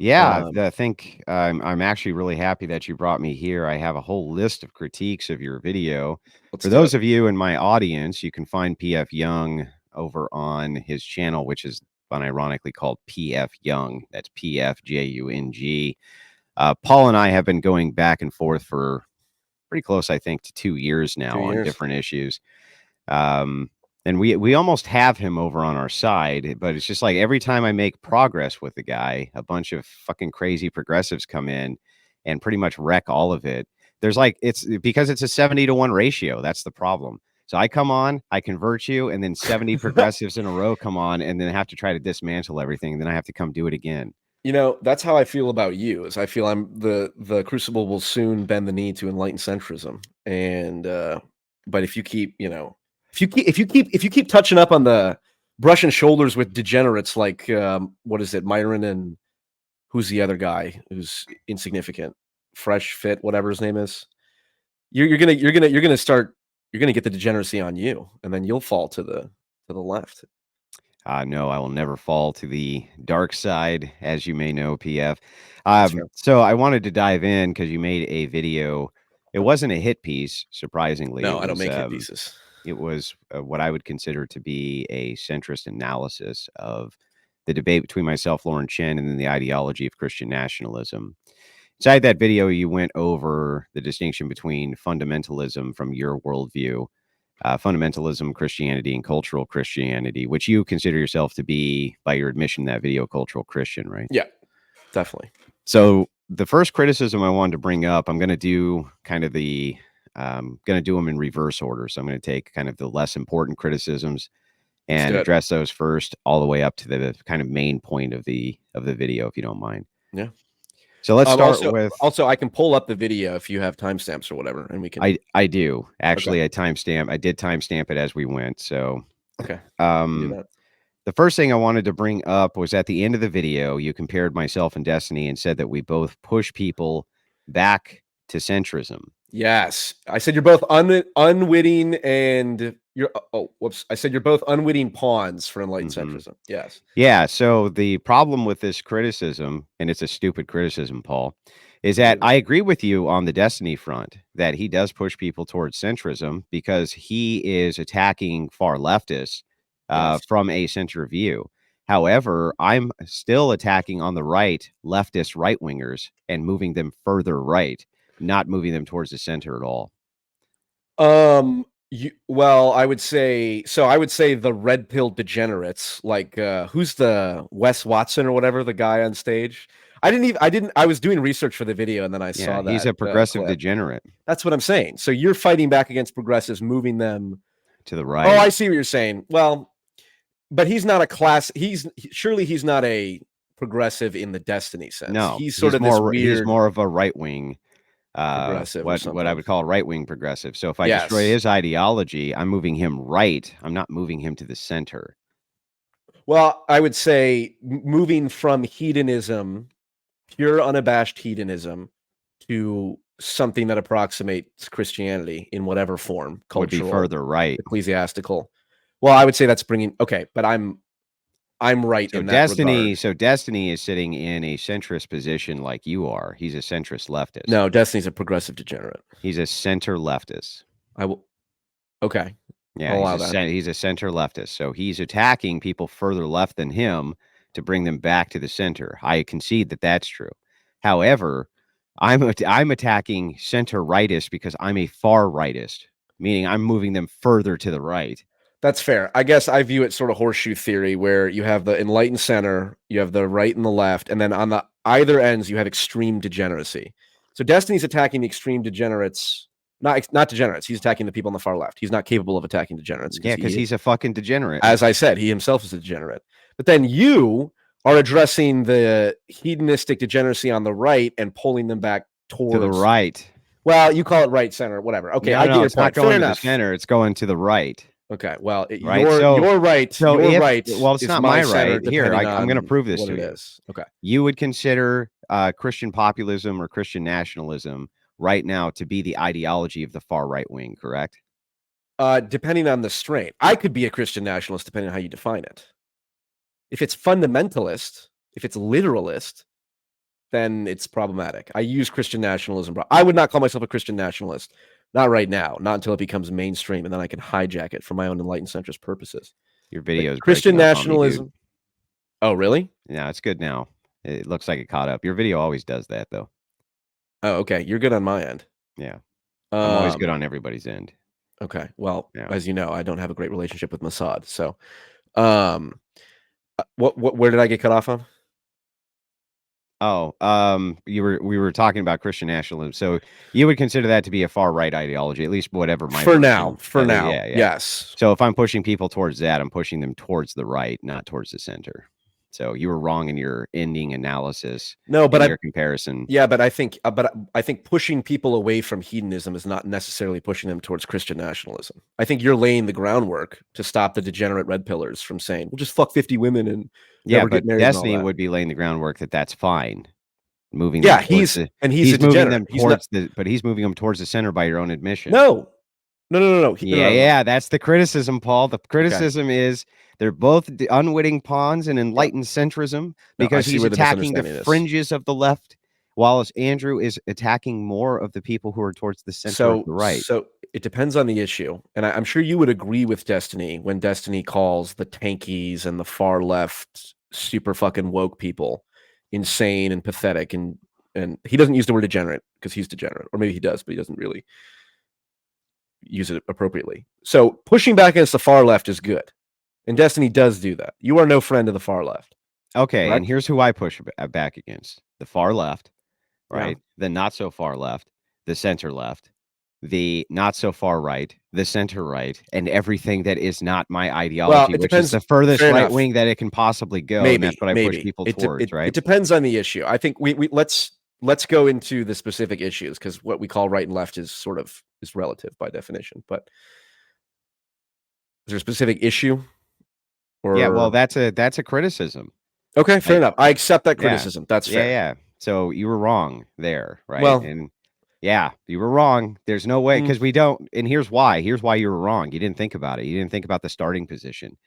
Yeah, I think I'm actually really happy that you brought me here. I have a whole list of critiques of your video. Let's For do those it. of you in my audience, you can find PF Young over on his channel, which is unironically called PF Young. That's PFJUNG. Paul and I have been going back and forth for pretty close, I think, to 2 years now 2 on years. different issues. And we almost have him over on our side, but it's just like every time I make progress with the guy, a bunch of fucking crazy progressives come in and pretty much wreck all of it. There's like it's because it's a 70-to-1 ratio. That's the problem. So I come on, I convert you, and then 70 progressives in a row come on and then have to try to dismantle everything. And then I have to come do it again. You know, that's how I feel about you. Is I feel the crucible will soon bend the knee to enlightened centrism. And but if you keep, if you keep touching up on the brushing shoulders with degenerates like what is it, Myron, and who's the other guy who's insignificant, Fresh Fit, whatever his name is, you're gonna get the degeneracy on you, and then you'll fall to the left. No, I will never fall to the dark side, as you may know, PF. That's fair. So I wanted to dive in because you made a video. It wasn't a hit piece, surprisingly. No, I don't make hit pieces. It was what I would consider to be a centrist analysis of the debate between myself, Lauren Chen, and then the ideology of Christian nationalism. Inside that video, you went over the distinction between fundamentalism from your worldview, fundamentalism, Christianity, and cultural Christianity, which you consider yourself to be, by your admission in that video, cultural Christian, right? Yeah, definitely. So the first criticism I wanted to bring up, I'm going to do kind of going to do them in reverse order. So I'm going to take kind of the less important criticisms and address those first, all the way up to the kind of main point of the video, if you don't mind. Yeah. So let's start with. Also, I can pull up the video if you have timestamps or whatever, and we can. I do actually. Okay. I did timestamp it as we went. So okay. Do that. The first thing I wanted to bring up was at the end of the video, you compared myself and Destiny and said that we both push people back to centrism. Yes, I said you're both unwitting, and you're. Oh, whoops! I said you're both unwitting pawns for enlightened centrism. Yes. Yeah. So the problem with this criticism, and it's a stupid criticism, Paul, is that I agree with you on the Destiny front that he does push people towards centrism because he is attacking far leftists from a center view. However, I'm still attacking on the right leftist right wingers and moving them further right, not moving them towards the center at all. Well, I would say the red pill degenerates, like who's the Wes Watson or whatever, the guy on stage. I was doing research for the video and then I saw that he's a progressive degenerate. That's what I'm saying. So you're fighting back against progressives, moving them to the right. Oh, I see what you're saying. Well, but he's not a class. Surely he's not a progressive in the Destiny sense. No, he's sort of more weird. He's more of a right wing progressive, what I would call a right wing progressive. So if I destroy his ideology, I'm moving him right. I'm not moving him to the center. Well, I would say moving from hedonism, pure unabashed hedonism, to something that approximates Christianity in whatever form, cultural, would be further right, ecclesiastical. Well, I would say that's bringing but I'm right in that regard. So Destiny is sitting in a centrist position like you are. He's a centrist leftist. No, Destiny's a progressive degenerate. He's a center leftist. I will. Okay. Yeah, he's a center leftist. So he's attacking people further left than him to bring them back to the center. I concede that that's true. However, I'm attacking center rightist because I'm a far rightist, meaning I'm moving them further to the right. That's fair. I guess I view it sort of horseshoe theory, where you have the enlightened center, you have the right and the left, and then on the either ends you have extreme degeneracy. So Destiny's attacking the extreme degenerates, not degenerates. He's attacking the people on the far left. He's not capable of attacking degenerates. Yeah, because he's a fucking degenerate. As I said, he himself is a degenerate. But then you are addressing the hedonistic degeneracy on the right and pulling them back towards to the right. Well, you call it right center, whatever. Okay, I get your it's point. Not going to the center. It's going to the right. Okay, well, right? You're right. So you're right. Well, it's not my right. Here, I'm going to prove this to you. Is. Okay. You would consider Christian populism or Christian nationalism right now to be the ideology of the far right wing, correct? Depending on the strain. I could be a Christian nationalist depending on how you define it. If it's fundamentalist, if it's literalist, then it's problematic. I use Christian nationalism. I would not call myself a Christian nationalist. Not right now. Not until it becomes mainstream, and then I can hijack it for my own enlightened centrist purposes. Your video is Christian breaking up on me, nationalism. dude. Oh, really? No, it's good now. It looks like it caught up. Your video always does that, though. Oh, okay. You're good on my end. Yeah. I'm always good on everybody's end. Okay. Well, Yeah. as you know, I don't have a great relationship with Mossad. So, where did I get cut off on? Oh, we were talking about Christian nationalism. So you would consider that to be a far right ideology, at least whatever my For now, yeah. yes. So if I'm pushing people towards that, I'm pushing them towards the right, not towards the center. So you were wrong in your ending analysis. No, but your comparison. Yeah, but I think pushing people away from hedonism is not necessarily pushing them towards Christian nationalism. I think you're laying the groundwork to stop the degenerate red pillars from saying, "We'll just fuck 50 women and never get married." Destiny would be laying the groundwork that's fine. Moving yeah, them he's moving them towards but he's moving them towards the center by your own admission. No. Yeah, that's the criticism, Paul. The criticism is they're both unwitting pawns in enlightened centrism because he's attacking the fringes of the left, while Andrew is attacking more of the people who are towards the center of the right. So it depends on the issue, and I'm sure you would agree with Destiny when Destiny calls the tankies and the far left super fucking woke people insane and pathetic, and he doesn't use the word degenerate because he's degenerate, or maybe he does, but he doesn't really use it appropriately. So pushing back against the far left is good, and Destiny does do that. You are no friend of the far left. Okay, right? And here's who I push back against: the far left, right? Yeah. The not so far left, the center left, the not so far right, the center right, and everything that is not my ideology, which is the furthest right wing that it can possibly go. Maybe, and that's what I push people towards, right? It depends on the issue. I think let's go into the specific issues, because what we call right and left is relative by definition. But is there a specific issue? Or... Yeah, well, that's a criticism. Okay, fair enough. I accept that criticism. That's fair. Yeah. So you were wrong there, right? Well, and yeah, you were wrong. There's no way, because we don't. And here's why you were wrong. You didn't think about it. You didn't think about the starting position.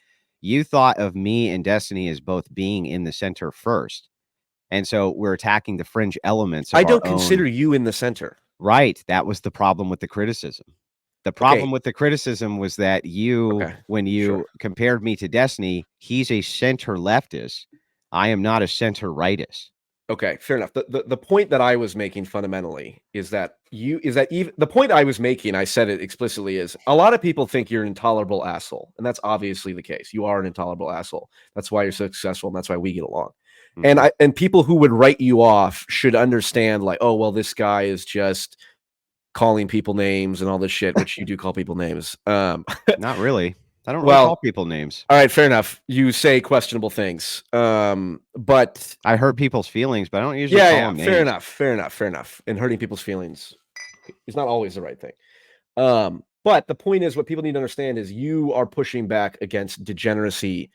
You thought of me and Destiny as both being in the center first. And so we're attacking the fringe elements of I don't consider you in the center. Right. That was the problem with the criticism. The problem with the criticism was that when you compared me to Destiny, he's a center leftist. I am not a center rightist. Okay, fair enough. The point that I was making fundamentally is that the point I was making, I said it explicitly, is a lot of people think you're an intolerable asshole, and that's obviously the case. You are an intolerable asshole. That's why you're so successful, and that's why we get along. Mm-hmm. And people who would write you off should understand, like, oh well, this guy is just calling people names and all this shit, which you do call people names. Not really. I don't really call people names. All right, fair enough. You say questionable things, but I hurt people's feelings, but I don't usually call them names. Fair enough. And hurting people's feelings is not always the right thing. But the point is, what people need to understand is you are pushing back against degeneracy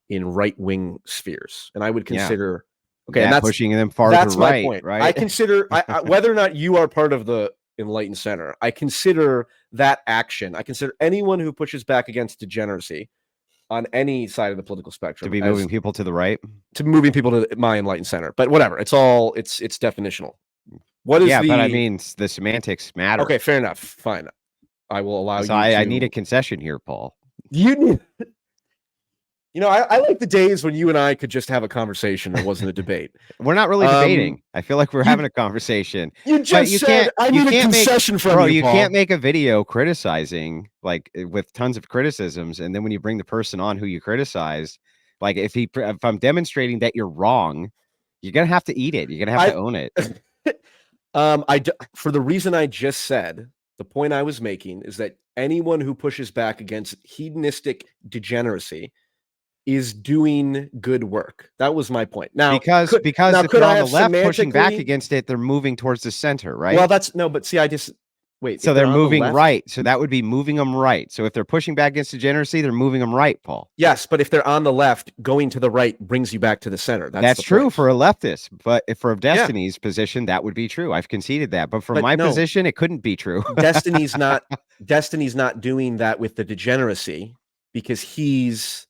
in right-wing spheres, and I would consider and that's pushing them farther right. That's my point, right? I consider whether or not you are part of the Enlightened Center, I consider that action. I consider anyone who pushes back against degeneracy on any side of the political spectrum to be moving people to the right, to moving people to my Enlightened Center. But whatever, it's definitional. What is but I mean, the semantics matter. Okay, fair enough. Fine, I will allow you. I need a concession here, Paul. You need. I like the days when you and I could just have a conversation. It wasn't a debate. We're not really debating. I feel like we're having a conversation. You just said I need a concession from you, you can't make a video criticizing, like, with tons of criticisms, and then when you bring the person on who you criticized, like, if I'm demonstrating that you're wrong, you're gonna have to eat it. You're gonna have to own it. For the reason I just said, the point I was making is that anyone who pushes back against hedonistic degeneracy is doing good work. That was my point. Now, because if they're on the left pushing back against it, they're moving towards the center, right? Well, but see, I just wait. So they're moving right. So that would be moving them right. So if they're pushing back against degeneracy, they're moving them right, Paul. Yes, but if they're on the left, going to the right brings you back to the center. That's true for a leftist, but if for Destiny's position, that would be true. I've conceded that, but for my position, it couldn't be true. Destiny's not doing that with the degeneracy because he's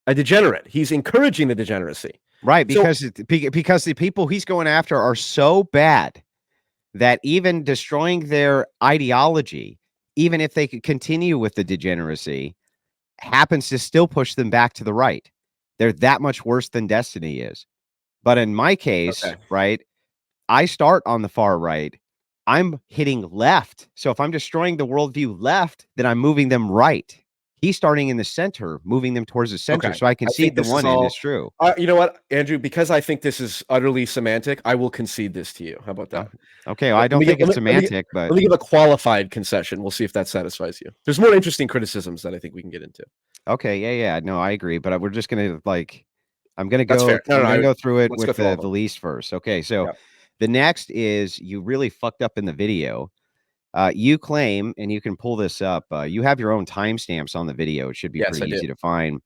a degenerate. He's encouraging the degeneracy. Right, because the people he's going after are so bad that even destroying their ideology, even if they could continue with the degeneracy, happens to still push them back to the right. They're that much worse than Destiny is. But in my case, Okay. right, I start on the far right. I'm hitting left. So if I'm destroying the worldview left, then I'm moving them right. He's starting in the center, moving them towards the center. Okay. So I I concede think the this is one end all. is true. You know what, Andrew? Because I think this is utterly semantic, I will concede this to you. How about that? Okay, well, I don't think it's semantic, but let me give a qualified concession. We'll see if that satisfies you. There's more interesting criticisms that I think we can get into. okay, yeah. No, I agree. But we're just gonna I'm gonna That's go. fair. No, I'm no, gonna go through it let's go with through all the of them. least first. Okay, so Yeah. the next is you really fucked up in the video. You claim, and you can pull this up. You have your own timestamps on the video. It should be Yes, pretty I do. easy to find.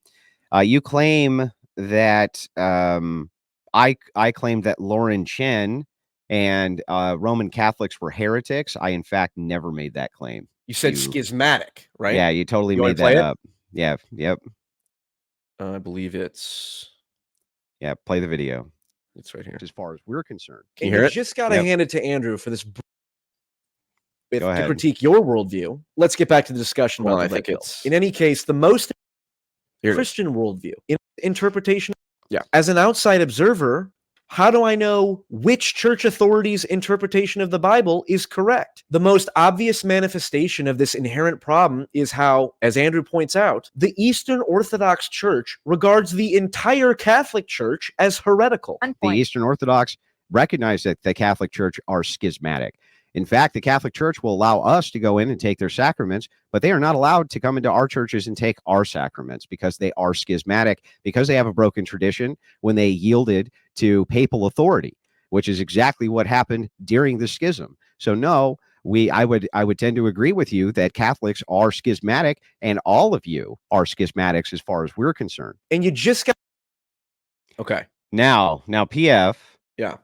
You claim that I claimed that Lauren Chen and Roman Catholics were heretics. I, in fact, never made that claim. You said schismatic, right? Yeah, you totally You wanna made play that it? up. Yeah, yep. I believe it's Play the video. right here. As far as we're concerned. Can you hear it? Just got to Yep. hand it to Andrew for this Go to ahead. critique your worldview. Let's get back to the discussion Well, about I the think red pill. it's- In any case, the most Here it is. Christian worldview interpretation. Yeah. As an outside observer, how do I know which church authority's interpretation of the Bible is correct? The most obvious manifestation of this inherent problem is how, as Andrew points out, the Eastern Orthodox Church regards the entire Catholic Church as heretical. The Eastern Orthodox recognize that the Catholic Church are schismatic. In fact, the Catholic Church will allow us to go in and take their sacraments, but they are not allowed to come into our churches and take our sacraments because they are schismatic, because they have a broken tradition when they yielded to papal authority, which is exactly what happened during the schism. So no, I would tend to agree with you that Catholics are schismatic, and all of you are schismatics as far as we're concerned. And you just got Okay. Now, PF. Yeah.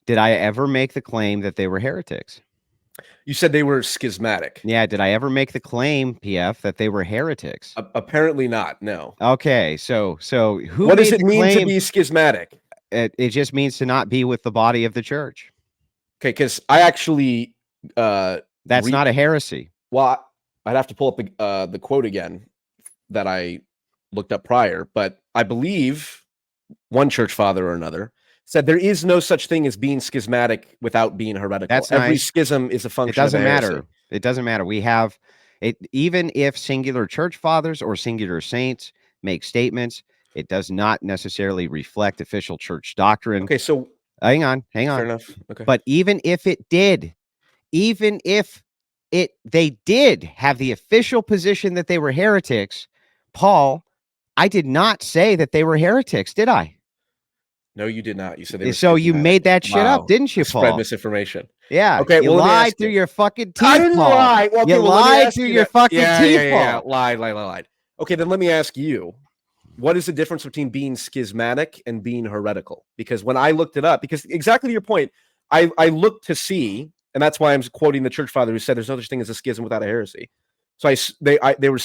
Did I ever make the claim that they were heretics? You said they were schismatic. Yeah. Did I ever make the claim, PF, that they were heretics? Apparently not. No. Okay. So who? What does made it the mean to claim? be schismatic? It just means to not be with the body of the church. Okay, because I actually That's not a heresy. Well, I'd have to pull up the quote again that I looked up prior, but I believe one church father or another said there is no such thing as being schismatic without being heretical. That's Every nice. schism is a function. It doesn't of a heresy. matter. It doesn't matter. We have it. Even if singular church fathers or singular saints make statements, it does not necessarily reflect official church doctrine. Okay, so hang on. fair enough. Okay, But even if it did, even if they did have the official position that they were heretics, Paul, I did not say that they were heretics, did I? no, you did not. You said they were. So you made that shit up, didn't you, Paul? Spread misinformation. Yeah. Okay. You Well, lied through your fucking teeth. I didn't Paul. lie. Well, okay, you well, let me lied ask through you your that. fucking teeth. Yeah. Paul. Lied. Okay, then let me ask you. What is the difference between being schismatic and being heretical? Because when I looked it up, because exactly to your point, I looked to see, and that's why I'm quoting the church father who said there's no such thing as a schism without a heresy. So they were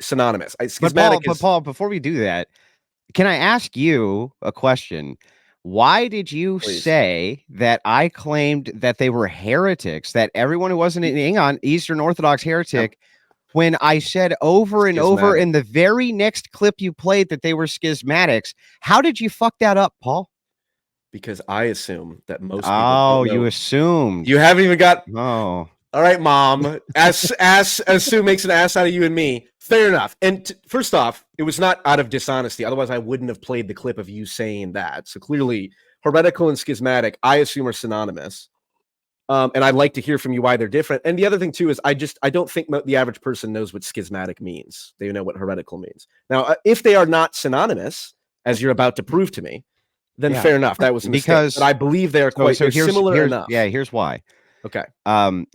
synonymous. Schismatic But Paul, before we do that, can I ask you a question? Why did you say that I claimed that they were heretics, that everyone who wasn't an Eastern Orthodox heretic, when I said over and over in the very next clip you played that they were schismatics? How did you fuck that up, Paul? Because I assume that most people Oh, don't know. you assumed. You haven't even got. Oh. All right, Mom. As Sue makes an ass out of you and me. Fair enough. And first off, it was not out of dishonesty. Otherwise, I wouldn't have played the clip of you saying that. So clearly, heretical and schismatic, I assume, are synonymous. And I'd like to hear from you why they're different. And the other thing too is I don't think the average person knows what schismatic means. They know what heretical means. Now, if they are not synonymous, as you're about to prove to me, then fair enough. That was a mistake. Because but I believe they are quite similar enough. Yeah, here's why. Okay.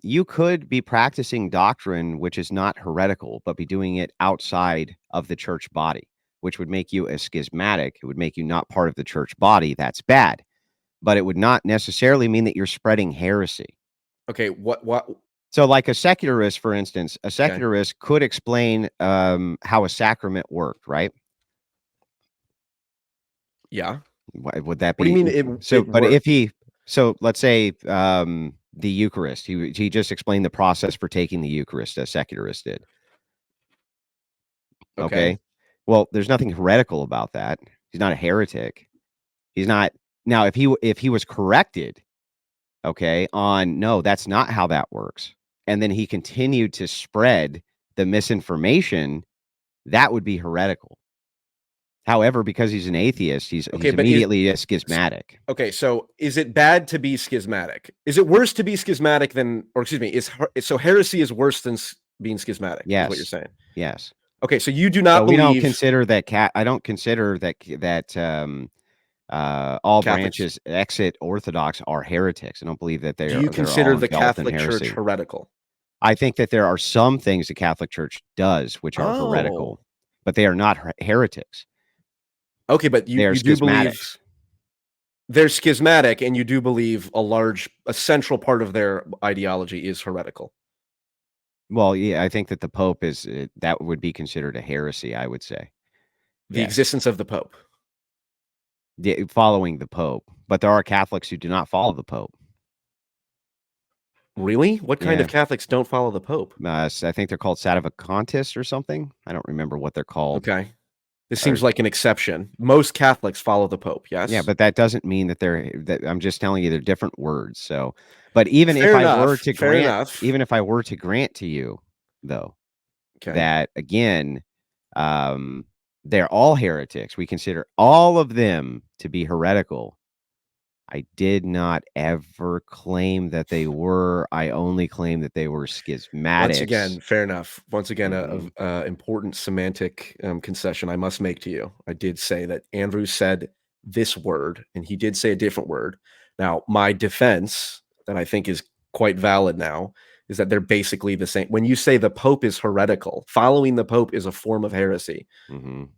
You could be practicing doctrine which is not heretical, but be doing it outside of the church body, which would make you a schismatic. It would make you not part of the church body. That's bad. But it would not necessarily mean that you're spreading heresy. Okay. What? So like a secularist, for instance, a secularist could explain how a sacrament worked, right? Yeah. Why would that What do be? you mean But if worked? let's say the Eucharist, he just explained the process for taking the Eucharist as secularists did. Okay. Okay. Well, there's nothing heretical about that. He's not a heretic. He's not. Now, if he was corrected, okay, on no, that's not how that works, and then he continued to spread the misinformation, that would be heretical. However, because he's an atheist, he's Okay, but immediately a schismatic. okay, so is it bad to be schismatic? Is it worse to be schismatic than, or excuse me, so heresy is worse than being schismatic? Is what you're Yes. saying? Yes. Okay, so you do So not we don't believe consider that I don't consider that all Catholics. branches exit Orthodox are heretics. I don't believe that Do you they're consider all the enveloped in Catholic Church heresy. heretical? I think that there are some things the Catholic Church does which are Oh, heretical, but they are not heretics. okay, but They are you do believe schismatics. they're schismatic, and you do believe a central part of their ideology is heretical. Well, yeah, I think that the Pope is that would be considered a heresy, I would say. The Yes. existence of the Pope. Following the Pope, but there are Catholics who do not follow the Pope. Really? What kind Yeah. of Catholics don't follow the Pope? I think they're called Sedevacantist or something. I don't remember what they're called. Okay. This seems like an exception. Most Catholics follow the Pope, yes? Yeah, but that doesn't mean that I'm just telling you they're different words. So, but even Fair if I enough, were to fair grant, enough. even if I were to grant to you, though, Okay. that again, they're all heretics. We consider all of them to be heretical. I did not ever claim that they were. I only claim that they were schismatics. Once again, fair enough. Once again, Mhm. a important semantic concession I must make to you. I did say that Andrew said this word, and he did say a different word. Now, my defense, that I think is quite valid now, is that they're basically the same. When you say the Pope is heretical, following the Pope is a form of heresy. Mhm.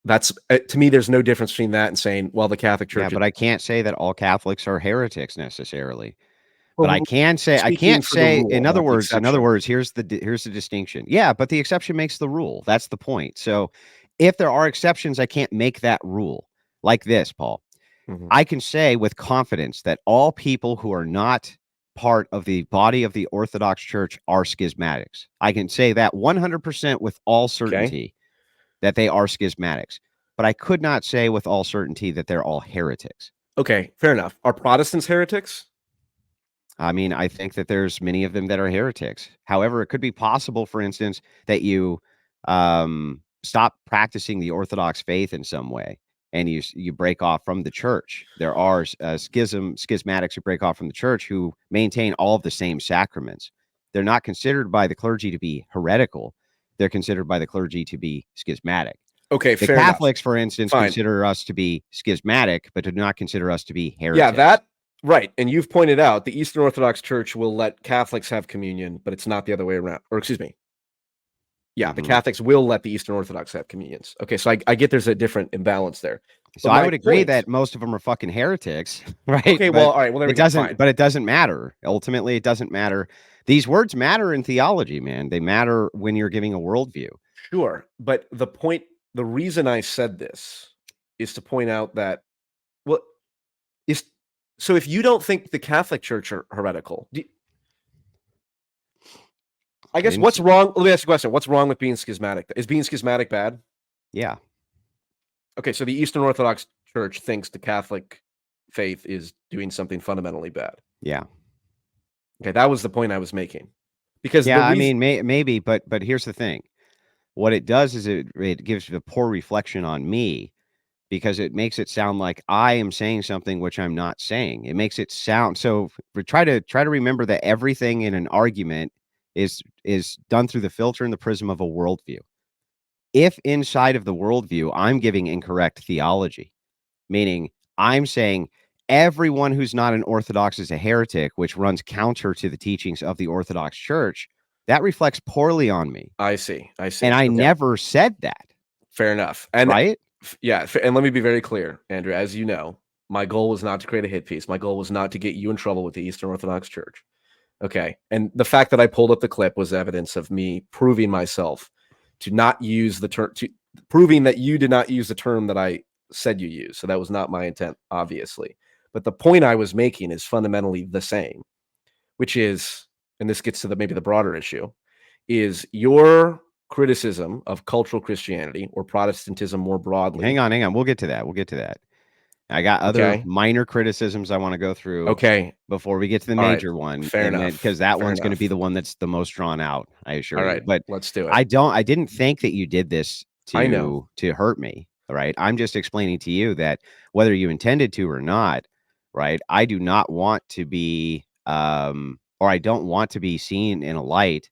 That's to me, there's no difference between that and saying, well, the Catholic Yeah, Church. but I can't say that all Catholics are heretics necessarily. But Well, I can say I speaking can't for the say rule, not the in other exception. words, here's the distinction. Yeah, but the exception makes the rule. That's the point. So if there are exceptions, I can't make that rule. Like this, Paul. Mhm. I can say with confidence that all people who are not part of the body of the Orthodox Church are schismatics. I can say that 100% with all certainty that they are schismatics. But I could not say with all certainty that they're all heretics. Okay, fair enough. Are Protestants heretics? I mean, I think that there's many of them that are heretics. However, it could be possible, for instance, that you stop practicing the Orthodox faith in some way, and you break off from the church. There are schismatics who break off from the church who maintain all of the same sacraments. They're not considered by the clergy to be heretical. They're considered by the clergy to be schismatic. Okay, The fair enough. Catholics, for instance, Fine. consider us to be schismatic, but do not consider us to be heretics. Yeah, that right. And you've pointed out the Eastern Orthodox Church will let Catholics have communion, but it's not the other way around. Or excuse me. Yeah, the Mhm. Catholics will let the Eastern Orthodox have communions. Okay, so I get there's a different imbalance there. So But I my would agree point- that most of them are fucking heretics, right? Okay, well, all right, well, there we it go. doesn't. Fine. But it doesn't matter. Ultimately, it doesn't matter. These words matter in theology, man. They matter when you're giving a worldview. Sure. But the reason I said this is to point out that so if you don't think the Catholic Church are heretical, I guess what's wrong? Let me ask you a question. What's wrong with being schismatic? Is being schismatic bad? Yeah. Okay, so the Eastern Orthodox Church thinks the Catholic faith is doing something fundamentally bad. Yeah. Okay, that was the point I was making. Because Yeah, I mean, maybe, but here's the thing. What it does is it gives a poor reflection on me because it makes it sound like I am saying something which I'm not saying. It makes it sound so. Try to remember that everything in an argument is done through the filter and the prism of a worldview. If inside of the worldview I'm giving incorrect theology, meaning I'm saying everyone who's not an Orthodox is a heretic, which runs counter to the teachings of the Orthodox Church, that reflects poorly on me. I see. And I Okay. never said that. Fair enough. And right? Yeah, and let me be very clear, Andrew. As you know, my goal was not to create a hit piece. My goal was not to get you in trouble with the Eastern Orthodox Church. Okay. And the fact that I pulled up the clip was evidence of me proving myself to not use the term, proving that you did not use the term that I said you used. So that was not my intent, obviously. But the point I was making is fundamentally the same, which is, and this gets to maybe the broader issue, is your criticism of cultural Christianity or Protestantism more broadly. Hang on. We'll get to that. I got other minor criticisms I want to go through before we get to the major one. Fair enough. Because that one's going to be the one that's the most drawn out, I assure you. All right, but let's do it. I didn't think that you did this to hurt me. All right. I'm just explaining to you that whether you intended to or not, right, I do not want to be or I don't want to be seen in a light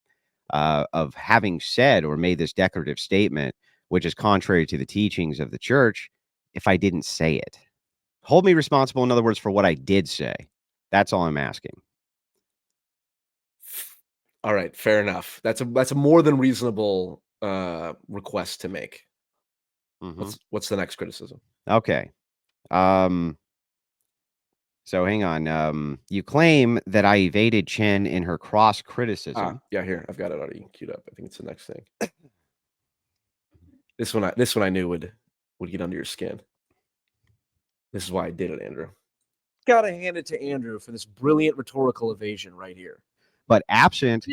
of having said or made this declarative statement, which is contrary to the teachings of the church, if I didn't say it. Hold me responsible, in other words, for what I did say. That's all I'm asking. All right, fair enough. That's a more than reasonable request to make. What's the next criticism? Okay. So hang on. You claim that I evaded Chen in her cross criticism. Yeah, here I've got it already queued up. I think it's the next thing. This one I knew would get under your skin. This is why I did it, Andrew. Gotta hand it to Andrew for this brilliant rhetorical evasion right here. But absent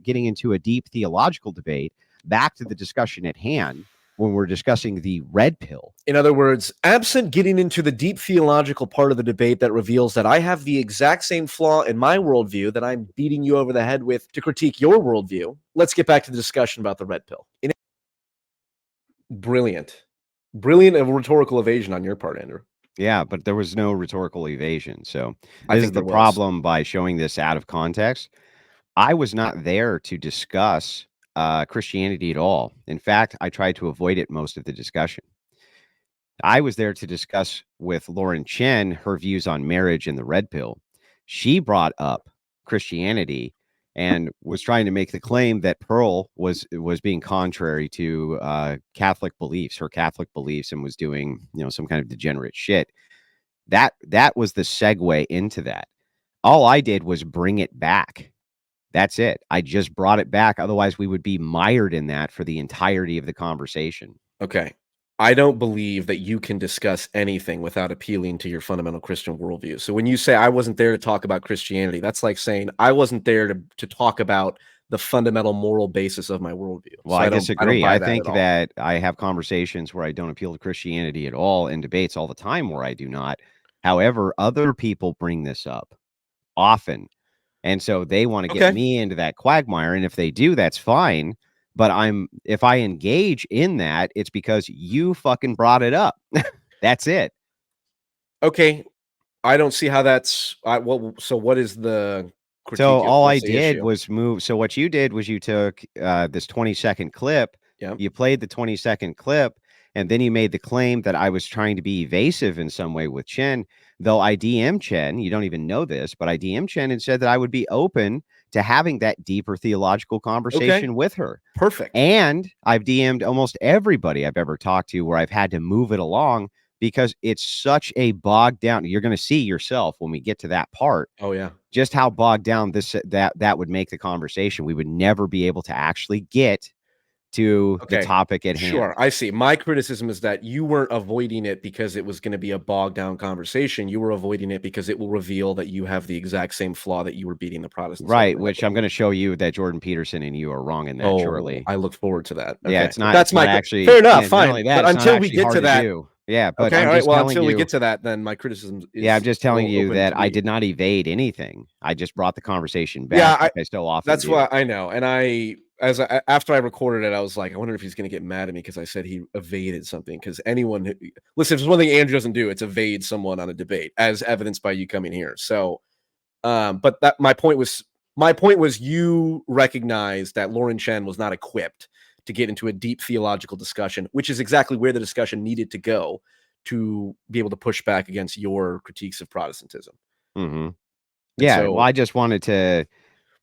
getting into a deep theological debate, back to the discussion at hand, when we're discussing the red pill. In other words, absent getting into the deep theological part of the debate that reveals that I have the exact same flaw in my worldview that I'm beating you over the head with to critique your worldview, let's get back to the discussion about the red pill. Brilliant rhetorical evasion on your part, Andrew. Yeah, but there was no rhetorical evasion. So this is the problem by showing this out of context. I was not there to discuss Christianity at all. In fact, I tried to avoid it most of the discussion. I was there to discuss with Lauren Chen her views on marriage and the red pill. She brought up Christianity and was trying to make the claim that Pearl was being contrary to Catholic beliefs, her Catholic beliefs, and was doing, some kind of degenerate shit. That was the segue into that. All I did was bring it back. That's it. I just brought it back. Otherwise, we would be mired in that for the entirety of the conversation. Okay. I don't believe that you can discuss anything without appealing to your fundamental Christian worldview. So when you say I wasn't there to talk about Christianity, that's like saying I wasn't there to talk about the fundamental moral basis of my worldview. Well, so I disagree. I think that I have conversations where I don't appeal to Christianity at all, and debates all the time where I do not. However, other people bring this up often. And so they want to get me into that quagmire. And if they do, that's fine. But if I engage in that, it's because you fucking brought it up. That's it. Okay. I don't see how that's so what is the critique? So all I did was move. So what you did was you took this 20-second clip. Yeah. You played the 20-second clip, and then you made the claim that I was trying to be evasive in some way with Chen. Though I DM'd Chen, you don't even know this, but I DM'd Chen and said that I would be open to having that deeper theological conversation with her. Perfect. And I've DM'd almost everybody I've ever talked to where I've had to move it along because it's such a bogged down. You're going to see yourself when we get to that part. Oh yeah. Just how bogged down that would make the conversation. We would never be able to actually get to the topic at hand. Sure, I see. My criticism is that you weren't avoiding it because it was going to be a bogged down conversation. You were avoiding it because it will reveal that you have the exact same flaw that you were beating the Protestants. Right, which I'm going to show you that Jordan Peterson and you are wrong in that shortly. I look forward to that. Okay. Yeah, it's not. That's actually fair enough. Fine, but until we get to that. Yeah, but okay, all right. Well, until we get to that, then my criticism is I'm just telling you that I did not evade anything. I just brought the conversation back. Yeah, I so often. That's why I know, and after I recorded it, I was like, I wonder if he's going to get mad at me because I said he evaded something. Because listen, if there's one thing Andrew doesn't do, it's evade someone on a debate, as evidenced by you coming here. So, but my point was you recognized that Lauren Chen was not equipped to get into a deep theological discussion, which is exactly where the discussion needed to go to be able to push back against your critiques of Protestantism. Mm-hmm. Yeah, so, well, I just wanted to,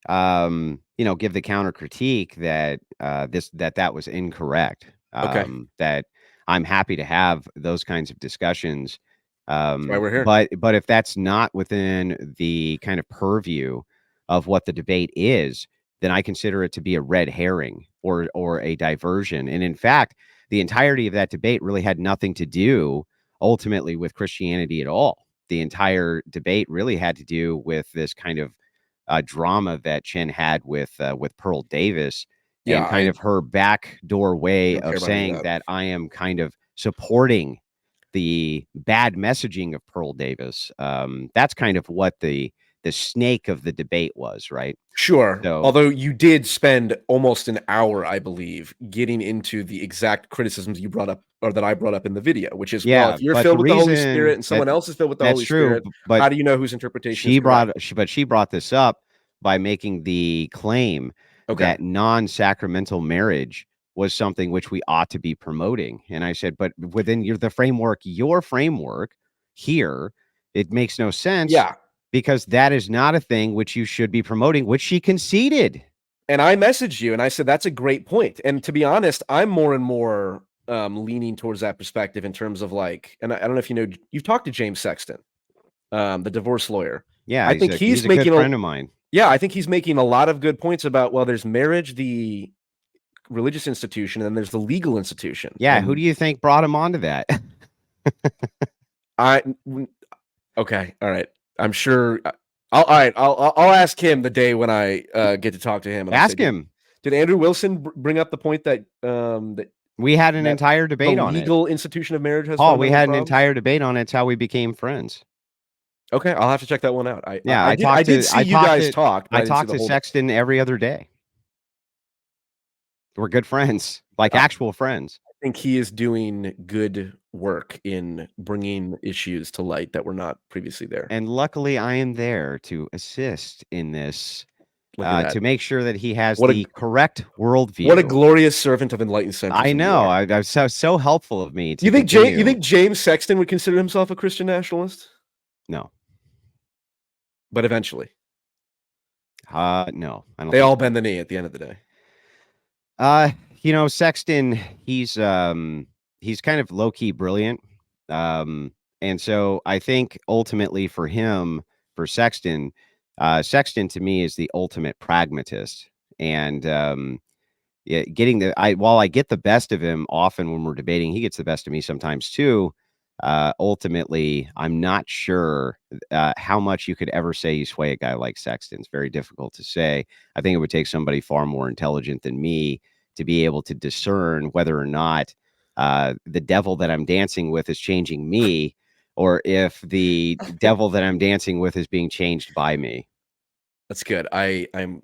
give the counter critique that that was incorrect. That I'm happy to have those kinds of discussions. That's why we're here. But if that's not within the kind of purview of what the debate is, then I consider it to be a red herring or a diversion. And in fact, the entirety of that debate really had nothing to do ultimately with Christianity at all. The entire debate really had to do with this kind of drama that Chen had with Pearl Davis, and Yeah, kind of her backdoor way don't care of about any of saying that. that I am kind of supporting the bad messaging of Pearl Davis. That's kind of what the snake of the debate was, right? Sure. So Although you did spend almost an hour, I believe, getting into the exact criticisms you brought up, or that I brought up in the video, which is, well, yeah, if you're but filled the with the Holy reason Spirit and that someone else is filled with the that's Holy true, Spirit, but how do you know whose interpretation is correct? she brought this up by making the claim Okay. that non-sacramental marriage was something which we ought to be promoting. And I said, but within your framework here, it makes no sense. Yeah. Because that is not a thing which you should be promoting, which she conceded. And I messaged you and I said, that's a great point. And to be honest, I'm more and more leaning towards that perspective in terms of like, and I don't know if you know, you've talked to James Sexton, the divorce lawyer. Yeah, I think he's a making good friend of mine. Yeah, I think he's making a lot of good points about, well, there's marriage, the religious institution, and then there's the legal institution. Yeah, and who do you think brought him onto that? Okay, all right. I'm sure. All right. I'll ask him the day when I get to talk to him. And I'll Ask say, him. Did Andrew Wilson bring up the point that that We had an that entire the debate on it. legal institution of marriage has Paul, we fundamental had an problems? entire debate on it. It's how we became friends. Okay, I'll have to check that one out. I I did see you guys talk. But I didn't see talked the to whole. Sexton every other day. We're good friends, like actual friends. I think he is doing good work in bringing issues to light that were not previously there. And luckily, I am there to assist in this, Look at that. to make sure that he has What a- the correct worldview. What a glorious servant of Enlightened Centrism. I you know. are. I was so helpful of me to You think continue. James Sexton would consider himself a Christian nationalist? No. But eventually. No, I don't. They all bend the knee at the end of the day. You know, Sexton, he's kind of low-key brilliant. And so I think ultimately for him, for Sexton, Sexton to me is the ultimate pragmatist. And yeah, while I get the best of him often when we're debating, he gets the best of me sometimes too. Ultimately, I'm not sure how much you could ever say you sway a guy like Sexton. It's very difficult to say. I think it would take somebody far more intelligent than me to be able to discern whether or not the devil that I'm dancing with is changing me, or if the devil that I'm dancing with is being changed by me. That's good. I'm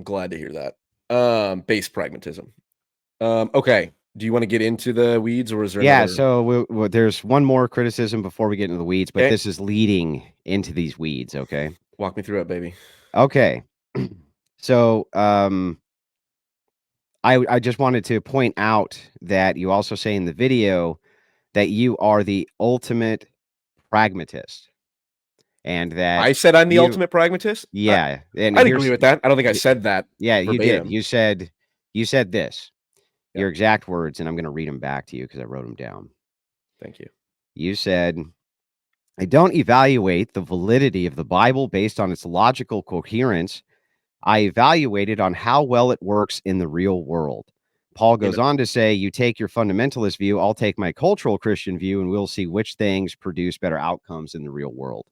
glad to hear that. Base pragmatism. Okay. Do you want to get into the weeds, or is there? Yeah, another... so there's one more criticism before we get into the weeds, but Okay. this is leading into these weeds, okay? Walk me through it, baby. Okay. So, I just wanted to point out that you also say in the video that you are the ultimate pragmatist, and that I said I'm the you ultimate pragmatist? Yeah, and I'd here's agree with that. I don't think I said that Yeah, you did. verbatim. You said this. Yeah. Your exact words, and I'm gonna read them back to you because I wrote them down. Thank you. You said, "I don't evaluate the validity of the Bible based on its logical coherence. I evaluate it on how well it works in the real world." Paul goes on to say, "You take your fundamentalist view, I'll take my cultural Christian view, and we'll see which things produce better outcomes in the real world."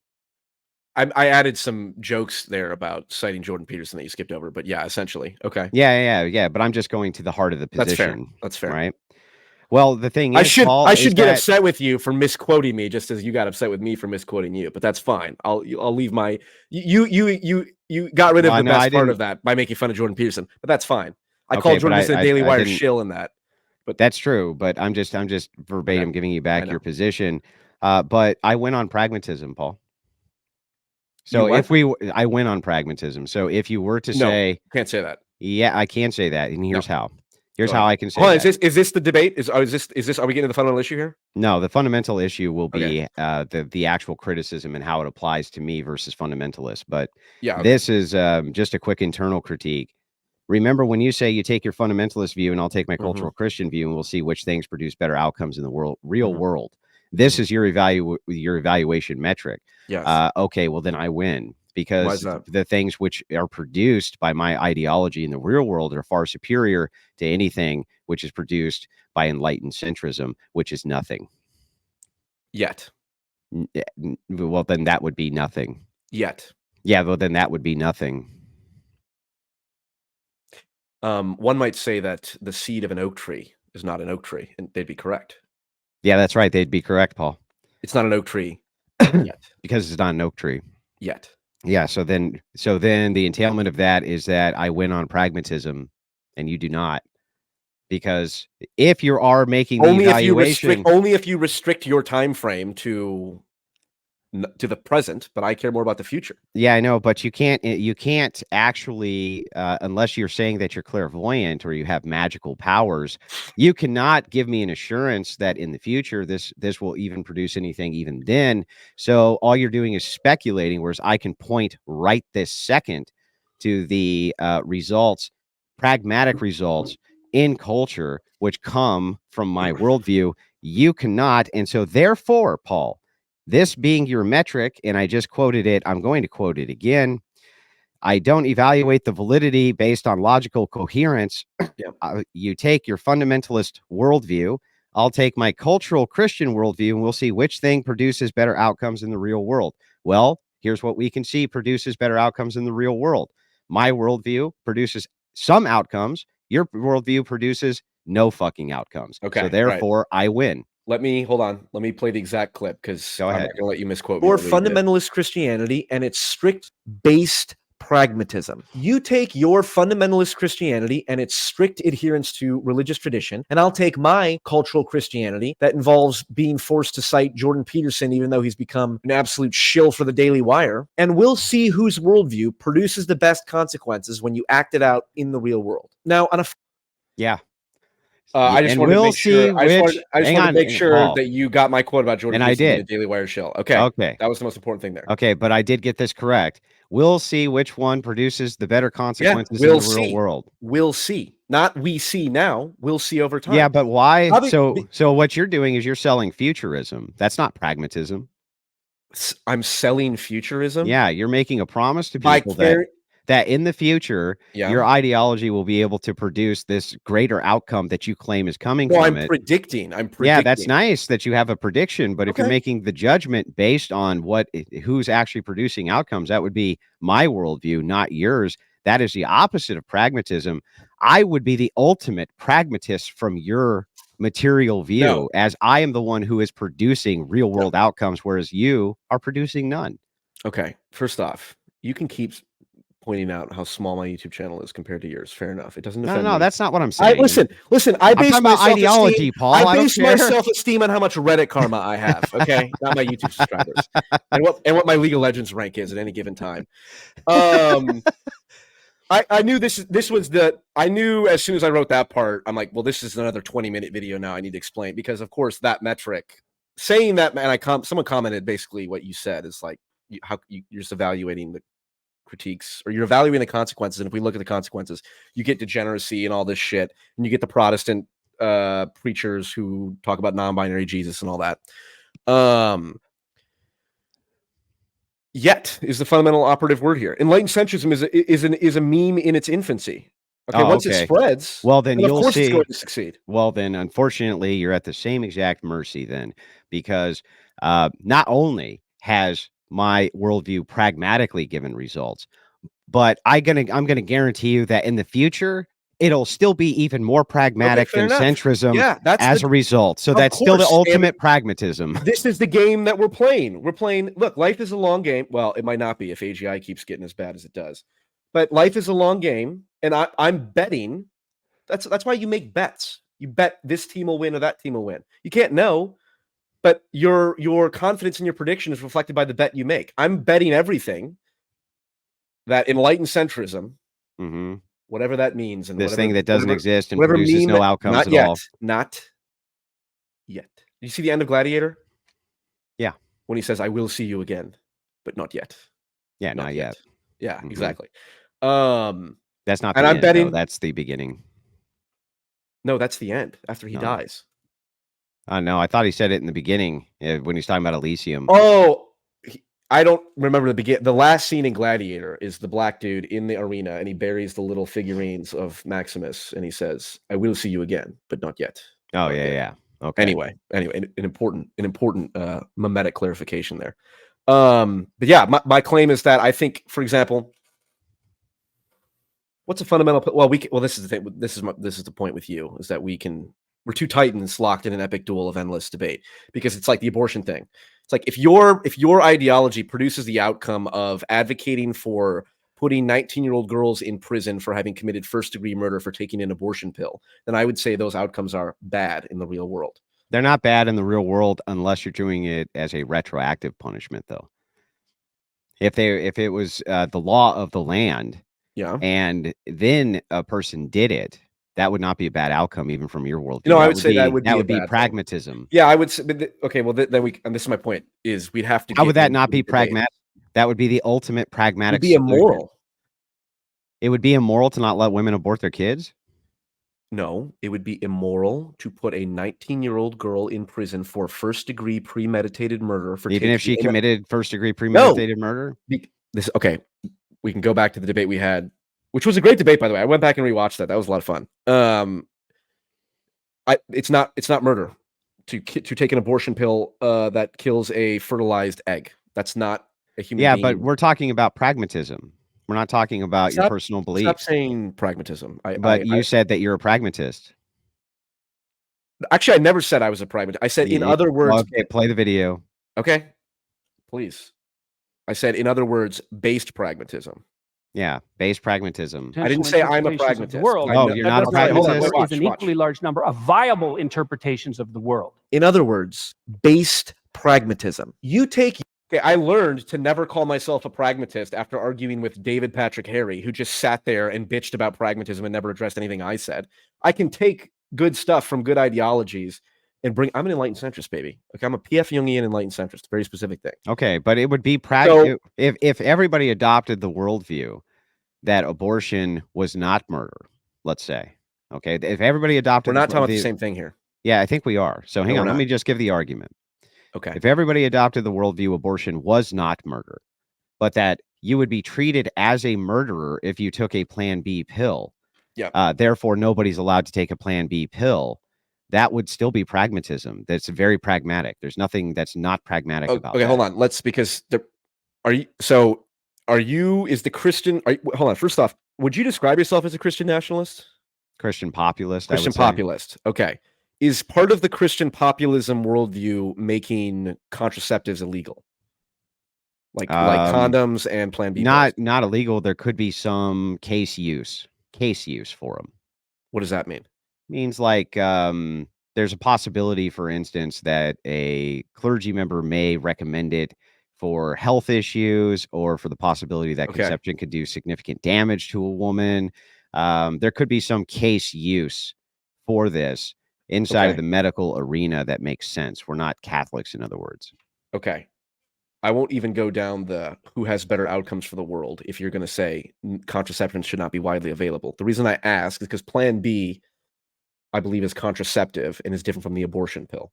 I added some jokes there about citing Jordan Peterson that you skipped over, but yeah, essentially. Okay. Yeah. But I'm just going to the heart of the That's fair. position. That's fair. Right? Well, the thing is, Paul, I is should get that upset with you for misquoting me, just as you got upset with me for misquoting you. But that's fine. I'll leave my you got rid of the best part of that by making fun of Jordan Peterson. But that's fine. I Okay, called Jordan but Peterson a I Daily Wire didn't- shill in that. But That's true. But I'm just verbatim giving you back know. your position. But I went on pragmatism, Paul. You So what? I went on pragmatism. So if you were to No, say, can't say that. yeah, I can say that, and here's how. Here's Go how ahead. I can say Hold on, that. is this the debate? Are we getting to the fundamental issue here? No, the fundamental issue will be Okay. the actual criticism and how it applies to me versus fundamentalists. But Yeah. Okay. this is just a quick internal critique. Remember when you say you take your fundamentalist view and I'll take my cultural Christian view, and we'll see which things produce better outcomes in the real world. This is your evaluation metric. Yes. Okay, well then I win, because that? the things which are produced by my ideology in the real world are far superior to anything which is produced by Enlightened Centrism, which is nothing. Yet. Well, then that would be nothing. Yet. Yeah, well, then that would be nothing. One might say that the seed of an oak tree is not an oak tree, and they'd be correct. Yeah, that's right. They'd be correct, Paul. It's not an oak tree yet. Because it's not an oak tree. Yet. Yeah, so then the entailment of that is that I win on pragmatism and you do not. Because if you are making the evaluation, only if you restrict your time frame to the present, but I care more about the future. Yeah, I know, but you can't actually, unless you're saying that you're clairvoyant or you have magical powers, you cannot give me an assurance that in the future this will even produce anything even then. So all you're doing is speculating, whereas I can point right this second to the results, pragmatic results in culture, which come from my worldview. You cannot, and so therefore, Paul, this being your metric, and I just quoted it, I'm going to quote it again. I don't evaluate the validity based on logical coherence. Yeah. You take your fundamentalist worldview. I'll take my cultural Christian worldview, and we'll see which thing produces better outcomes in the real world. Well, here's what we can see produces better outcomes in the real world. My worldview produces some outcomes. Your worldview produces no fucking outcomes. Okay, So therefore, I win. Let me play the exact clip because I'm not going to let you misquote me. Or fundamentalist Christianity and its strict based pragmatism. You take your fundamentalist Christianity and its strict adherence to religious tradition, and I'll take my cultural Christianity that involves being forced to cite Jordan Peterson, even though he's become an absolute shill for the Daily Wire, and we'll see whose worldview produces the best consequences when you act it out in the real world. Now, on a yeah. I just wanted to make sure. I just wanted to make sure that you got my quote about Jordan Peterson being a Daily Wire shill. Okay. That was the most important thing there. Okay, but I did get this correct. We'll see which one produces the better consequences in the real world. We'll see. Not we see now. We'll see over time. Yeah, but why? So what you're doing is you're selling futurism. That's not pragmatism. I'm selling futurism? Yeah, you're making a promise to people that in the future, your ideology will be able to produce this greater outcome that you claim is coming from it. I'm predicting. Yeah, that's nice that you have a prediction, but if you're making the judgment based on who's actually producing outcomes, that would be my worldview, not yours. That is the opposite of pragmatism. I would be the ultimate pragmatist from your material view, as I am the one who is producing real world outcomes, whereas you are producing none. Okay, first off, you can keep pointing out how small my YouTube channel is compared to yours. Fair enough. It doesn't offend me. No, that's not what I'm saying. Listen. I base my ideology, Paul. I base my self-esteem on how much Reddit karma I have. Okay, not my YouTube subscribers, and what my League of Legends rank is at any given time. I knew this was I knew as soon as I wrote that part, I'm like, well, this is another 20-minute video now. I need to explain because, of course, that metric saying that, and someone commented basically what you said is like you're just evaluating the critiques, or you're evaluating the consequences, and if we look at the consequences, you get degeneracy and all this shit, and you get the Protestant preachers who talk about non-binary Jesus and all that. Yet is the fundamental operative word here. Enlightened centrism is a meme in its infancy. Okay, once it spreads, well, then you'll see it's going to succeed. Well, then unfortunately, you're at the same exact mercy then, because not only has my worldview pragmatically given results, but I'm gonna guarantee you that in the future it'll still be even more pragmatic than centrism as a result. So that's still the ultimate pragmatism. This is the game that we're playing. Look, life is a long game. Well, it might not be if AGI keeps getting as bad as it does, but life is a long game, and I'm betting. That's why you make bets. You bet this team will win or that team will win. You can't know. But your confidence in your prediction is reflected by the bet you make. I'm betting everything that Enlightened Centrism, whatever that means, and this thing that doesn't exist and produces no outcomes at all. Not yet. You see the end of Gladiator? Yeah. When he says, "I will see you again, but not yet." Yeah, not yet. Yeah, exactly. That's not the end, though. That's the beginning. No, that's the end after he dies. No, I thought he said it in the beginning when he's talking about Elysium. Oh, I don't remember the last scene in Gladiator is the black dude in the arena, and he buries the little figurines of Maximus, and he says, "I will see you again, but not yet." Oh Not yeah, yet. yeah. Okay. Anyway, an important mimetic clarification there. But yeah, my claim is that I think, for example, what's a fundamental? Well, this is the thing. This is the point with you, is that we're two titans locked in an epic duel of endless debate, because it's like the abortion thing. It's like if your ideology produces the outcome of advocating for putting 19-year-old girls in prison for having committed first-degree murder for taking an abortion pill, then I would say those outcomes are bad in the real world. They're not bad in the real world unless you're doing it as a retroactive punishment, though. If it was the law of the land, Yeah. and then a person did it, that would not be a bad outcome, even from your worldview. No, I would say that would be pragmatism. Yeah, I would say. Okay, well, then and this is my point: is we'd have to. How would that not be pragmatic? That would be the ultimate pragmatic. It'd be immoral. It would be immoral to not let women abort their kids? No, it would be immoral to put a 19-year-old girl in prison for first-degree premeditated murder for even if she committed first-degree premeditated murder. Okay, we can go back to the debate we had, which was a great debate, by the way. I went back and rewatched that. That was a lot of fun. It's not murder to take an abortion pill that kills a fertilized egg. That's not a human being. But we're talking about pragmatism. We're not talking about your personal beliefs. Stop saying pragmatism. You said that you're a pragmatist. Actually, I never said I was a pragmatist. I said, in other words... Okay, play the video. Okay, please. I said, in other words, based pragmatism. Yeah, based pragmatism. I didn't say I'm a pragmatist. The world. Oh, you're not a pragmatist? There is an equally large number of viable interpretations of the world. In other words, based pragmatism. Okay, I learned to never call myself a pragmatist after arguing with David Patrick Harry, who just sat there and bitched about pragmatism and never addressed anything I said. I can take good stuff from good ideologies and I'm an Enlightened Centrist, baby. Okay, I'm a PF Jungian Enlightened Centrist, very specific thing. Okay, but it would be pragmatic if everybody adopted the worldview that abortion was not murder, let's say. Okay, if everybody adopted... We're not talking about the same thing here. Yeah, I think we are. So hang on, let me just give the argument. Okay. If everybody adopted the worldview abortion was not murder, but that you would be treated as a murderer if you took a Plan B pill, therefore nobody's allowed to take a Plan B pill, that would still be pragmatism. That's very pragmatic. There's nothing that's not pragmatic about that. Okay, hold on. Hold on. First off, would you describe yourself as a Christian nationalist? Christian populist. Christian populist. Okay. Is part of the Christian populism worldview making contraceptives illegal? Like condoms and Plan B? Not illegal. There could be some case use for them. What does that mean? Means like there's a possibility, for instance, that a clergy member may recommend it for health issues or for the possibility that conception could do significant damage to a woman. There could be some case use for this inside of the medical arena that makes sense. We're not Catholics, in other words. Okay. I won't even go down the who has better outcomes for the world if you're going to say contraception should not be widely available. The reason I ask is because Plan B, I believe, is contraceptive and is different from the abortion pill.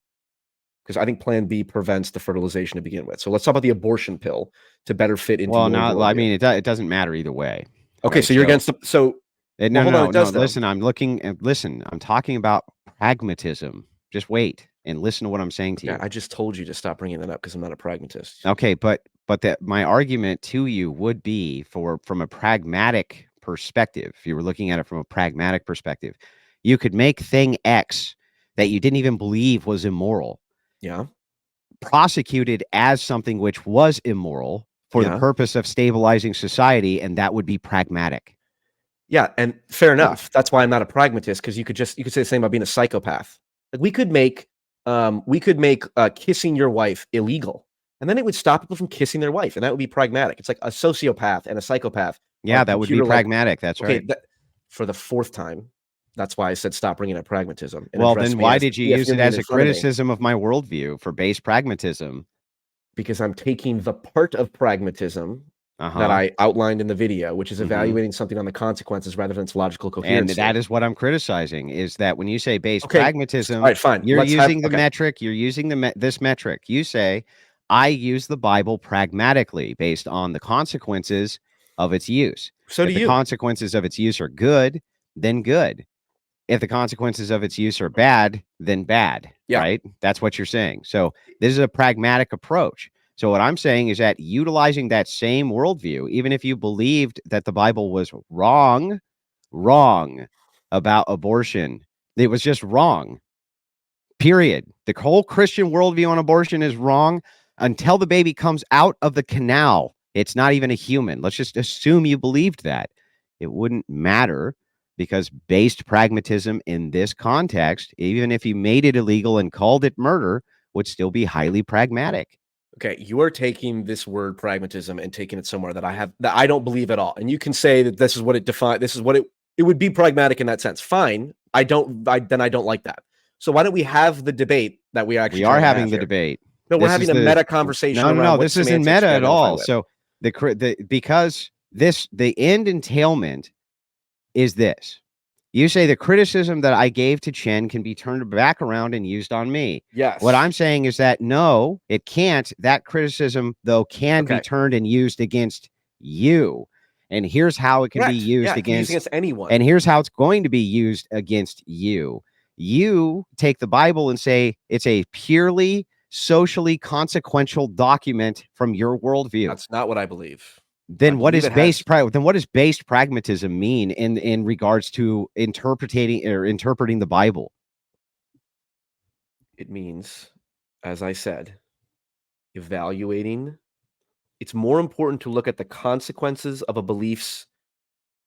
Because I think Plan B prevents the fertilization to begin with. So let's talk about the abortion pill to better fit into. Well, I mean, it doesn't matter either way. Okay, right? So you're against the no. Listen, I'm talking about pragmatism. Just wait and listen to what I'm saying to you. I just told you to stop bringing that up because I'm not a pragmatist. Okay, but my argument to you would be from a pragmatic perspective. If you were looking at it from a pragmatic perspective, you could make thing X that you didn't even believe was immoral. Yeah. Prosecuted as something which was immoral for the purpose of stabilizing society, and that would be pragmatic. Yeah, and fair enough. That's why I'm not a pragmatist, because you could say the same about being a psychopath. Like we could make kissing your wife illegal, and then it would stop people from kissing their wife, and that would be pragmatic. It's like a sociopath and a psychopath. Yeah, that would be pragmatic. That's right. For the fourth time, that's why I said stop bringing up pragmatism. Well, then why did you use it as a criticism of my worldview for base pragmatism? Because I'm taking the part of pragmatism that I outlined in the video, which is evaluating something on the consequences rather than its logical coherence. And that is what I'm criticizing, is that when you say base pragmatism, all right, fine. You're using the metric. You're using this metric. You say, I use the Bible pragmatically based on the consequences of its use. So If do the you. consequences of its use are good, then good. If the consequences of its use are bad, then bad. Yeah. Right? That's what you're saying. So this is a pragmatic approach. So what I'm saying is that utilizing that same worldview, even if you believed that the Bible was wrong about abortion, it was just wrong. Period. The whole Christian worldview on abortion is wrong until the baby comes out of the canal. It's not even a human. Let's just assume you believed that. It wouldn't matter because based pragmatism in this context, even if you made it illegal and called it murder, would still be highly pragmatic. Okay, you are taking this word pragmatism and taking it somewhere that I don't believe at all. And you can say that this is what it defines. This is what it would be pragmatic in that sense. Fine. I don't like that. So why don't we have the debate that we actually are having the debate? No, we're This having is a the meta conversation. No, this isn't meta at all. So because the end entailment is this. You say the criticism that I gave to Chen can be turned back around and used on me. Yes. What I'm saying is that no, it can't. That criticism, though, can be turned and used against you. And here's how it can be used against anyone. And here's how it's going to be used against you. You take the Bible and say it's a purely socially consequential document from your worldview. That's not what I believe. Then what does based pragmatism mean in regards to interpreting the Bible? It means, as I said, evaluating. It's more important to look at the consequences of a belief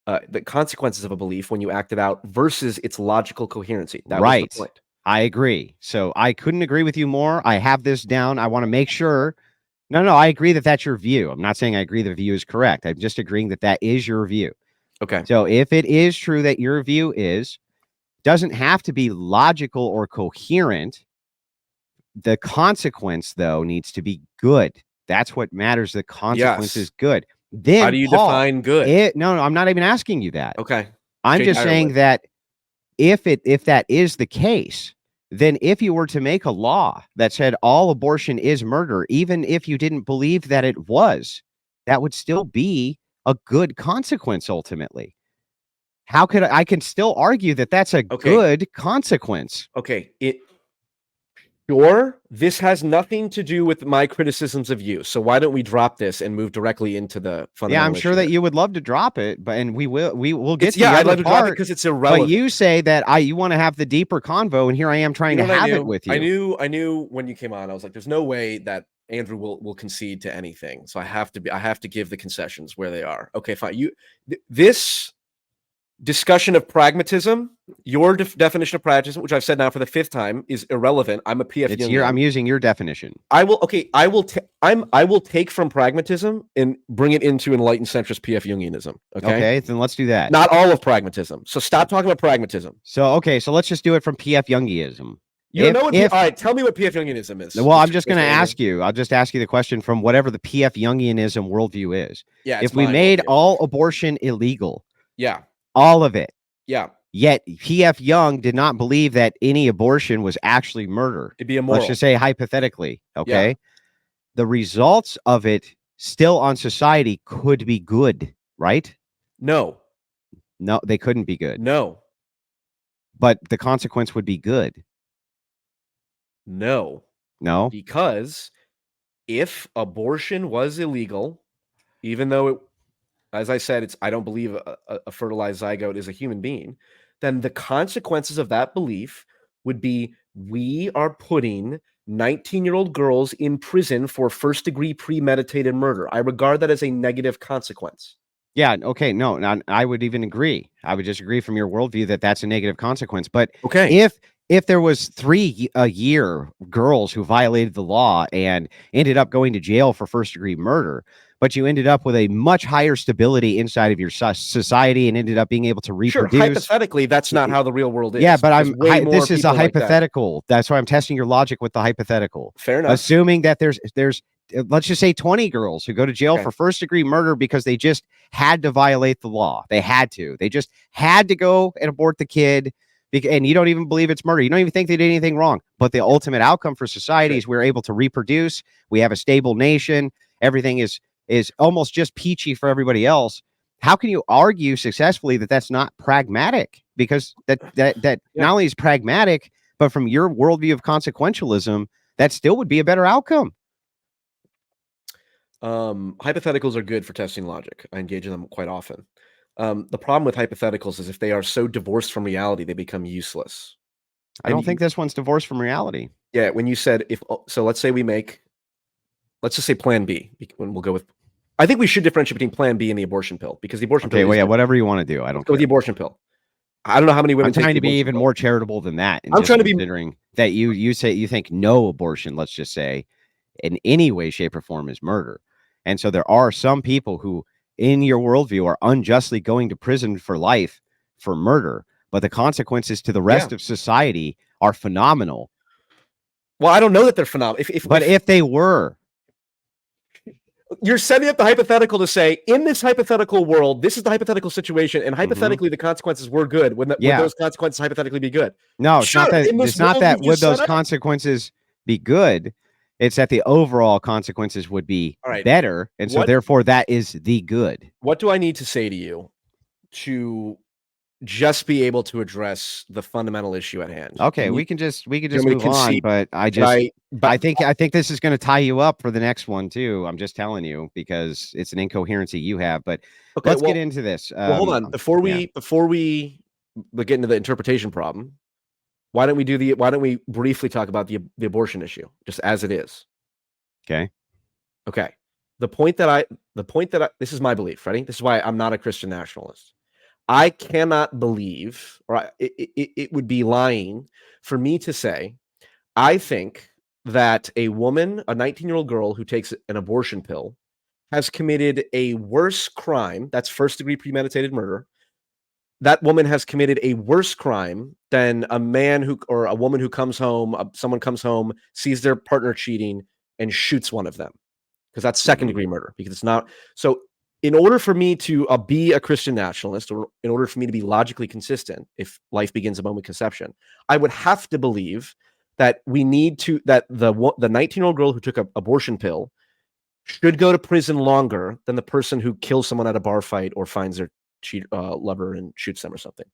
when you act it out versus its logical coherency. That was the point. I agree. So I couldn't agree with you more. I have this down. I want to make sure. No, I agree that that's your view. I'm not saying I agree the view is correct. I'm just agreeing that that is your view. Okay. So if it is true that your view doesn't have to be logical or coherent, the consequence, though, needs to be good. That's what matters. The consequence is good. Then how do you define good? No, I'm not even asking you that. Okay. I'm just saying that if that is the case, then if you were to make a law that said all abortion is murder, even if you didn't believe that it was, that would still be a good consequence ultimately. How could I can still argue that that's a good consequence? Okay. Sure, this has nothing to do with my criticisms of you. So why don't we drop this and move directly into the fundamental? Yeah, I'm sure that you would love to drop it, but we will get to I'd love to drop it because it's irrelevant. But you say that you want to have the deeper convo, and here I am trying to have it with you. I knew when you came on, I was like, there's no way that Andrew will concede to anything. So I have to give the concessions where they are. Okay, fine. This discussion of pragmatism, your definition of pragmatism, which I've said now for the 5th time, is irrelevant. I'm a PF Jungian. I'm using your definition. I will take from pragmatism and bring it into Enlightened Centrist PF Jungianism. Okay, then let's do that. Not all of pragmatism. So stop talking about pragmatism. So let's just do it from PF Jungianism. All right, tell me what PF Jungianism is. Well, I'm just going to ask you. I'll just ask you the question from whatever the PF Jungianism worldview is. Yeah. If we made all abortion illegal. Yeah. All of it. Yeah. Yet P.F. Young did not believe that any abortion was actually murder. It'd be immoral. Let's just say hypothetically. Okay. Yeah. The results of it still on society could be good, right? No, they couldn't be good. No. But the consequence would be good. No. Because if abortion was illegal, even though as I said, I don't believe a fertilized zygote is a human being, then the consequences of that belief would be we are putting 19-year-old girls in prison for first-degree premeditated murder. I regard that as a negative consequence. Yeah, okay, no, I would even agree. I would just agree from your worldview that that's a negative consequence. But if there was 3 a year girls who violated the law and ended up going to jail for first-degree murder, but you ended up with a much higher stability inside of your society and ended up being able to reproduce. Sure, hypothetically, that's not how the real world is. Yeah, but this is a hypothetical. That's why I'm testing your logic with the hypothetical. Fair enough. Assuming that there's let's just say 20 girls who go to jail for first-degree murder because they just had to violate the law. They had to. They just had to go and abort the kid And you don't even believe it's murder. You don't even think they did anything wrong. But the ultimate outcome for society is we're able to reproduce. We have a stable nation. Everything is almost just peachy for everybody else. How can you argue successfully that that's not pragmatic? Because that not only is pragmatic, but from your worldview of consequentialism, that still would be a better outcome. Hypotheticals are good for testing logic. I engage in them quite often. The problem with hypotheticals is if they are so divorced from reality, they become useless. I don't think this one's divorced from reality. Yeah, when you said let's say let's just say plan B, when we'll go with, I think we should differentiate between plan B and the abortion pill, because the abortion pill. Okay, well, yeah, whatever you want to do. I don't go with the abortion pill. I don't know how many women. I'm trying to be even more charitable than that. And I'm trying to be considering that you say you think no abortion, let's just say, in any way, shape, or form is murder. And so there are some people who, in your worldview, are unjustly going to prison for life for murder, but the consequences to the rest of society are phenomenal. Well, I don't know that they're phenomenal. If they were. You're setting up the hypothetical to say, in this hypothetical world, this is the hypothetical situation, and hypothetically, the consequences were good. Would those consequences hypothetically be good? No, it's not that. It's not that would those consequences be good. It's that the overall consequences would be better, and so therefore that is the good. What do I need to say to you to just be able to address the fundamental issue at hand? Okay, we can just move on, but I think this is going to tie you up for the next one too. I'm just telling you, because it's an incoherency you have. But let's get into this. Hold on, before we get into the interpretation problem, why don't we briefly talk about the abortion issue just as it is? Okay. The point that this is my belief. Ready? This is why I'm not a Christian nationalist. I cannot believe, or it would be lying for me to say, I think that a woman, a 19-year-old girl who takes an abortion pill, has committed a worse crime. That's first-degree premeditated murder. That woman has committed a worse crime than a man or a woman who comes home, someone comes home, sees their partner cheating, and shoots one of them, because that's second-degree murder. Because it's not so. In order for me to be a Christian nationalist, or in order for me to be logically consistent, if life begins a moment of conception, I would have to believe that the 19-year-old girl who took an abortion pill should go to prison longer than the person who kills someone at a bar fight or finds their lover and shoots them or something.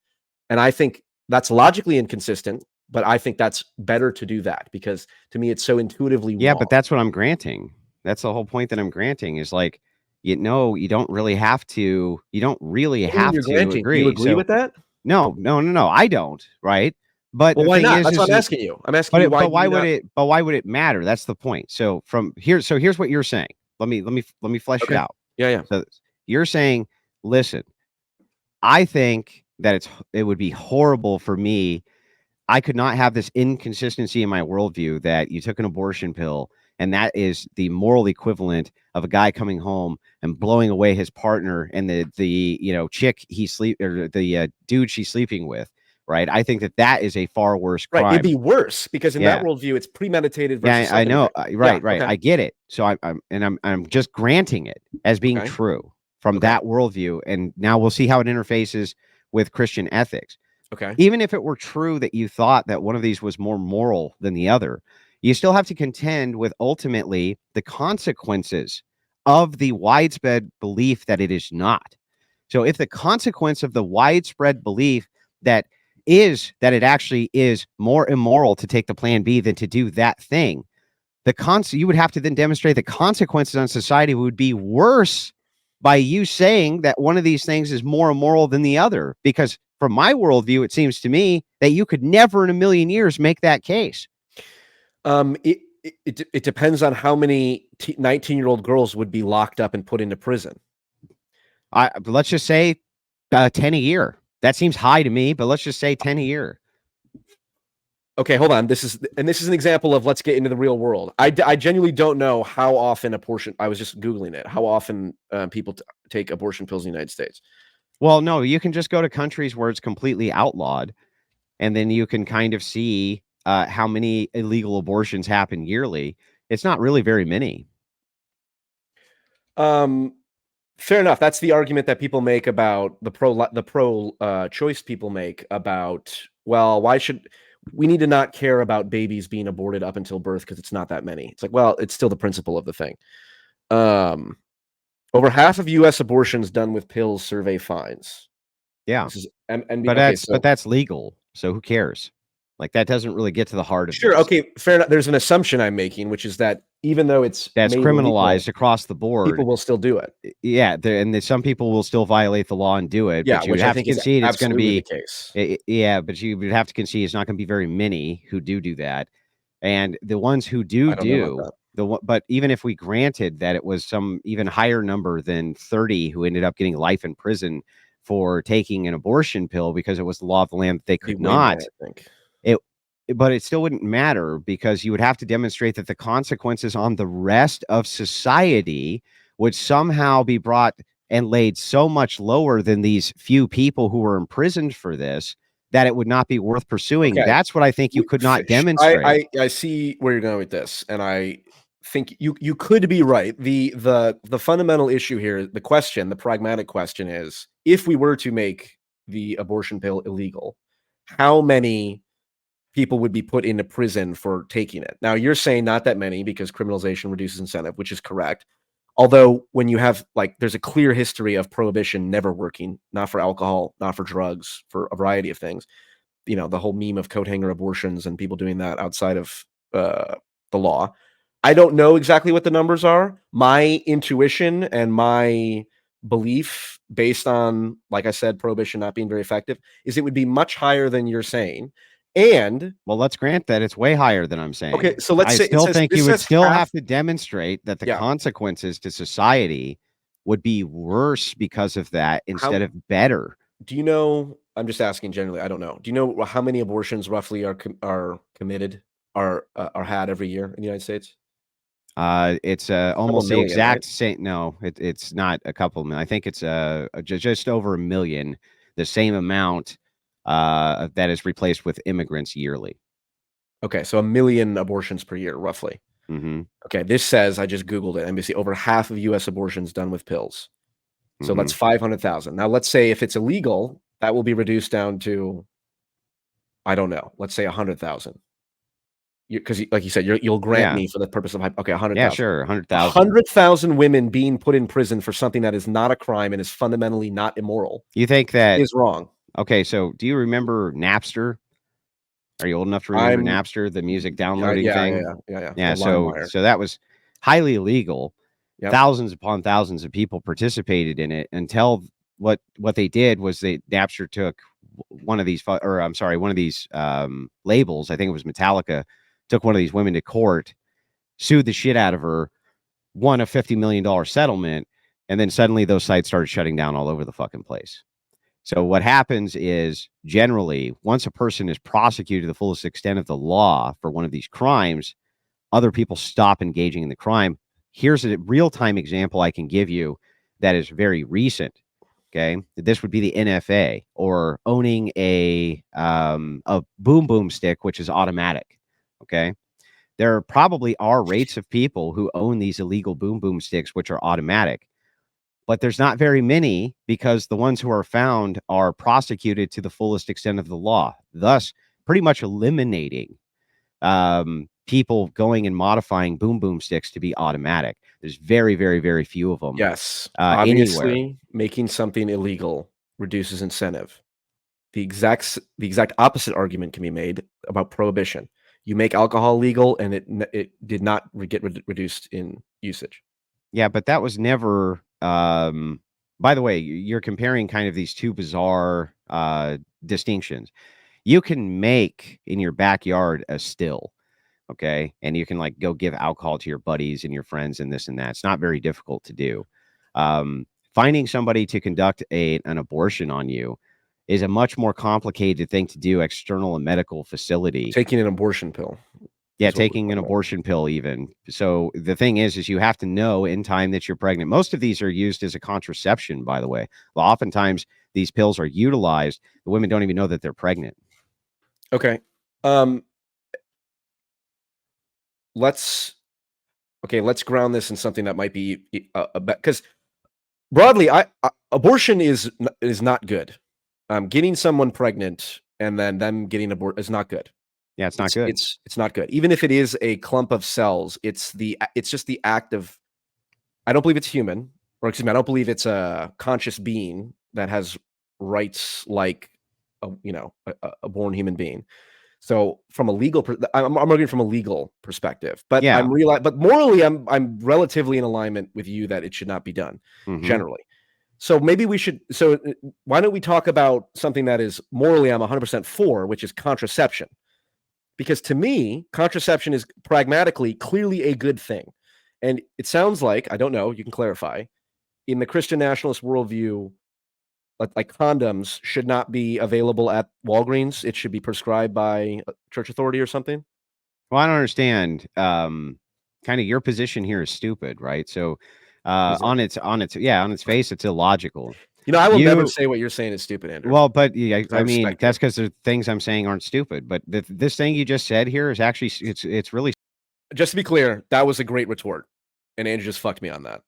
And I think that's logically inconsistent, but I think that's better to do that, because to me it's so intuitively wrong. But that's what I'm granting. That's the whole point that I'm granting, is like, you don't really have to. You don't really have to agree. Do you agree with that? No. I don't. Right. But why not? That's what I'm asking you. I'm asking you why. But why would it? But why would it matter? That's the point. So here's what you're saying. Let me flesh it out. Yeah. So you're saying, listen, I think that it would be horrible for me. I could not have this inconsistency in my worldview that you took an abortion pill, and that is the moral equivalent of a guy coming home and blowing away his partner and the chick the dude she's sleeping with, right? I think that is a far worse crime. Right, it'd be worse, because in that worldview, it's premeditated. Versus I know. Right. Okay. I get it. So I'm just granting it as being true from that worldview, and now we'll see how it interfaces with Christian ethics. Okay. Even if it were true that you thought that one of these was more moral than the other, you still have to contend with ultimately the consequences of the widespread belief that it is not. So if the consequence of the widespread belief that it actually is more immoral to take the plan B than to do that thing, you would have to then demonstrate the consequences on society would be worse by you saying that one of these things is more immoral than the other. Because from my worldview, it seems to me that you could never in a million years make that case. It depends on how many 19-year-old girls would be locked up and put into prison. Let's just say 10 a year. That seems high to me, but let's just say 10 a year. Okay, hold on. This is an example of, let's get into the real world. I genuinely don't know how often I was just Googling it, how often people take abortion pills in the United States. Well, no, you can just go to countries where it's completely outlawed, and then you can kind of see how many illegal abortions happen yearly. It's not really very many. Fair enough. That's the argument that people make about the pro choice people make about well, why should we need to not care about babies being aborted up until birth because it's not that many. It's like, well, it's still the principle of the thing. Over half of U.S. abortions done with pills survey finds. Yeah, This is but that's legal, so who cares? Like, that doesn't really get to the heart of sure. this. Okay, fair enough. There's an assumption I'm making, which is that even though that's criminalized across the board, people will still do it. Yeah, some people will still violate the law and do it. Yeah, but you which would I have to think is concede it's going to absolutely be the case. Yeah, but you would have to concede it's not going to be very many who do that, and the ones who I don't know about that. but even if we granted that it was some even higher number than 30 who ended up getting life in prison for taking an abortion pill because it was the law of the land that they could not, I think. But it still wouldn't matter because you would have to demonstrate that the consequences on the rest of society would somehow be brought and laid so much lower than these few people who were imprisoned for this that it would not be worth pursuing. Okay. That's what I think you could not demonstrate. I see where you're going with this, and I think you could be right. The fundamental issue here, the pragmatic question is, if we were to make the abortion pill illegal, how many people would be put into prison for taking it? Now, you're saying not that many because criminalization reduces incentive, which is correct. Although when you have, like, there's a clear history of prohibition never working, not for alcohol, not for drugs, for a variety of things. You know, the whole meme of coat hanger abortions and people doing that outside of the law. I don't know exactly what the numbers are. My intuition and my belief, based on, like I said, prohibition not being very effective, is it would be much higher than you're saying. And well, let's grant that it's way higher than I'm saying. Okay, so let's say I still think you would still have to demonstrate that the consequences to society would be worse because of that instead of better. Do you know? I'm just asking generally. I don't know. Do you know how many abortions roughly are committed are had every year in the United States? It's almost the million, exact right? same. No, it's not a couple million. I think it's just over 1 million, the same amount that is replaced with immigrants yearly. Okay, so 1 million abortions per year, roughly. Mm-hmm. Okay, this says, I just Googled it, NBC, over half of U.S. abortions done with pills. So Mm-hmm. that's 500,000. Now, let's say if it's illegal, that will be reduced down to, I don't know, let's say 100,000. Because, like you said, you'll grant me for the purpose of 100,000. Yeah, sure, 100,000. 100,000 women being put in prison for something that is not a crime and is fundamentally not immoral. You think that is wrong? Okay, so do you remember Napster? Are you old enough to remember Napster, the music downloading thing? Yeah. So that was highly illegal. Yep. Thousands upon thousands of people participated in it until what they did was Napster took one of these labels. I think it was Metallica. Took one of these women to court, sued the shit out of her, won a $50 million settlement, and then suddenly those sites started shutting down all over the fucking place. So what happens is, generally, once a person is prosecuted to the fullest extent of the law for one of these crimes, other people stop engaging in the crime. Here's a real-time example I can give you that is very recent. Okay, this would be the NFA, or owning a boom boom stick, which is automatic. Okay, there probably are rates of people who own these illegal boom boom sticks, which are automatic. But there's not very many because the ones who are found are prosecuted to the fullest extent of the law, thus pretty much eliminating people going and modifying boom boom sticks to be automatic. There's very, very, very few of them. Yes. Obviously, anywhere. Making something illegal reduces incentive. The exact opposite argument can be made about prohibition. You make alcohol legal, and it did not get reduced in usage. Yeah, but that was never. By the way, you're comparing kind of these two bizarre distinctions. You can make in your backyard a still, okay, and you can like go give alcohol to your buddies and your friends and this and that. It's not very difficult to do. Finding somebody to conduct an abortion on you is a much more complicated thing to do external a medical facility. Taking an abortion pill. Yeah, taking an abortion pill even. So the thing is you have to know in time that you're pregnant. Most of these are used as a contraception, by the way. Well, oftentimes these pills are utilized. The women don't even know that they're pregnant. Okay. Let's ground this in something that might be because broadly, abortion is not good. Getting someone pregnant and then them getting aborted is not good. Yeah, it's not good. It's not good. Even if it is a clump of cells, it's just the act of. I don't believe it's human, or excuse me, I don't believe it's a conscious being that has rights like a born human being. So from a legal, I'm arguing from a legal perspective, but Yeah. but morally, I'm relatively in alignment with you that it should not be done generally. So maybe we should. So why don't we talk about something that is morally I'm 100% for, which is contraception, because to me, contraception is pragmatically clearly a good thing, and it sounds like, I don't know, you can clarify, in the Christian nationalist worldview, like condoms should not be available at Walgreens. It should be prescribed by a church authority or something. Well, I don't understand. Kind of your position here is stupid, right? So on its face, it's illogical. I will never say what you're saying is stupid, Andrew. Well, but yeah, I mean, that's because the things I'm saying aren't stupid. But this thing you just said here is actually it's really. Just to be clear, that was a great retort, and Andrew just fucked me on that.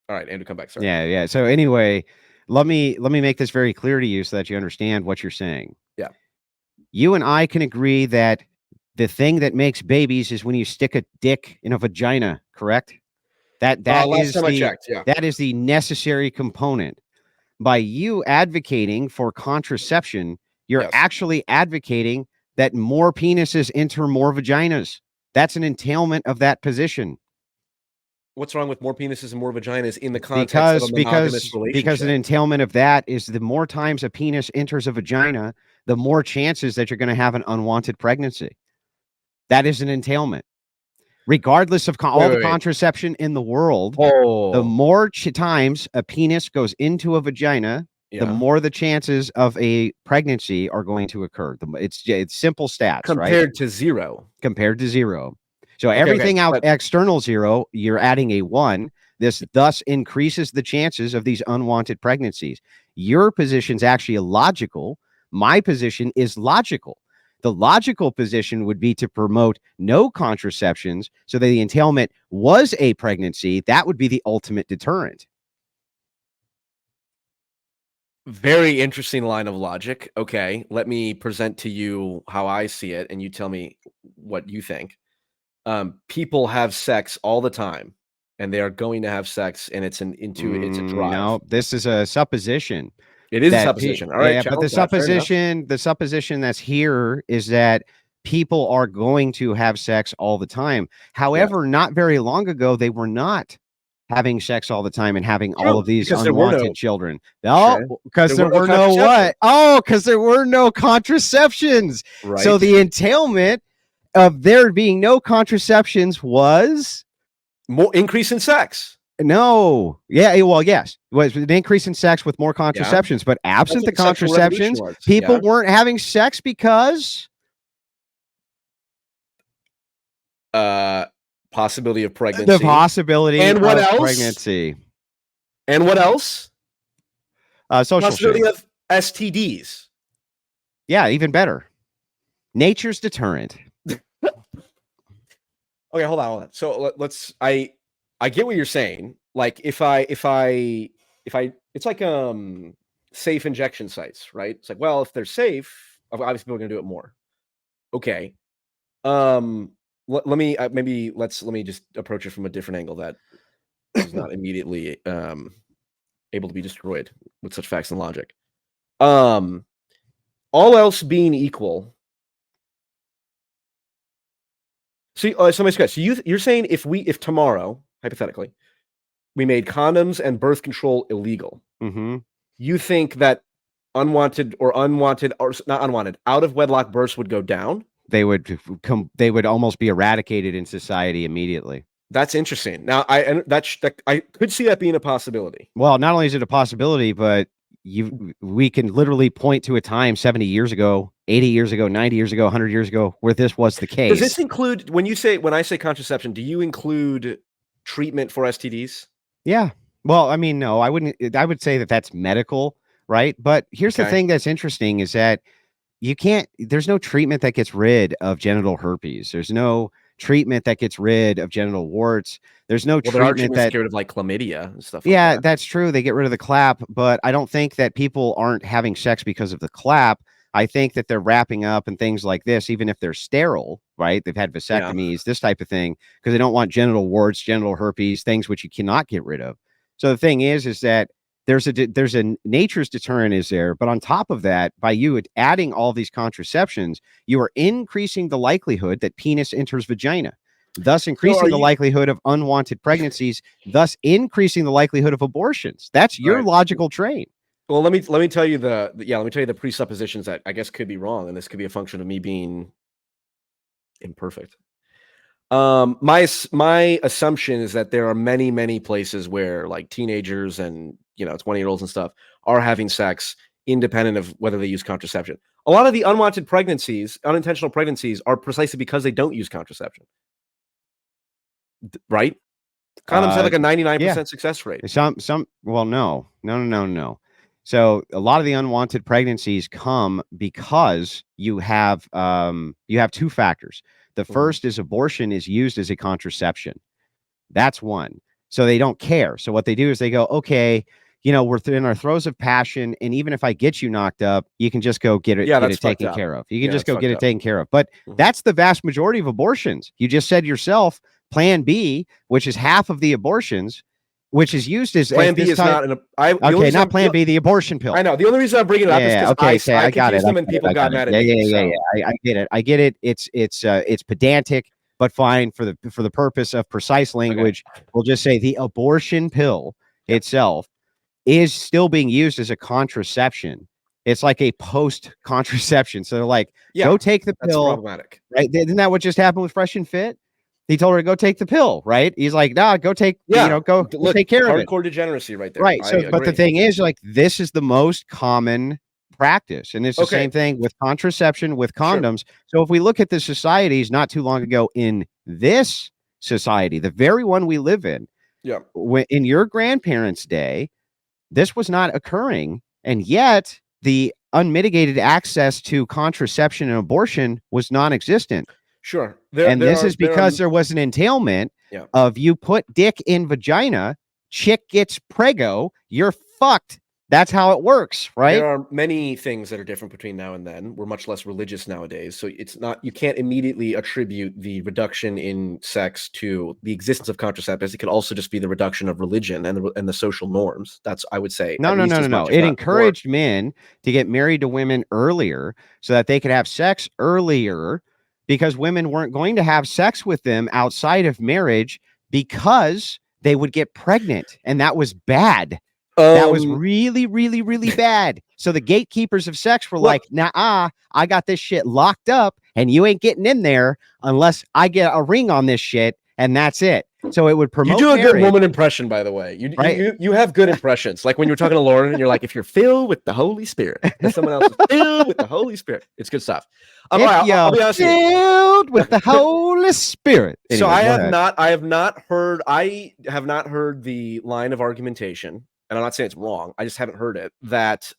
All right, Andrew, come back. Sorry. Yeah. So anyway, let me make this very clear to you so that you understand what you're saying. Yeah. You and I can agree that the thing that makes babies is when you stick a dick in a vagina, correct? That is I checked, yeah. That is the necessary component. By you advocating for contraception, you're actually advocating that more penises enter more vaginas. That's an entailment of that position. What's wrong with more penises and more vaginas in the context of a monogamous relationship? Because an entailment of that is the more times a penis enters a vagina, the more chances that you're going to have an unwanted pregnancy. That is an entailment. Regardless of all the contraception in the world, the more times a penis goes into a vagina, the more the chances of a pregnancy are going to occur. It's simple stats, compared to zero. Compared to zero. So everything out external zero, you're adding a 1. This thus increases the chances of these unwanted pregnancies. Your position's actually illogical. My position is logical. The logical position would be to promote no contraceptions so that the entailment was a pregnancy. That would be the ultimate deterrent. Very interesting line of logic. Okay, let me present to you how I see it, and you tell me what you think. People have sex all the time, and they are going to have sex, and it's a drive. No, this is a supposition. It is a supposition. All right, but the supposition that's here is that people are going to have sex all the time. However, not very long ago, they were not having sex all the time and having all of these unwanted children. No, because there were no what? Oh, because there were no contraceptions. Right. So the entailment of there being no contraceptions was more increase in sex. No. Yeah. Well, yes. It was an increase in sex with more contraceptions, but absent the contraceptions, people weren't having sex because possibility of pregnancy. The possibility and what of else? Pregnancy. And what else? Social possibility of STDs. Yeah, even better. Nature's deterrent. Okay, hold on. So let's. I get what you're saying. Like if I, it's like safe injection sites, right? It's like, well, if they're safe, obviously people are gonna do it more. Okay. Let me just approach it from a different angle that is not immediately able to be destroyed with such facts and logic. All else being equal. So you're saying if tomorrow, hypothetically, we made condoms and birth control illegal, you think that unwanted or not unwanted, out of wedlock births would go down? They would almost be eradicated in society immediately. That's interesting. Now, I could see that being a possibility. Well, not only is it a possibility, but we can literally point to a time 70 years ago, 80 years ago, 90 years ago, 100 years ago, where this was the case. Does this include, when I say contraception, do you include treatment for STDs? Yeah. Well, I mean, no, I wouldn't. I would say that that's medical, right? But here's the thing that's interesting is that there's no treatment that gets rid of genital herpes. There's no treatment that gets rid of genital warts. There's no treatment that get rid of like chlamydia and stuff. Yeah, like that. That's true. They get rid of the clap, but I don't think that people aren't having sex because of the clap. I think that they're wrapping up and things like this, even if they're sterile, right? They've had vasectomies, this type of thing, because they don't want genital warts, genital herpes, things which you cannot get rid of. So the thing is that there's a nature's deterrent is there, but on top of that, by you adding all these contraceptions, you are increasing the likelihood that penis enters vagina, thus increasing the likelihood of unwanted pregnancies, thus increasing the likelihood of abortions. That's your logical train. Well, let me tell you the presuppositions that I guess could be wrong, and this could be a function of me being imperfect. My assumption is that there are many places where like teenagers and 20-year-olds and stuff are having sex independent of whether they use contraception. A lot of the unwanted pregnancies, unintentional pregnancies, are precisely because they don't use contraception. Right? Condoms have like a 99% success rate. No. So a lot of the unwanted pregnancies come because you have two factors. The first is abortion is used as a contraception. That's one. So they don't care. So what they do is they go, okay, we're in our throes of passion, and even if I get you knocked up, you can just go get it taken care of. You can just go get it taken care of. But that's the vast majority of abortions. You just said yourself, Plan B, which is half of the abortions, which is used as Plan B is not not Plan B, the abortion pill. I know. The only reason I'm bringing it up is because I got it. Them and people got mad at me. I get it. It's pedantic, but fine for the purpose of precise language. Okay. We'll just say the abortion pill itself is still being used as a contraception. It's like a post contraception. So they're like, go take the pill. That's problematic. Right? Isn't that what just happened with Fresh and Fit? He told her to go take the pill, right? He's like, nah, go take, go take care of it. Hardcore degeneracy right there. Right. So, but the thing is, like, this is the most common practice. And it's the same thing with contraception, with condoms. Sure. So if we look at the societies not too long ago in this society, the very one we live in, in your grandparents' day, this was not occurring. And yet the unmitigated access to contraception and abortion was non-existent. Sure. This is because there was an entailment of you put dick in vagina, chick gets prego, you're fucked. That's how it works, right? There are many things that are different between now and then. We're much less religious nowadays. So you can't immediately attribute the reduction in sex to the existence of contraceptives. It could also just be the reduction of religion and the social norms. That's, I would say. No. It encouraged men to get married to women earlier so that they could have sex earlier, because women weren't going to have sex with them outside of marriage because they would get pregnant. And that was bad. That was really, really, really bad. So the gatekeepers of sex were like, nah, I got this shit locked up and you ain't getting in there unless I get a ring on this shit. And that's it. So it would promote. You do a good woman impression, by the way. You have good impressions. Like when you're talking to Lauren and you're like, if you're filled with the Holy Spirit, and someone else is filled with the Holy Spirit. It's good stuff. I'll be honest with you. Filled with the Holy Spirit. Anyway, so I have not heard the line of argumentation, and I'm not saying it's wrong. I just haven't heard it, that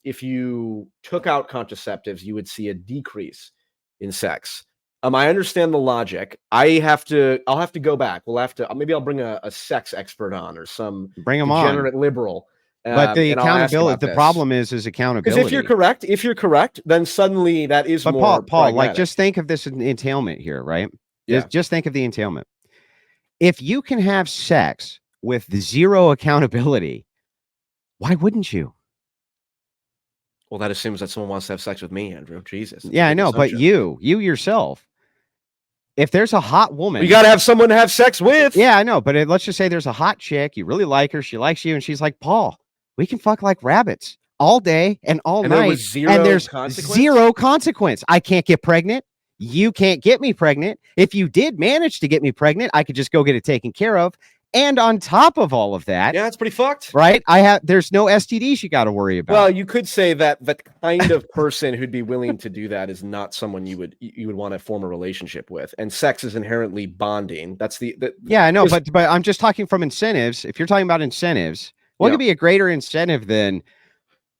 if you took out contraceptives, you would see a decrease in sex. I understand the logic. I'll have to go back. Maybe I'll bring a sex expert on, or some degenerate liberal. But the accountability, the problem is accountability. Because if you're correct, then suddenly that is more Paul, pragmatic. like, just think of this entailment here, right? Yeah. Just think of the entailment. If you can have sex with zero accountability, why wouldn't you? Well, that assumes that someone wants to have sex with me, Andrew. Jesus. Yeah, I know, but you yourself, if there's a hot woman, you got to have someone to have sex with. Yeah, I know, but let's just say there's a hot chick, you really like her, she likes you, and she's like, Paul, we can fuck like rabbits all day and all night, and there's zero consequence. I can't get pregnant. You can't get me pregnant. If you did manage to get me pregnant, I could just go get it taken care of. And on top of all of that, it's pretty fucked, right? There's no STDs you got to worry about. Well, you could say that the kind of person who'd be willing to do that is not someone you would want to form a relationship with. And sex is inherently bonding. That's yeah, I know, but I'm just talking from incentives. If you're talking about incentives, what could be a greater incentive than,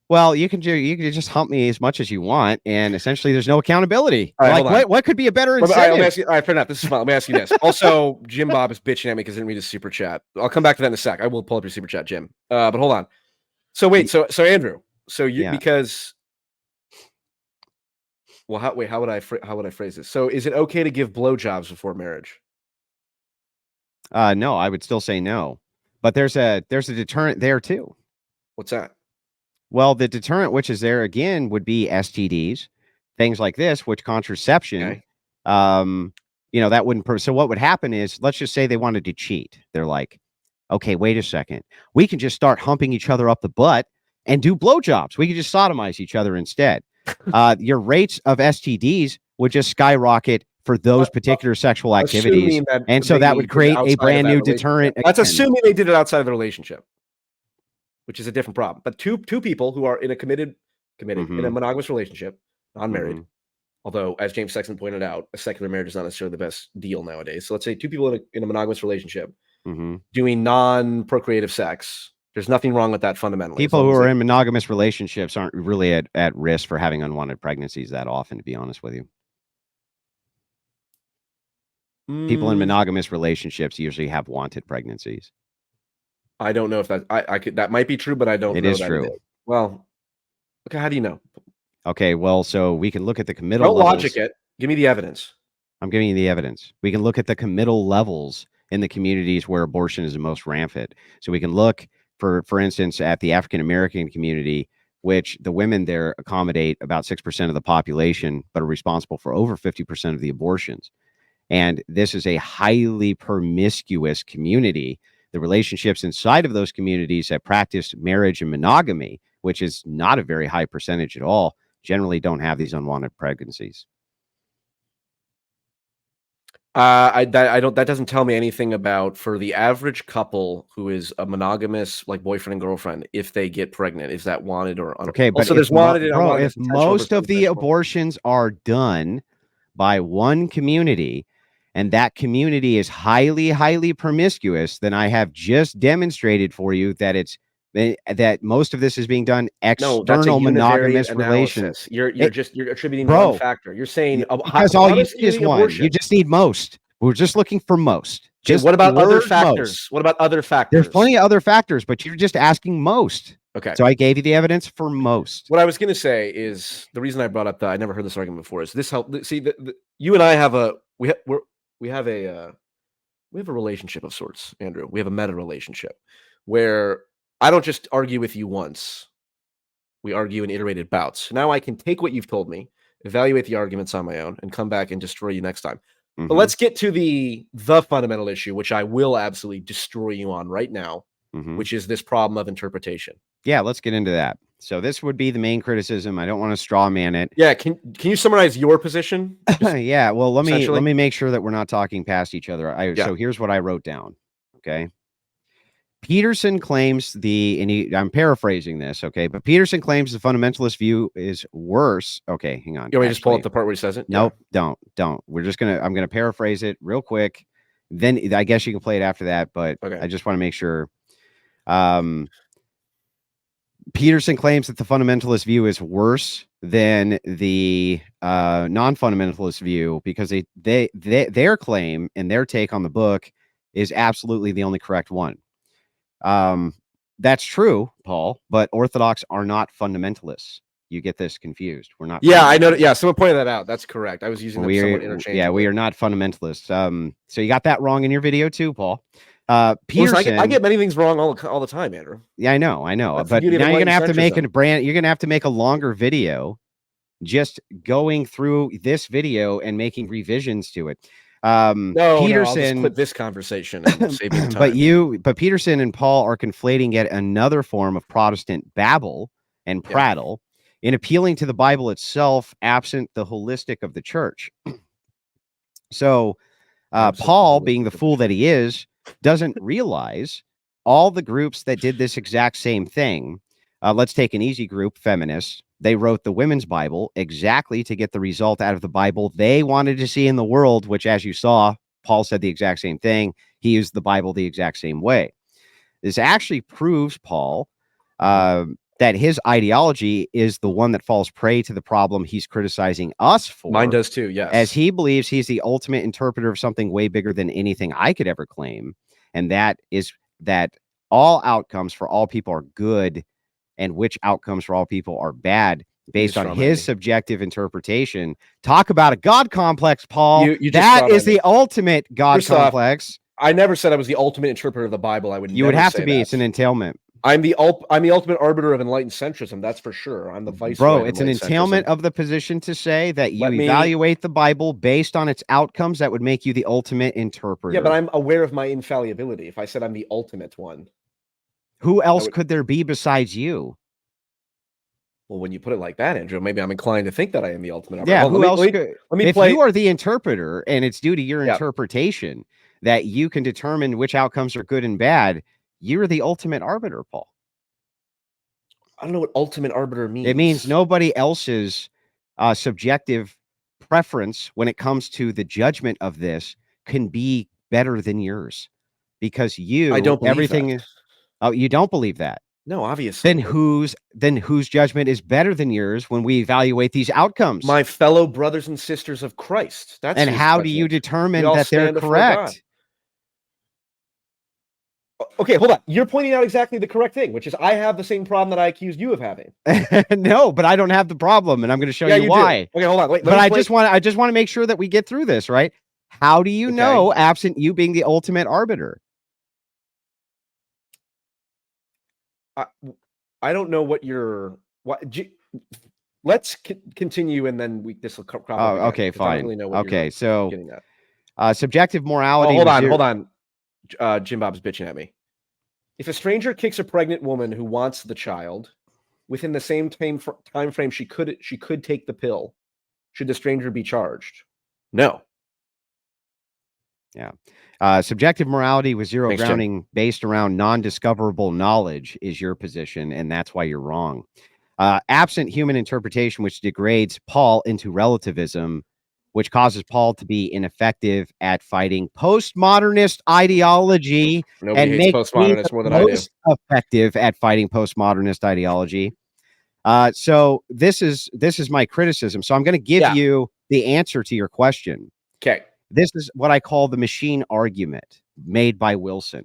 well, you can just hump me as much as you want, and essentially there's no accountability. Right, like what could be a better incentive? Let me ask you, all right, fair enough. This is fine. Let me ask you this. Also, Jim Bob is bitching at me because I didn't read his super chat. I'll come back to that in a sec. I will pull up your super chat, Jim. But hold on. So wait, so Andrew, because Well, how would I phrase this? So, is it okay to give blowjobs before marriage? No, I would still say no. But there's a deterrent there too. What's that? Well, the deterrent, which is there again, would be STDs, things like this, which contraception, Okay. that wouldn't. So what would happen is, let's just say they wanted to cheat. They're like, okay, wait a second. We can just start humping each other up the butt and do blowjobs. We can just sodomize each other instead. Your rates of STDs would just skyrocket for those particular sexual activities. And so that would create a brand new deterrent. That's assuming they did it outside of the relationship, which is a different problem. But two people who are in a committed in a monogamous relationship, non-married, although as James Sexton pointed out, a secular marriage is not necessarily the best deal nowadays. So let's say two people in a monogamous relationship doing non-procreative sex. There's nothing wrong with that fundamentally. People who are in monogamous relationships aren't really at risk for having unwanted pregnancies that often, to be honest with you. People in monogamous relationships usually have wanted pregnancies. I don't know if that I could, that might be true, but I don't know. It is true. Well, okay, how do you know? Okay, well, so we can look at the committal levels. Don't logic it. Give me the evidence. I'm giving you the evidence. We can look at the committal levels in the communities where abortion is the most rampant. So we can look, for instance, at the African American community, which the women there accommodate about 6% of the population, but are responsible for over 50% of the abortions. And this is a highly promiscuous community. The relationships inside of those communities that practice marriage and monogamy, which is not a very high percentage at all, generally don't have these unwanted pregnancies. That doesn't tell me anything about, for the average couple who is a monogamous, like boyfriend and girlfriend, if they get pregnant, is that wanted or unwanted? Okay, but so there's wanted and unwanted. If most of the abortions are done by one community, and that community is highly, highly promiscuous, then I have just demonstrated for you that that most of this is being done external monogamous relations. You're attributing one factor. You're saying because all you need is one. You just need most. We're just looking for most. Just what about other factors? What about other factors? There's plenty of other factors, but you're just asking most. Okay. So I gave you the evidence for most. What I was going to say is, the reason I brought up I never heard this argument before, is this help. See, you and I have we have a relationship of sorts, Andrew. We have a meta relationship where I don't just argue with you once. We argue in iterated bouts. Now I can take what you've told me, evaluate the arguments on my own, and come back and destroy you next time. But let's get to the fundamental issue, which I will absolutely destroy you on right now, which is this problem of interpretation. Yeah, let's get into that. So this would be the main criticism. I don't want to straw man it. Yeah, can you summarize your position? Yeah, well, let me make sure that we're not talking past each other. So here's what I wrote down. Okay. Peterson claims I'm paraphrasing this, okay, but Peterson claims the fundamentalist view is worse. Okay, hang on. You want me to just pull up the part where he says it? Nope, don't. I'm gonna paraphrase it real quick. Then I guess you can play it after that, but I just want to make sure. Peterson claims that the fundamentalist view is worse than the non-fundamentalist view because their claim and their take on the book is absolutely the only correct one. That's true, Paul, but Orthodox are not fundamentalists. You get this confused. We're not. Yeah, I know. Yeah, someone pointed that out. That's correct. I was using them somewhat interchangeably. Yeah, we are not fundamentalists. So you got that wrong in your video too, Paul. Peterson, I get many things wrong all the time, Andrew. Yeah, I know. That's but now you're gonna have to make you're gonna have to make a longer video, just going through this video and making revisions to it. Peterson, I'll just clip this conversation and save me time. But Peterson and Paul are conflating yet another form of Protestant babble and prattle in appealing to the Bible itself, absent the holistic of the church. So Paul, being the fool that he is, doesn't realize all the groups that did this exact same thing. Let's take an easy group, feminists. They wrote the women's Bible exactly to get the result out of the Bible they wanted to see in the world, which, as you saw, Paul said the exact same thing. He used the Bible the exact same way. This actually proves, Paul, that his ideology is the one that falls prey to the problem he's criticizing us for. Mine does too, yes. As he believes he's the ultimate interpreter of something way bigger than anything I could ever claim. And that is that all outcomes for all people are good and which outcomes for all people are bad. based on straw man his me. subjective interpretation. Talk about a God complex, Paul. You just That straw is man me. the ultimate God First off, complex. I never said I was the ultimate interpreter of the Bible. I would You never would have say to be. that. It's an entailment. I'm the ultimate arbiter of Enlightened Centrism. That's for sure. I'm the viceroy. Bro, it's an entailment of the position to say that you evaluate the Bible based on its outcomes that would make you the ultimate interpreter. Yeah, but I'm aware of my infallibility. If I said I'm the ultimate one. Who else could there be besides you? Well, when you put it like that, Andrew, maybe I'm inclined to think that I am the ultimate arbiter. Yeah, who else could? Let me if play. You are the interpreter, and it's due to your interpretation that you can determine which outcomes are good and bad, you're the ultimate arbiter, Paul. I don't know what ultimate arbiter means. It means nobody else's subjective preference when it comes to the judgment of this can be better than yours, because I don't believe that. Oh, you don't believe that? No, obviously. Then whose judgment is better than yours when we evaluate these outcomes? My fellow brothers and sisters of Christ. That's and how do you determine that they're correct? Okay, hold on. You're pointing out exactly the correct thing, which is I have the same problem that I accused you of having. No, but I don't have the problem, and I'm going to show you why. Do. Okay, hold on. Wait, but I just want to make sure that we get through this, right? How do you know, absent you being the ultimate arbiter? I don't know what you're. Let's continue, and then this will crop up. Oh, okay, fine. I don't really know what okay, so getting at. Subjective morality. Hold on. Jim Bob's bitching at me. If a stranger kicks a pregnant woman who wants the child, within the same time frame she could take the pill, should the stranger be charged? No. Yeah. Subjective morality with zero Thanks, grounding based around non-discoverable knowledge is your position, and that's why you're wrong. Absent human interpretation, which degrades Paul into relativism, which causes Paul to be ineffective at fighting postmodernist ideology. Nobody hates postmodernists more than I do. Most effective at fighting postmodernist ideology. So this is my criticism. So I'm going to give you the answer to your question. Okay. This is what I call the machine argument made by Wilson,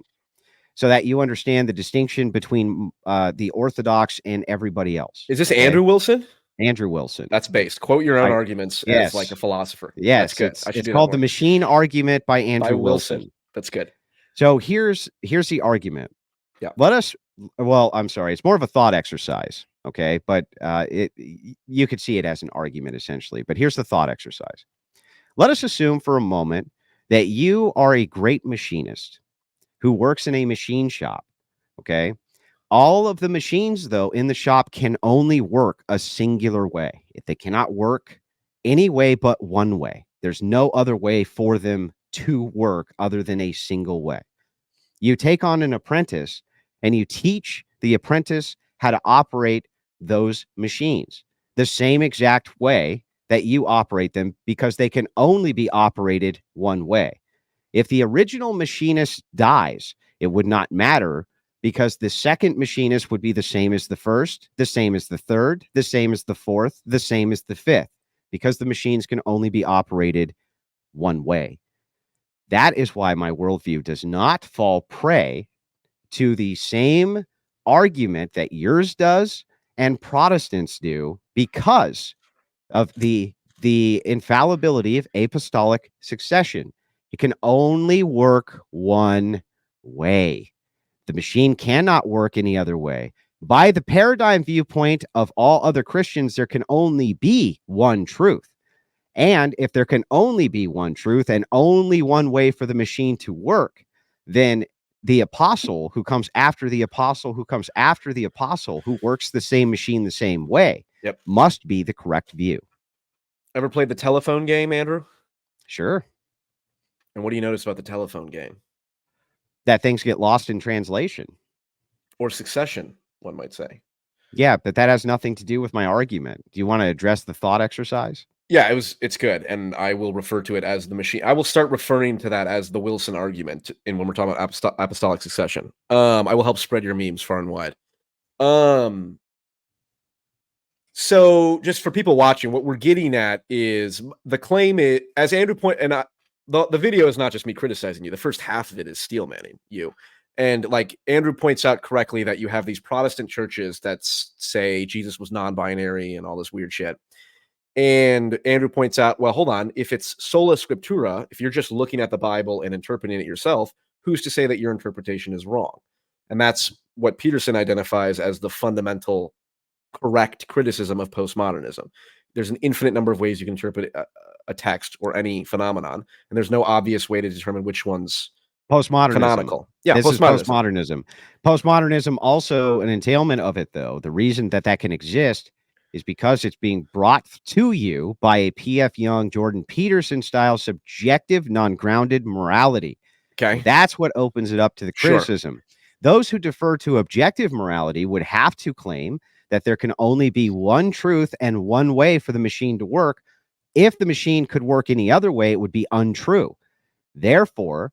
so that you understand the distinction between the Orthodox and everybody else. Is this Andrew Wilson? Andrew Wilson. That's based. Quote your own arguments as like a philosopher. Yes, that's good. It's called the machine argument by Andrew Wilson. That's good. So here's the argument. Yeah. I'm sorry. It's more of a thought exercise. Okay. But you could see it as an argument essentially, but here's the thought exercise. Let us assume for a moment that you are a great machinist who works in a machine shop. Okay. All of the machines, though, in the shop can only work a singular way. They cannot work any way but one way. There's no other way for them to work other than a single way. You take on an apprentice and you teach the apprentice how to operate those machines the same exact way that you operate them, because they can only be operated one way. If the original machinist dies, it would not matter, because the second machinist would be the same as the first, the same as the third, the same as the fourth, the same as the fifth, because the machines can only be operated one way. That is why my worldview does not fall prey to the same argument that yours does and Protestants do, because of the infallibility of apostolic succession. It can only work one way. The machine cannot work any other way. By the paradigm viewpoint of all other Christians, there can only be one truth. And if there can only be one truth and only one way for the machine to work, then the apostle who comes after the apostle who comes after the apostle who works the same machine the same way must be the correct view. Ever played the telephone game, Andrew? Sure. And what do you notice about the telephone game? That things get lost in translation. Or succession, one might say. Yeah, but that has nothing to do with my argument. Do you want to address the thought exercise? Yeah, it's good. And I will refer to it as the machine. I will start referring to that as the Wilson argument when we're talking about apostolic succession. I will help spread your memes far and wide. So just for people watching, what we're getting at is the claim is, as Andrew pointed, and the video is not just me criticizing you. The first half of it is steel manning you. And like Andrew points out correctly that you have these Protestant churches that say Jesus was non-binary and all this weird shit. And Andrew points out, well, hold on, if it's sola scriptura, if you're just looking at the Bible and interpreting it yourself, who's to say that your interpretation is wrong? And that's what Peterson identifies as the fundamental correct criticism of postmodernism. There's an infinite number of ways you can interpret a text or any phenomenon, and there's no obvious way to determine which one's Postmodernism. canonical. Yeah, This is postmodernism. Postmodernism, also an entailment of it, though. The reason that can exist is because it's being brought to you by a P.F. Jung, Jordan Peterson style subjective, non-grounded morality. Okay. That's what opens it up to the criticism. Sure. Those who defer to objective morality would have to claim that there can only be one truth and one way for the machine to work. If the machine could work any other way, it would be untrue. Therefore,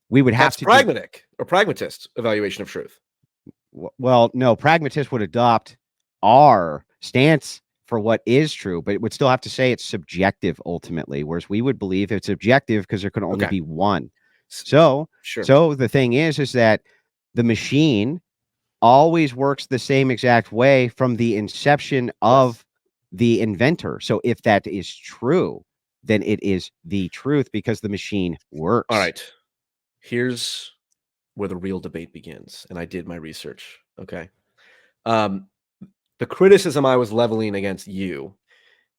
we would have to pragmatic or pragmatist evaluation of truth. Well, no, pragmatists would adopt our stance for what is true, but it would still have to say it's subjective ultimately, whereas we would believe it's objective because there can only be one. So, so the thing is that the machine always works the same exact way from the inception of the inventor. So if that is true, then it is the truth because the machine works. All right. Here's where the real debate begins. And I did my research. Okay. The criticism I was leveling against you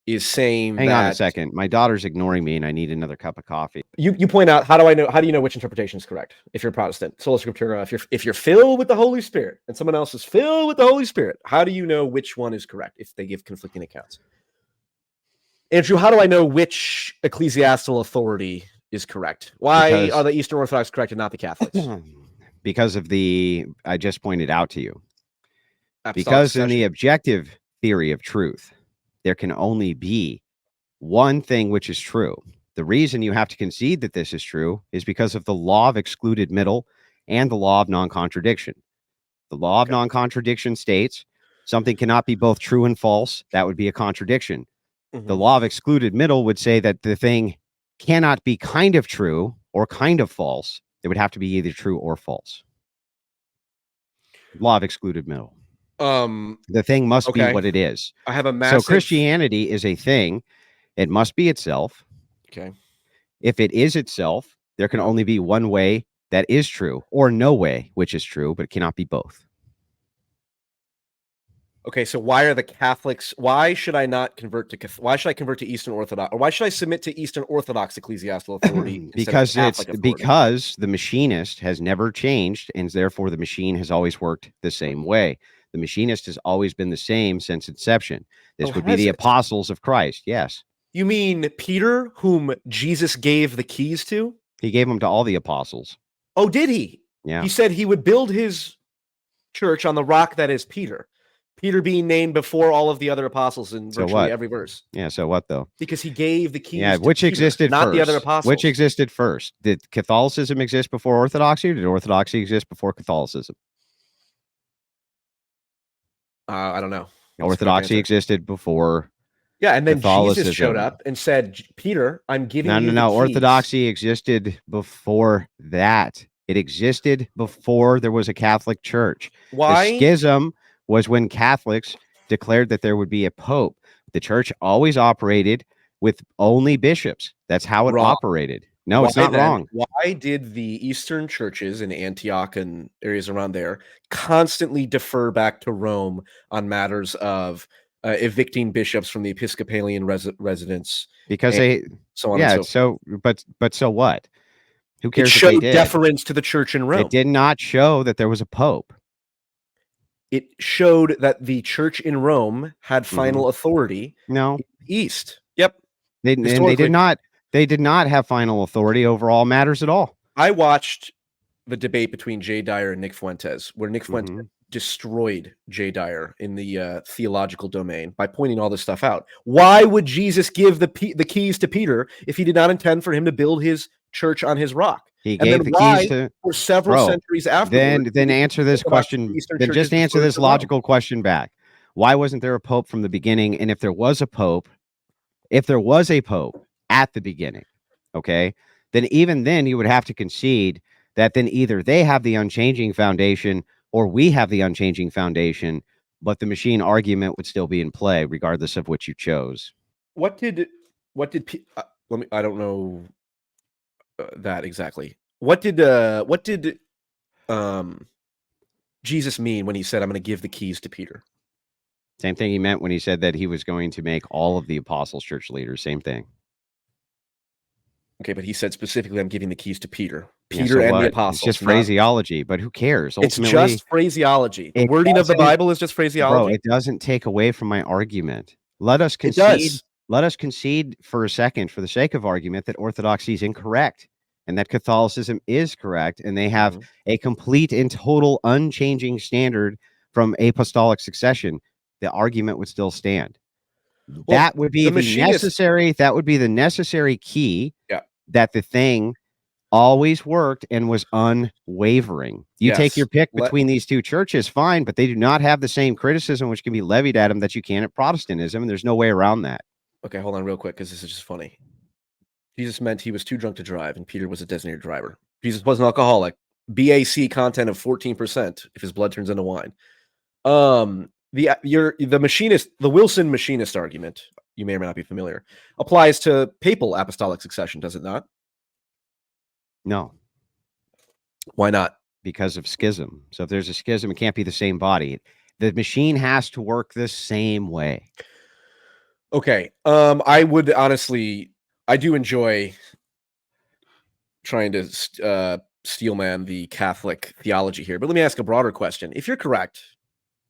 is saying Hang on a second. My daughter's ignoring me and I need another cup of coffee. You point out, how do you know which interpretation is correct? If you're Protestant, sola scriptura, if you're filled with the Holy Spirit and someone else is filled with the Holy Spirit, how do you know which one is correct if they give conflicting accounts? Andrew, how do I know which ecclesiastical authority is correct? Why are the Eastern Orthodox correct and not the Catholics? Because of I just pointed out to you. Apostolic Because succession. in the objective theory of truth, there can only be one thing which is true. The reason you have to concede that this is true is because of the law of excluded middle and the law of non-contradiction. The law of non-contradiction states something cannot be both true and false. That would be a contradiction. The law of excluded middle would say that the thing cannot be kind of true or kind of false. It would have to be either true or false. Law of excluded middle. The thing must be what it is. I have a massive... So Christianity is a thing. It must be itself. Okay. If it is itself, there can only be one way that is true, or no way which is true, but it cannot be both. Okay, so why are the Catholics? Why should I not convert to? Why should I convert to Eastern Orthodox, or why should I submit to Eastern Orthodox ecclesiastical authority? Because the machinist has never changed, and therefore the machine has always worked the same way. The machinist has always been the same since inception. This would be the apostles of Christ. Yes. You mean Peter, whom Jesus gave the keys to? He gave them to all the apostles. Oh, did he? Yeah. He said he would build his church on the rock that is Peter. Peter being named before all of the other apostles in virtually every verse. Yeah, so what though? Because he gave the keys to which Peter, existed not first. The other apostles. Which existed first? Did Catholicism exist before Orthodoxy, or did Orthodoxy exist before Catholicism? I don't know. Orthodoxy existed before. Yeah, and then Jesus showed up and said, Peter, I'm giving you the keys. Orthodoxy existed before that. It existed before there was a Catholic Church. Why? The schism was when Catholics declared that there would be a pope. The church always operated with only bishops. That's how it operated. No, it's not wrong. Why did the Eastern churches in Antioch and areas around there constantly defer back to Rome on matters of evicting bishops from the Episcopalian residence? Because they so on. And so but so what? Who cares? It showed deference to the church in Rome. It did not show that there was a pope. It showed that the church in Rome had final authority. No. East. Yep. They did not have final authority over all matters at all. I watched the debate between Jay Dyer and Nick Fuentes, where Nick Fuentes destroyed Jay Dyer in the theological domain by pointing all this stuff out. Why would Jesus give the keys to Peter if he did not intend for him to build his church on his rock? He gave the keys to for several centuries after. Then answer this question. Then just answer this logical question back. Why wasn't there a pope from the beginning? And if there was a pope at the beginning, okay, then even then you would have to concede that then either they have the unchanging foundation or we have the unchanging foundation, but the machine argument would still be in play regardless of which you chose. What did let me, I don't know that exactly. What did Jesus mean when he said, I'm going to give the keys to Peter? Same thing he meant when he said that he was going to make all of the apostles church leaders. Same thing. Okay, but he said specifically, I'm giving the keys to Peter. Yeah, Peter so and what? the apostles. It's just phraseology, but who cares? It's Ultimately, just phraseology. The it wording of the doesn't- Bible is just bro, phraseology. it doesn't take away from my argument. Let us It concede. does. Let us concede for a second, for the sake of argument, that orthodoxy is incorrect and that Catholicism is correct, and they have a complete and total unchanging standard from apostolic succession. The argument would still stand. That would be necessary. That would be the necessary key. Yeah. That the thing always worked and was unwavering. You take your pick between these two churches, fine, but they do not have the same criticism which can be levied at them that you can at Protestantism, and there's no way around that. Okay, hold on real quick, because this is just funny. Jesus meant he was too drunk to drive, and Peter was a designated driver. Jesus was an alcoholic. BAC content of 14% if his blood turns into wine. The machinist, the Wilson machinist argument, you may or may not be familiar, applies to papal apostolic succession, does it not? No. Why not? Because of schism. So if there's a schism, it can't be the same body. The machine has to work the same way. Okay. I would honestly, I do enjoy trying to steelman the Catholic theology here, but let me ask a broader question. If you're correct,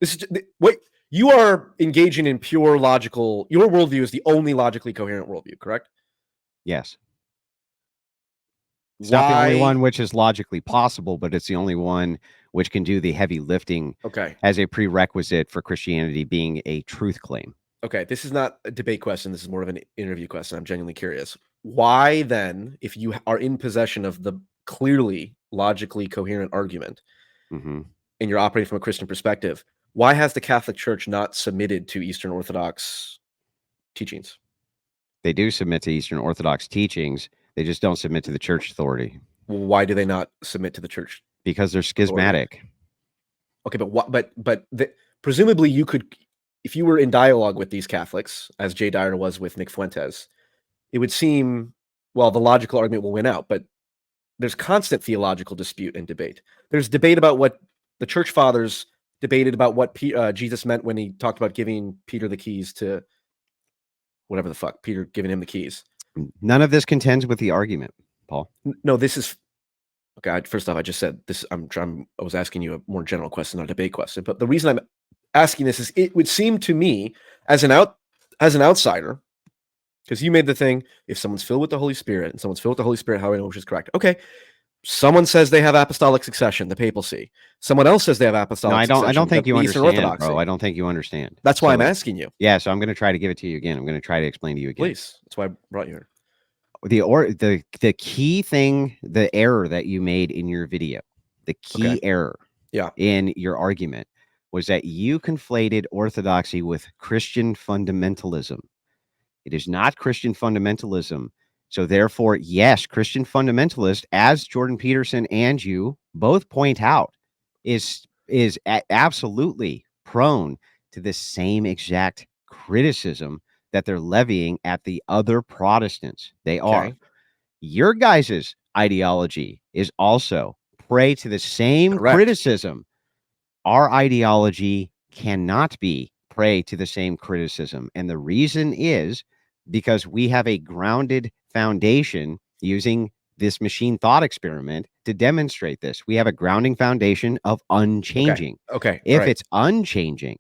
this is what you are engaging in pure logical. Your worldview is the only logically coherent worldview, correct? Yes. It's not the only one which is logically possible, but it's the only one which can do the heavy lifting as a prerequisite for Christianity being a truth claim. Okay, this is not a debate question. This is more of an interview question. I'm genuinely curious. Why then, if you are in possession of the clearly logically coherent argument, and you're operating from a Christian perspective, why has the Catholic Church not submitted to Eastern Orthodox teachings? They do submit to Eastern Orthodox teachings. They just don't submit to the church authority. Well, why do they not submit to the church? Because they're schismatic. Okay, but what? But presumably you could, if you were in dialogue with these Catholics, as Jay Dyer was with Nick Fuentes, it would seem, well, the logical argument will win out. But there's constant theological dispute and debate. There's debate about what the church fathers debated about what Jesus meant when he talked about giving Peter the keys to whatever the fuck, Peter giving him the keys. None of this contends with the argument, Paul. No, this is okay. First off, I just said this. I was asking you a more general question, not a debate question. But the reason I'm asking this is, it would seem to me as an outsider, because you made the thing. If someone's filled with the Holy Spirit and someone's filled with the Holy Spirit, how do I know which is correct? Okay. Someone says they have apostolic succession, the papacy. Someone else says they have apostolic succession. I don't think you Eastern understand, Orthodoxy. bro. I don't think you understand. That's why I'm asking you. Yeah, so I'm going to try to give it to you again. I'm going to try to explain to you again. Please. That's why I brought you here. The key thing, the error that you made in your video, the key error in your argument was that you conflated orthodoxy with Christian fundamentalism. It is not Christian fundamentalism. So therefore, yes, Christian fundamentalist, as Jordan Peterson and you both point out, is absolutely prone to the same exact criticism that they're levying at the other Protestants. They are. Your guys' ideology is also prey to the same criticism. Our ideology cannot be prey to the same criticism. And the reason is because we have a grounded foundation using this machine thought experiment to demonstrate this. We have a grounding foundation of unchanging. Okay. If it's unchanging,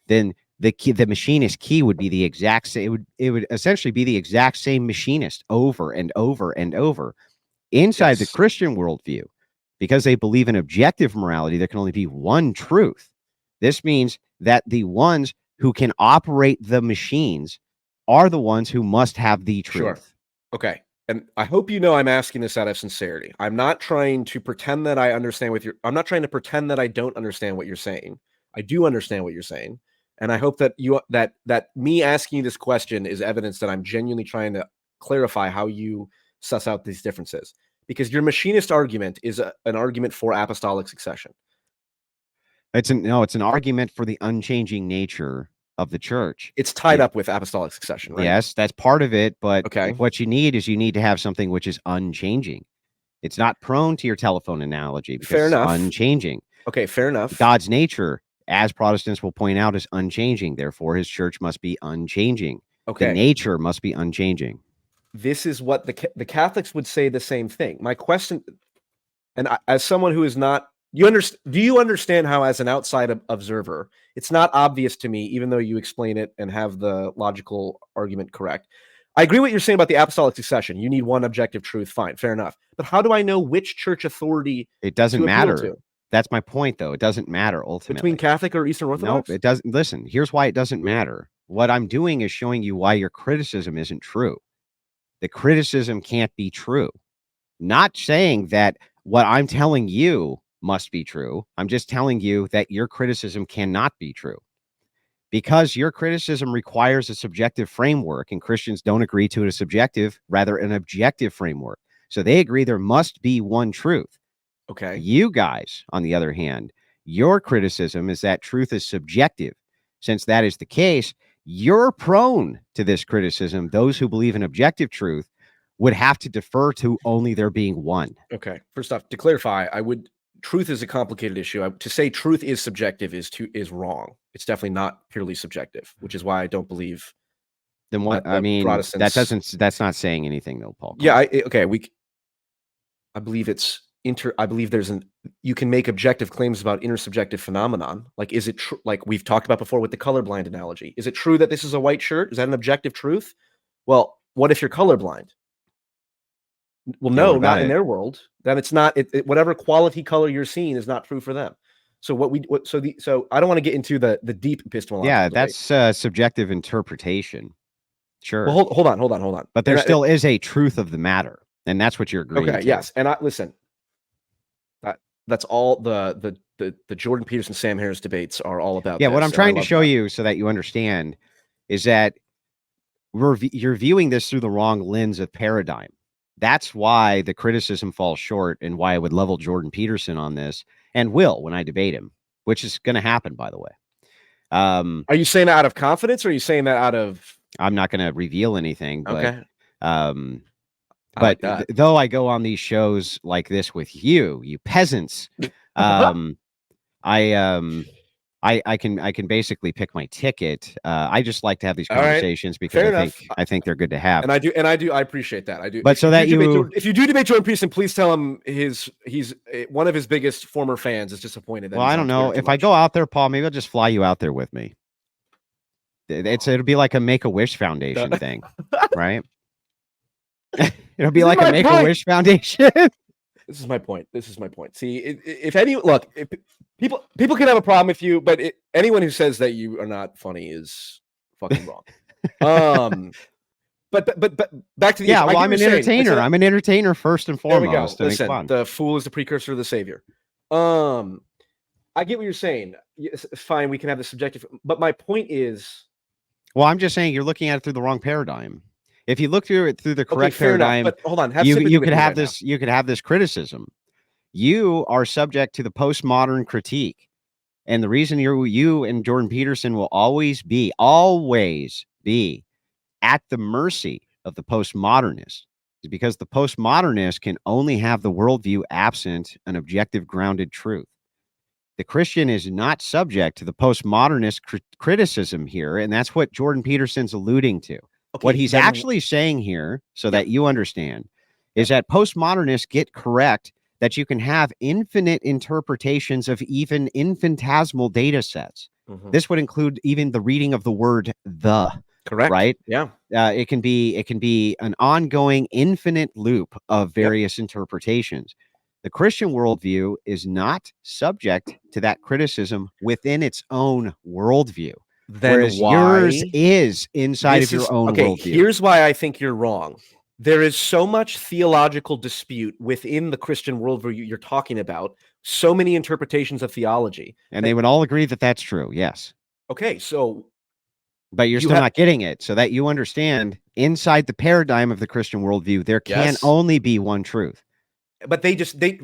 then the machinist key would be the exact same. It would essentially be the exact same machinist over and over and over inside the Christian worldview, because they believe in objective morality. There can only be one truth. This means that the ones who can operate the machines are the ones who must have the truth. Sure. Okay. And I hope you know I'm asking this out of sincerity. I'm not trying to pretend that I understand I'm not trying to pretend that I don't understand what you're saying. I do understand what you're saying. And I hope that that me asking you this question is evidence that I'm genuinely trying to clarify how you suss out these differences. Because your machinist argument is an argument for apostolic succession. It's an argument for the unchanging nature of the church. It's tied up with apostolic succession, right? Yes, that's part of it. But Okay. what you need to have something which is unchanging. It's not prone to your telephone analogy because Fair enough. it's unchanging. Okay, fair enough. God's nature, as Protestants will point out, is unchanging. Therefore, his church must be unchanging. Okay. The nature must be unchanging. This is what the Catholics would say the same thing. My question, and as someone who is not, do you understand how, as an outside observer, it's not obvious to me, even though you explain it and have the logical argument correct? I agree what you're saying about the apostolic succession. You need one objective truth. Fine, fair enough. But how do I know which church authority? It doesn't to appeal matter. to? That's my point, though. It doesn't matter ultimately. Between Catholic or Eastern Orthodox? No, it doesn't. Listen, here's why it doesn't matter. What I'm doing is showing you why your criticism isn't true. The criticism can't be true. Not saying that what I'm telling you must be true. I'm just telling you that your criticism cannot be true. Because your criticism requires a subjective framework, and Christians don't agree to a subjective, rather an objective framework. So they agree there must be one truth. Okay. You guys, on the other hand, your criticism is that truth is subjective. Since that is the case, you're prone to this criticism. Those who believe in objective truth would have to defer to only there being one. Okay. First off, to clarify, truth is a complicated issue. To say truth is subjective is wrong. It's definitely not purely subjective, which is why I don't believe. Then what? I mean, that's not saying anything though, Paul. Yeah. I believe it's I believe you can make objective claims about intersubjective phenomenon. Like, is it true? Like we've talked about before with the colorblind analogy. Is it true that this is a white shirt? Is that an objective truth? Well, what if you're colorblind? Well, no, not in their world. Then it's not. Whatever quality color you're seeing is not true for them. So so I don't want to get into the deep epistemological. Yeah, debate. that's subjective interpretation. Sure. Well, hold on. But there still is a truth of the matter, and that's what you're agreeing to. Yes, and listen. That's all the Jordan Peterson Sam Harris debates are all about. Yeah, what I'm trying to show you so that you understand is that you're viewing this through the wrong lens of paradigm. That's why the criticism falls short, and why I would level Jordan Peterson on this, and will when I debate him, which is going to happen, by the way. Are you saying that out of confidence, or are you saying that out of? I'm not going to reveal anything, but okay. But though I go on these shows like this with you I peasants, I can basically pick my ticket. I just like to have these conversations because I think they're good to have. And I do. I appreciate that. I do. But if you do debate Jordan Peterson, please tell him he's one of his biggest former fans is disappointed. Well, I don't know if I go out there, Paul. Maybe I'll just fly you out there with me. It'll be like a Make-A-Wish Foundation thing, right? It'll be like a Make-A-Wish Foundation. This is my point. See, if people can have a problem with you, but anyone who says that you are not funny is fucking wrong. But back to the issue. Well, I'm an entertainer. I'm an entertainer first and foremost. There we go. Listen, the fool is the precursor of the savior. I get what you're saying. Yes, fine, we can have the subjective, but my point is. Well, I'm just saying you're looking at it through the wrong paradigm. If you look through it through the correct paradigm, but hold on, you could have this. You could have this criticism. You are subject to the postmodern critique, and the reason you and Jordan Peterson will always be at the mercy of the postmodernist is because the postmodernist can only have the worldview absent an objective, grounded truth. The Christian is not subject to the postmodernist criticism here, and that's what Jordan Peterson's alluding to. Okay, what he's actually saying here, so that you understand, is that postmodernists get correct that you can have infinite interpretations of even infinitesimal data sets. Mm-hmm. This would include even the reading of the word "the." Correct. Right. Yeah. It can be an ongoing infinite loop of various interpretations. The Christian worldview is not subject to that criticism within its own worldview. Whereas yours is inside of your own worldview. Here's why I think you're wrong. There is so much theological dispute within the Christian worldview you're talking about, so many interpretations of theology. And they would all agree that that's true, yes. Okay, so... But you're still not getting it, so that you understand, inside the paradigm of the Christian worldview, there can only be one truth. but they disagree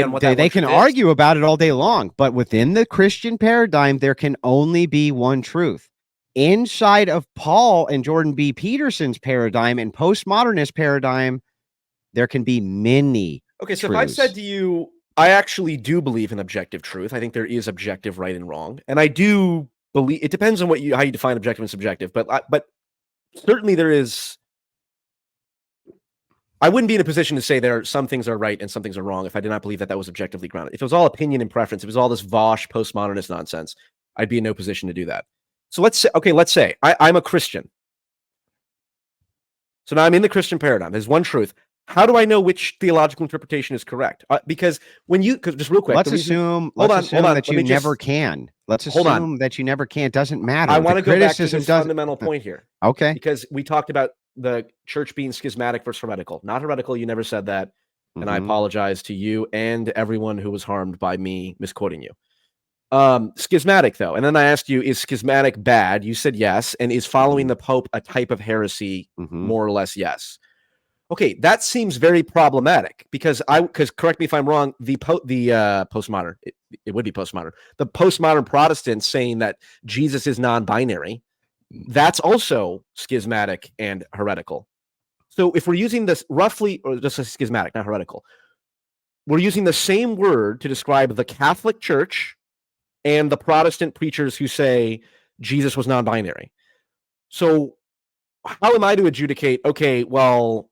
on what they that can truth is. argue about it all day long, but within the Christian paradigm, there can only be one truth. Inside of Paul and Jordan B. Peterson's paradigm and postmodernist paradigm, there can be many. Okay, so truths. if I said to you, I actually do believe in objective truth. I think there is objective right and wrong, and I do believe it depends on how you define objective and subjective. But certainly there is. I wouldn't be in a position to say some things are right and some things are wrong if I did not believe that was objectively grounded. If it was all opinion and preference, if it was all this Vosh postmodernist nonsense, I'd be in no position to do that. So let's say I'm a Christian. So now I'm in the Christian paradigm. There's one truth. How do I know which theological interpretation is correct? Because just real quick, let's assume that you never can. Let's assume that you never can. It doesn't matter. I want to go back to this fundamental point here. Okay. Because we talked about the church being schismatic versus heretical. Not heretical. You never said that. And I apologize to you and everyone who was harmed by me misquoting you. Schismatic, though. And then I asked you, is schismatic bad? You said yes. And is following the Pope a type of heresy? More or less, yes. Okay, that seems very problematic because correct me if I'm wrong, the postmodern, it would be postmodern. The postmodern Protestants saying that Jesus is non-binary, that's also schismatic and heretical. So if we're using this roughly, or just a schismatic, not heretical, we're using the same word to describe the Catholic Church and the Protestant preachers who say Jesus was non-binary. So how am I to adjudicate, okay, well,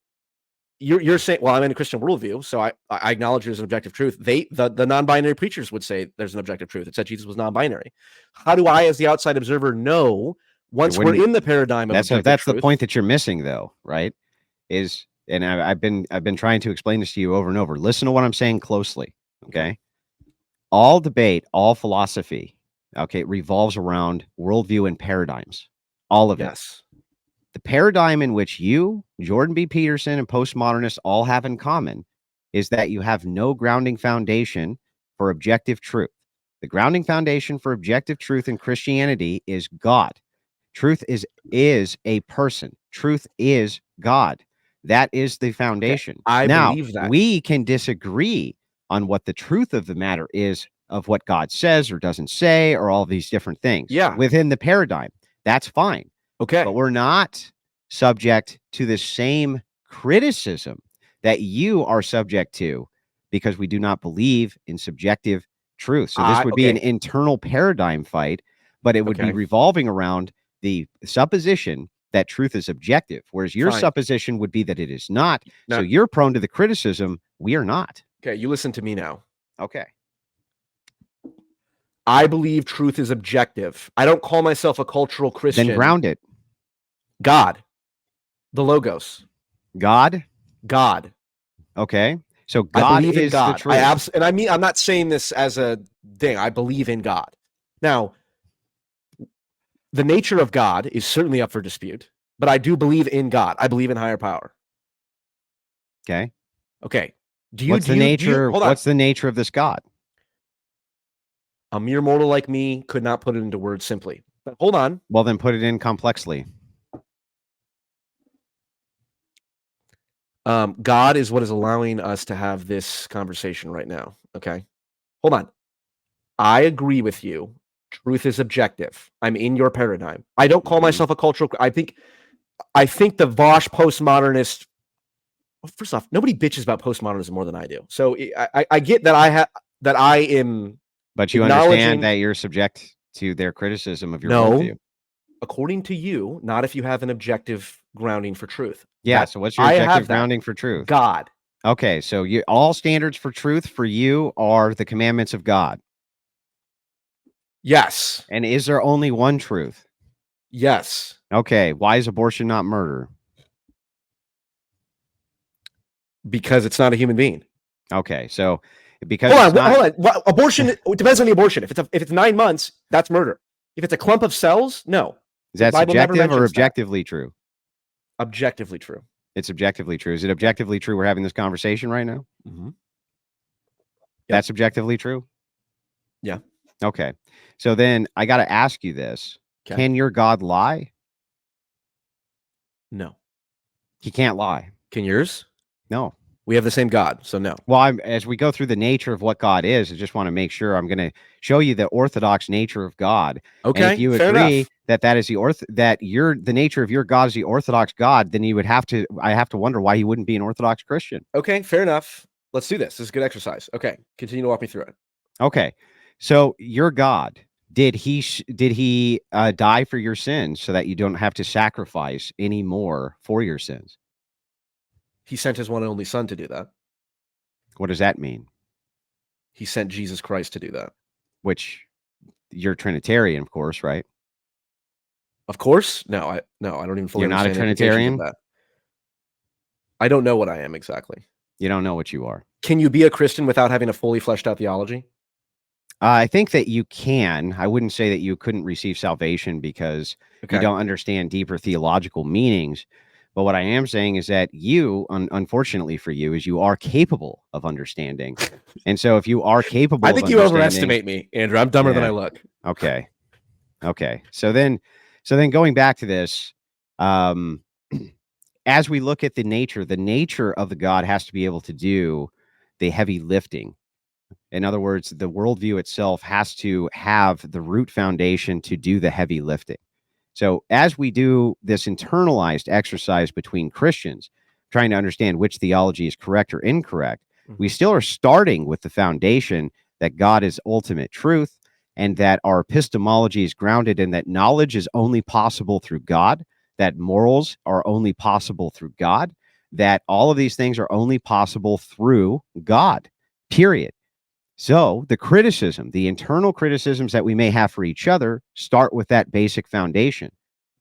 you're saying, well, I'm in a Christian worldview, so I acknowledge there's an objective truth. The non-binary preachers would say there's an objective truth. It said Jesus was non-binary. How do I, as the outside observer, know once we're in the paradigm of objective that's truth? The point that you're missing, though, right? And I've been trying to explain this to you over and over. Listen to what I'm saying closely, okay? All debate, all philosophy, okay, revolves around worldview and paradigms. All of it. The paradigm in which you, Jordan B. Peterson, and postmodernists all have in common is that you have no grounding foundation for objective truth. The grounding foundation for objective truth in Christianity is God. Truth is a person. Truth is God. That is the foundation. I believe that. We can disagree on what the truth of the matter is of what God says or doesn't say or all these different things. Yeah. Within the paradigm. That's fine. Okay. But we're not subject to the same criticism that you are subject to because we do not believe in subjective truth. So this would be an internal paradigm fight, but it would be revolving around the supposition that truth is objective, whereas your supposition would be that it is not. So you're prone to the criticism. We are not. Okay, you listen to me now. Okay. I believe truth is objective. I don't call myself a cultural Christian. Then ground it. God. The Logos. God? God. Okay. So God is God. the truth. And I mean, I'm not saying this as a thing. I believe in God. Now, the nature of God is certainly up for dispute, but I do believe in God. I believe in higher power. Okay. Okay. What's the nature of this God? A mere mortal like me could not put it into words simply. But hold on. Well, then put it in complexly. God is what is allowing us to have this conversation right now. Okay. Hold on. I agree with you. Truth is objective. I'm in your paradigm. I don't call myself a cultural. I think the Vosh postmodernist. Well, first off, nobody bitches about postmodernism more than I do. So I get that I am. But you understand that you're subject to their criticism of your worldview. According to you, not if you have an objective grounding for truth. Yeah. So what's your objective grounding for truth? God. Okay. So all standards for truth for you are the commandments of God. Yes. And is there only one truth? Yes. Okay. Why is abortion not murder? Because it's not a human being. Okay. So because hold on. Well, abortion, it depends on the abortion. If it's 9 months, that's murder. If it's a clump of cells, no. Is that subjective or objectively true? Objectively true. It's objectively true. Is it objectively true we're having this conversation right now? Mm-hmm. Yep. That's objectively true? Yeah. Okay. So then I got to ask you this. Okay. Can your God lie? No. He can't lie. Can yours? No. We have the same God, so no. Well, as we go through the nature of what God is, I just want to make sure I'm going to show you the orthodox nature of God. Okay, and if you fair agree enough. that is the nature of your God is the orthodox God, then I have to wonder why he wouldn't be an orthodox Christian. Okay, fair enough. Let's do this. This is a good exercise. Okay, continue to walk me through it. Okay, so your God, did he die for your sins so that you don't have to sacrifice any more for your sins? He sent his one and only son to do that. What does that mean? He sent Jesus Christ to do that. Which you're Trinitarian, of course, right? Of course. No, I don't even fully You're not a understand the implications of Trinitarian? that. I don't know what I am exactly. You don't know what you are. Can you be a Christian without having a fully fleshed out theology? I think that you can. I wouldn't say that you couldn't receive salvation because Okay. you don't understand deeper theological meanings. But what I am saying is that you, unfortunately for you, is you are capable of understanding. And so if you are capable I of think you understanding, overestimate me, Andrew. I'm dumber than Yeah. I look. Okay. So then going back to this, as we look at the nature of the God has to be able to do the heavy lifting. In other words, the worldview itself has to have the root foundation to do the heavy lifting. So as we do this internalized exercise between Christians, trying to understand which theology is correct or incorrect, we still are starting with the foundation that God is ultimate truth and that our epistemology is grounded in that knowledge is only possible through God, that morals are only possible through God, that all of these things are only possible through God, period. So the internal criticisms that we may have for each other start with that basic foundation.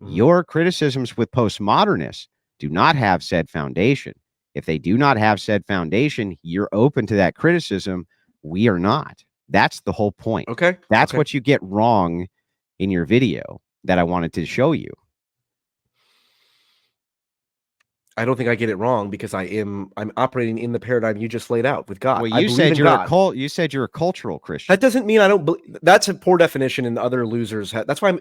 Your criticisms with postmodernists do not have said foundation. If they do not have said foundation, you're open to that criticism. We are not. That's the whole point. Okay. That's okay. what you get wrong in your video that I wanted to show you. I don't think I get it wrong because I'm operating in the paradigm you just laid out with God. Well, I you believe said in you're God. you said you're a cultural Christian. That doesn't mean I don't believe. That's a poor definition, and other losers. That's why I'm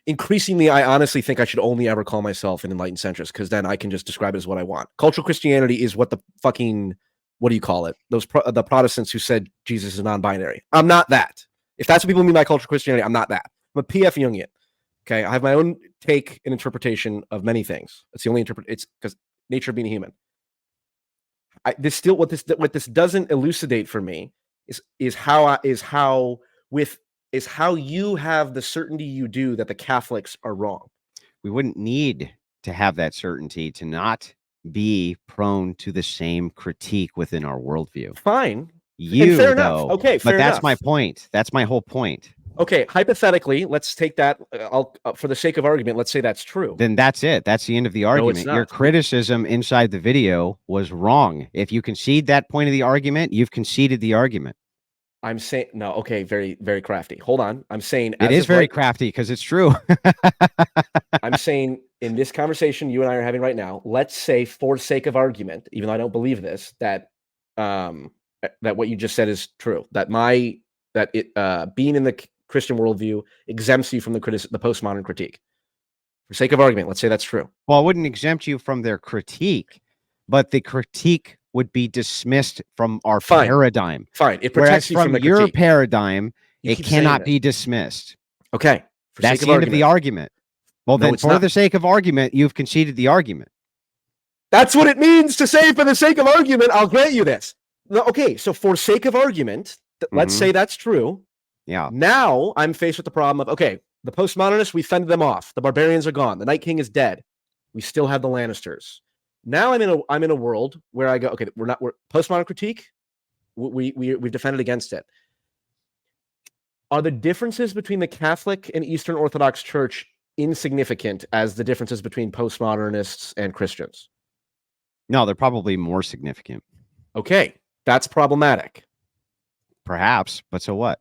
increasingly. I honestly think I should only ever call myself an enlightened centrist because then I can just describe it as what I want. Cultural Christianity is what the fucking what do you call it? The Protestants who said Jesus is non-binary. I'm not that. If that's what people mean by cultural Christianity, I'm not that. I'm a PF Jungian. Okay, I have my own take and interpretation of many things. It's the only it's because nature of being a human. What this doesn't elucidate for me is how you have the certainty you do that the Catholics are wrong. We wouldn't need to have that certainty to not be prone to the same critique within our worldview. Fine. You, fair though. enough. Okay, fair but that's enough. my point. That's my whole point. Okay, hypothetically, let's take that. For the sake of argument, let's say that's true. Then that's it. That's the end of the argument. it's not. Your criticism inside the video was wrong. If you concede that point of the argument, you've conceded the argument. I'm saying no. Okay, very, very crafty. Hold on. I'm saying it is very crafty because it's true. I'm saying in this conversation you and I are having right now, let's say for sake of argument, even though I don't believe this, that what you just said is true. That being in the Christian worldview exempts you from the postmodern critique. For sake of argument, let's say that's true. Well, it wouldn't exempt you from their critique, but the critique would be dismissed from our paradigm. Fine. It protects you from the your critique. Paradigm, it cannot be dismissed. Okay. That's the end of the argument. Well, No, then it's for not. the sake of argument, you've conceded the argument. That's what it means to say for the sake of argument, I'll grant you this. No, okay, so for sake of argument, let's say that's true. Yeah. Now I'm faced with the problem of, okay, the postmodernists, we fended them off. The barbarians are gone. The Night King is dead. We still have the Lannisters. Now I'm in a world where I go, okay, we're postmodern critique. We've defended against it. Are the differences between the Catholic and Eastern Orthodox Church insignificant as the differences between postmodernists and Christians? No, they're probably more significant. Okay, that's problematic. Perhaps, but so what?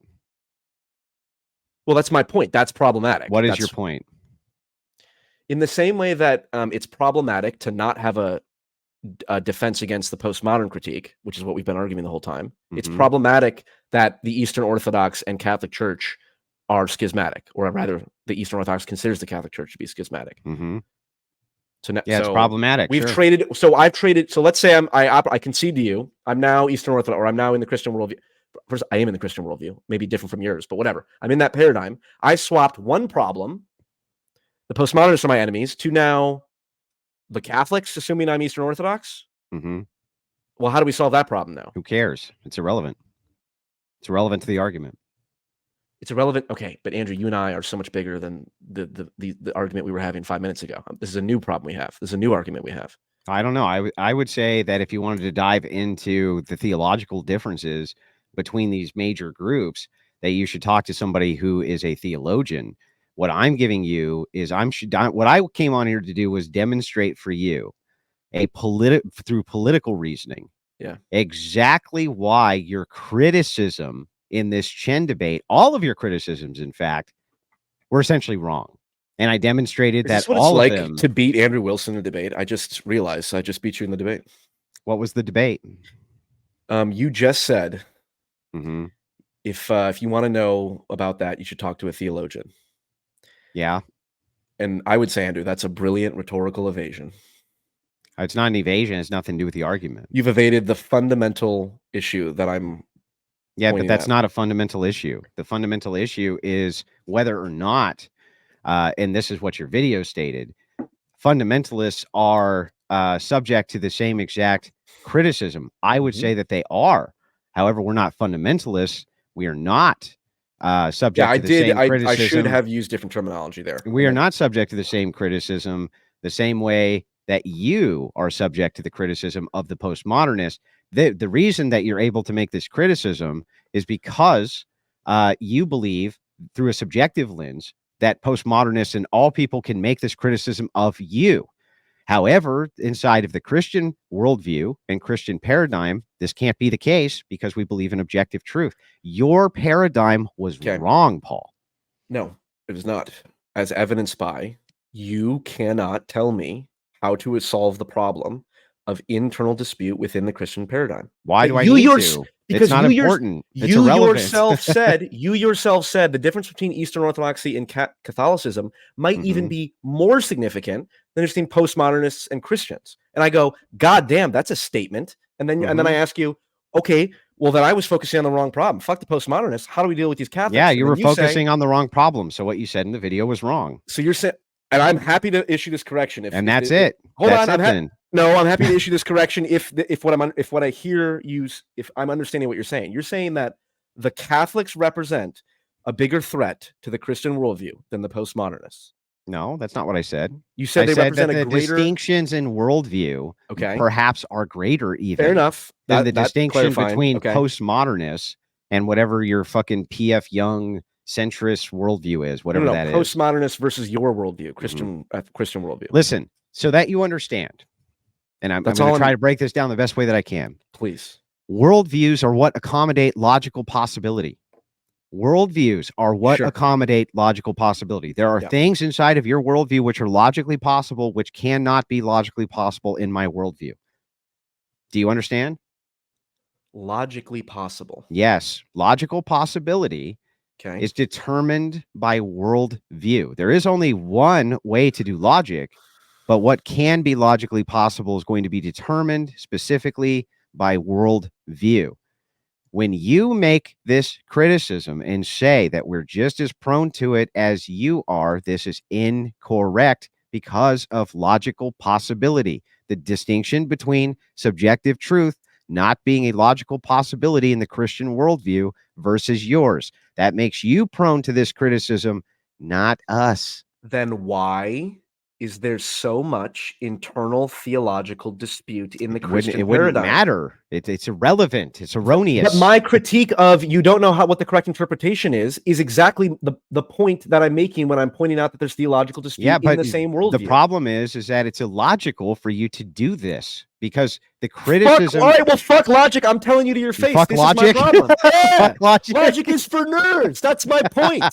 Well, that's my point. That's problematic. What is your point? In the same way that it's problematic to not have a defense against the postmodern critique, which is what we've been arguing the whole time. It's problematic that the Eastern Orthodox and Catholic Church are schismatic, or rather, the Eastern Orthodox considers the Catholic Church to be schismatic. So now, Yeah, it's so problematic. We've sure. traded. So I've traded. So let's say I concede to you. I'm now Eastern Orthodox, or I'm now in the Christian worldview. First, I am in the Christian worldview, maybe different from yours, but whatever. I'm in that paradigm. I swapped one problem, the postmodernists are my enemies, to now the Catholics, assuming I'm Eastern Orthodox. Mm-hmm. Well, how do we solve that problem now? Who cares? It's irrelevant. It's irrelevant to the argument. It's irrelevant. Okay, but Andrew, you and I are so much bigger than the argument we were having 5 minutes ago. This is a new problem we have. This is a new argument we have. I don't know. I would say that if you wanted to dive into the theological differences between these major groups, that you should talk to somebody who is a theologian. What I'm giving you is what I came on here to do was demonstrate for you through political reasoning. Yeah. Exactly why your criticism in this Chen debate, all of your criticisms, in fact, were essentially wrong. And I demonstrated Is this that what all it's of like them. to beat Andrew Wilson in a debate? I just realized I just beat you in the debate. What was the debate? You just said Mm-hmm. if you want to know about that, you should talk to a theologian. Yeah. And I would say, Andrew, that's a brilliant rhetorical evasion. It's not an evasion. It's nothing to do with the argument. You've evaded the fundamental issue that I'm. Yeah, but pointing that's at. not a fundamental issue. The fundamental issue is whether or not, and this is what your video stated, fundamentalists are subject to the same exact criticism. I would say that they are. However, we're not fundamentalists. We are not subject to the same criticism. I should have used different terminology there. We are not subject to the same criticism the same way that you are subject to the criticism of the postmodernist. The reason that you're able to make this criticism is because you believe through a subjective lens that postmodernists and all people can make this criticism of you. However, inside of the Christian worldview and Christian paradigm, this can't be the case because we believe in objective truth. Your paradigm was wrong, Paul. No, it is not. As evidenced by, you cannot tell me how to solve the problem of internal dispute within the Christian paradigm. Why do I need to? Because it's not important. It's you irrelevant. yourself said the difference between Eastern Orthodoxy and Catholicism might even be more significant than between postmodernists and Christians. And I go, God damn, that's a statement. And then I ask you, okay, well then I was focusing on the wrong problem. Fuck the postmodernists. How do we deal with these Catholics? Yeah, you were focusing on the wrong problem. So what you said in the video was wrong. So you're saying, and I'm happy to issue this correction. I'm happy to issue this correction if I'm understanding what you're saying. You're saying that the Catholics represent a bigger threat to the Christian worldview than the postmodernists. No, that's not what I said. You said they represent a greater distinctions in worldview. Perhaps are greater even. Fair enough. Than the distinction between postmodernists and whatever your fucking PF Jung centrist worldview is, whatever that is. Postmodernist versus your worldview, Christian worldview. Listen, so that you understand, and I'm going to try to break this down the best way that I can. Please. Worldviews are what accommodate logical possibility. Worldviews are what accommodate logical possibility. There are things inside of your worldview which are logically possible, which cannot be logically possible in my worldview. Do you understand? Logically possible. Yes. Logical possibility is determined by worldview. There is only one way to do logic, but what can be logically possible is going to be determined specifically by worldview. When you make this criticism and say that we're just as prone to it as you are, this is incorrect because of logical possibility. The distinction between subjective truth not being a logical possibility in the Christian worldview versus yours. That makes you prone to this criticism, not us. Then why is there so much internal theological dispute in the Christian paradigm? It wouldn't matter. It's irrelevant. It's erroneous. But my critique of you don't know what the correct interpretation is exactly the point that I'm making when I'm pointing out that there's theological dispute in the same worldview. The problem is that it's illogical for you to do this because the criticism. All right, well, fuck logic. I'm telling you to your face. Fuck logic. Is my problem. Fuck logic. Logic is for nerds. That's my point.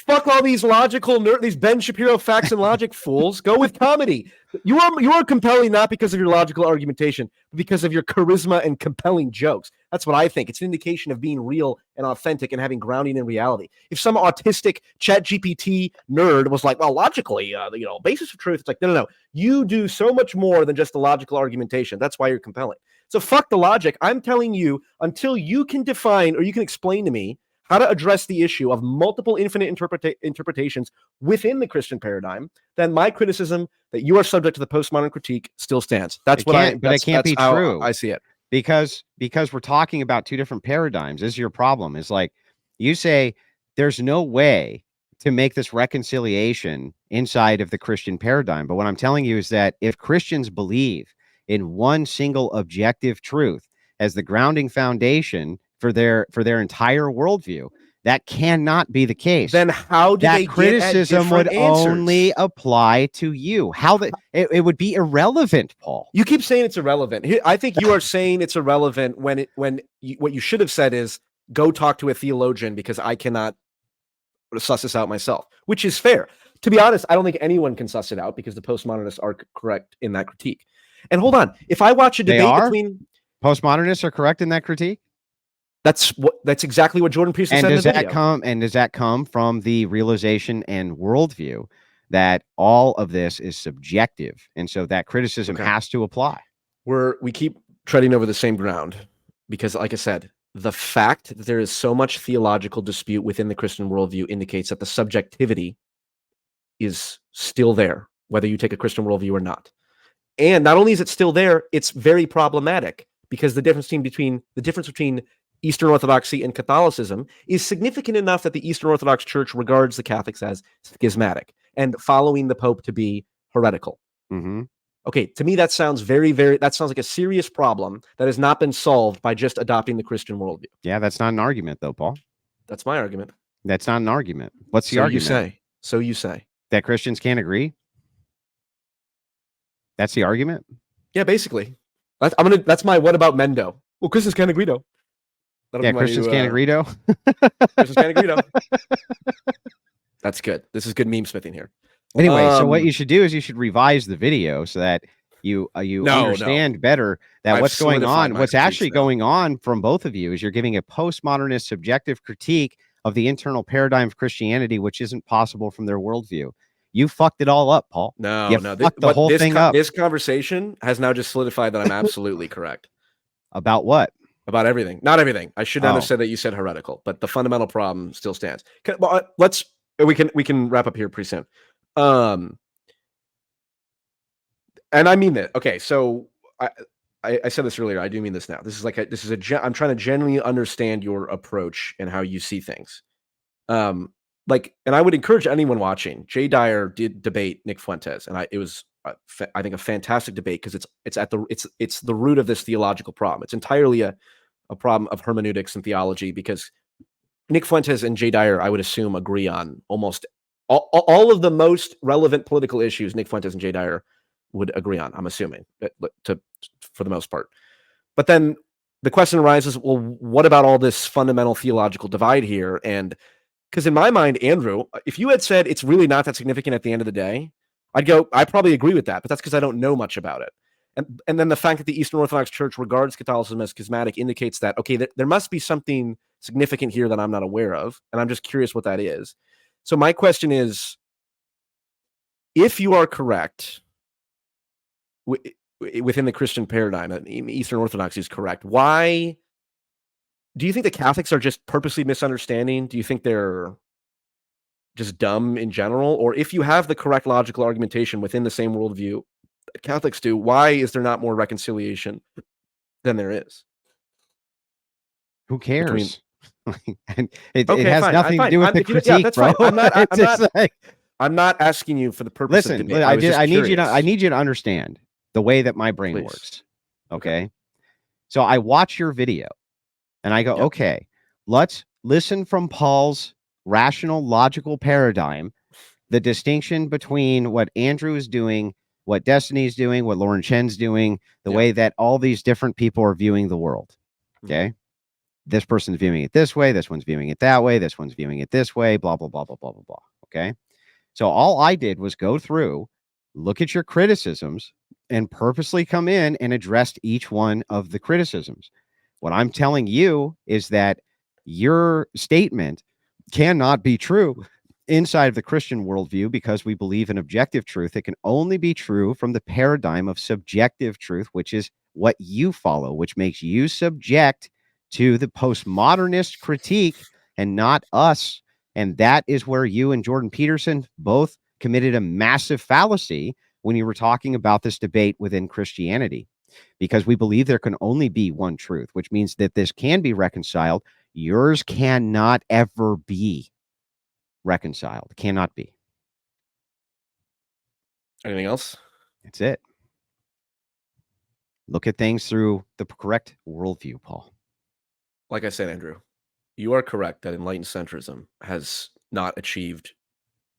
Fuck all these logical these Ben Shapiro facts and logic fools. Go with comedy. You are compelling not because of your logical argumentation, but because of your charisma and compelling jokes. That's what I think. It's an indication of being real and authentic and having grounding in reality. If some autistic ChatGPT nerd was like, well, logically, basis of truth, it's like, no. You do so much more than just the logical argumentation. That's why you're compelling. So fuck the logic. I'm telling you, until you can define or you can explain to me how to address the issue of multiple infinite interpretations within the Christian paradigm, then my criticism that you are subject to the postmodern critique still stands. That's But it can't be true. I see it. Because we're talking about two different paradigms. This is your problem. Is like you say there's no way to make this reconciliation inside of the Christian paradigm. But what I'm telling you is that if Christians believe in one single objective truth as the grounding foundation for their entire worldview, that cannot be the case. Then how do that they criticism would only apply to you? How it would be irrelevant, Paul. You keep saying it's irrelevant. I think you are saying it's irrelevant when what you should have said is go talk to a theologian because I cannot suss this out myself, which is fair. To be honest, I don't think anyone can suss it out because the postmodernists are correct in that critique. And hold on, if I watch a debate between postmodernists are correct in that critique. That's exactly what Jordan Peterson said in the video. Does that come from the realization and worldview that all of this is subjective, and so that criticism has to apply? We keep treading over the same ground because, like I said, the fact that there is so much theological dispute within the Christian worldview indicates that the subjectivity is still there, whether you take a Christian worldview or not. And not only is it still there, it's very problematic because the difference between Eastern Orthodoxy and Catholicism is significant enough that the Eastern Orthodox Church regards the Catholics as schismatic and following the Pope to be heretical. Mm-hmm. Okay, to me, that sounds that sounds like a serious problem that has not been solved by just adopting the Christian worldview. Yeah, that's not an argument, though, Paul. That's my argument. That's not an argument. What's the argument? So you say. That Christians can't agree? That's the argument? Yeah, basically. That's my what about Mendo? Well, Christians can't agree, though. Christians can't agree, though. Christians can't agree, though. That's good. This is good meme smithing here. Anyway, so what you should do is you should revise the video so that you understand better that what's going on. What's actually going on from both of you is you're giving a postmodernist subjective critique of the internal paradigm of Christianity, which isn't possible from their worldview. You fucked it all up, Paul. No. Fucked the whole thing up. This conversation has now just solidified that I'm absolutely correct. About what? About everything. Not everything. I should not have said that you said heretical, but the fundamental problem still stands. We can wrap up here pretty soon. And I mean that. Okay, so I said this earlier. I do mean this now. I'm trying to genuinely understand your approach and how you see things. And I would encourage anyone watching. Jay Dyer did debate Nick Fuentes, and it was I think a fantastic debate because it's the root of this theological problem. It's entirely a problem of hermeneutics and theology because Nick Fuentes and Jay Dyer, I would assume, agree on almost all of the most relevant political issues. Nick Fuentes and Jay Dyer would agree on, I'm assuming, for the most part. But then the question arises, well, what about all this fundamental theological divide here? And because in my mind, Andrew, if you had said it's really not that significant at the end of the day, I probably agree with that, but that's because I don't know much about it. And then the fact that the Eastern Orthodox Church regards Catholicism as schismatic indicates that, okay, there must be something significant here that I'm not aware of, and I'm just curious what that is. So my question is, if you are correct within the Christian paradigm, that Eastern Orthodoxy is correct, why do you think the Catholics are just purposely misunderstanding? Do you think they're just dumb in general? Or if you have the correct logical argumentation within the same worldview that Catholics do, why is there not more reconciliation than there is? Who cares? And it has nothing to do with the critique, bro. I'm not asking you for the purpose of debate. I need you to understand the way that my brain works. Okay. So I watch your video and I go, okay, let's listen from Paul's rational, logical paradigm, the distinction between what Andrew is doing, what Destiny's doing, what Lauren Chen's doing, the way that all these different people are viewing the world. Okay. This person's viewing it this way. This one's viewing it that way. This one's viewing it this way, blah, blah, blah, blah, blah, blah, blah. Okay. So all I did was go through, look at your criticisms and purposely come in and address each one of the criticisms. What I'm telling you is that your statement cannot be true inside of the Christian worldview because we believe in objective truth. It can only be true from the paradigm of subjective truth, which is what you follow, which makes you subject to the postmodernist critique and not us. And that is where you and Jordan Peterson both committed a massive fallacy when you were talking about this debate within Christianity, because we believe there can only be one truth, which means that this can be reconciled. Yours cannot ever be reconciled. Cannot be. Anything else? That's it. Look at things through the correct worldview, Paul. Like I said, Andrew, you are correct that Enlightened Centrism has not achieved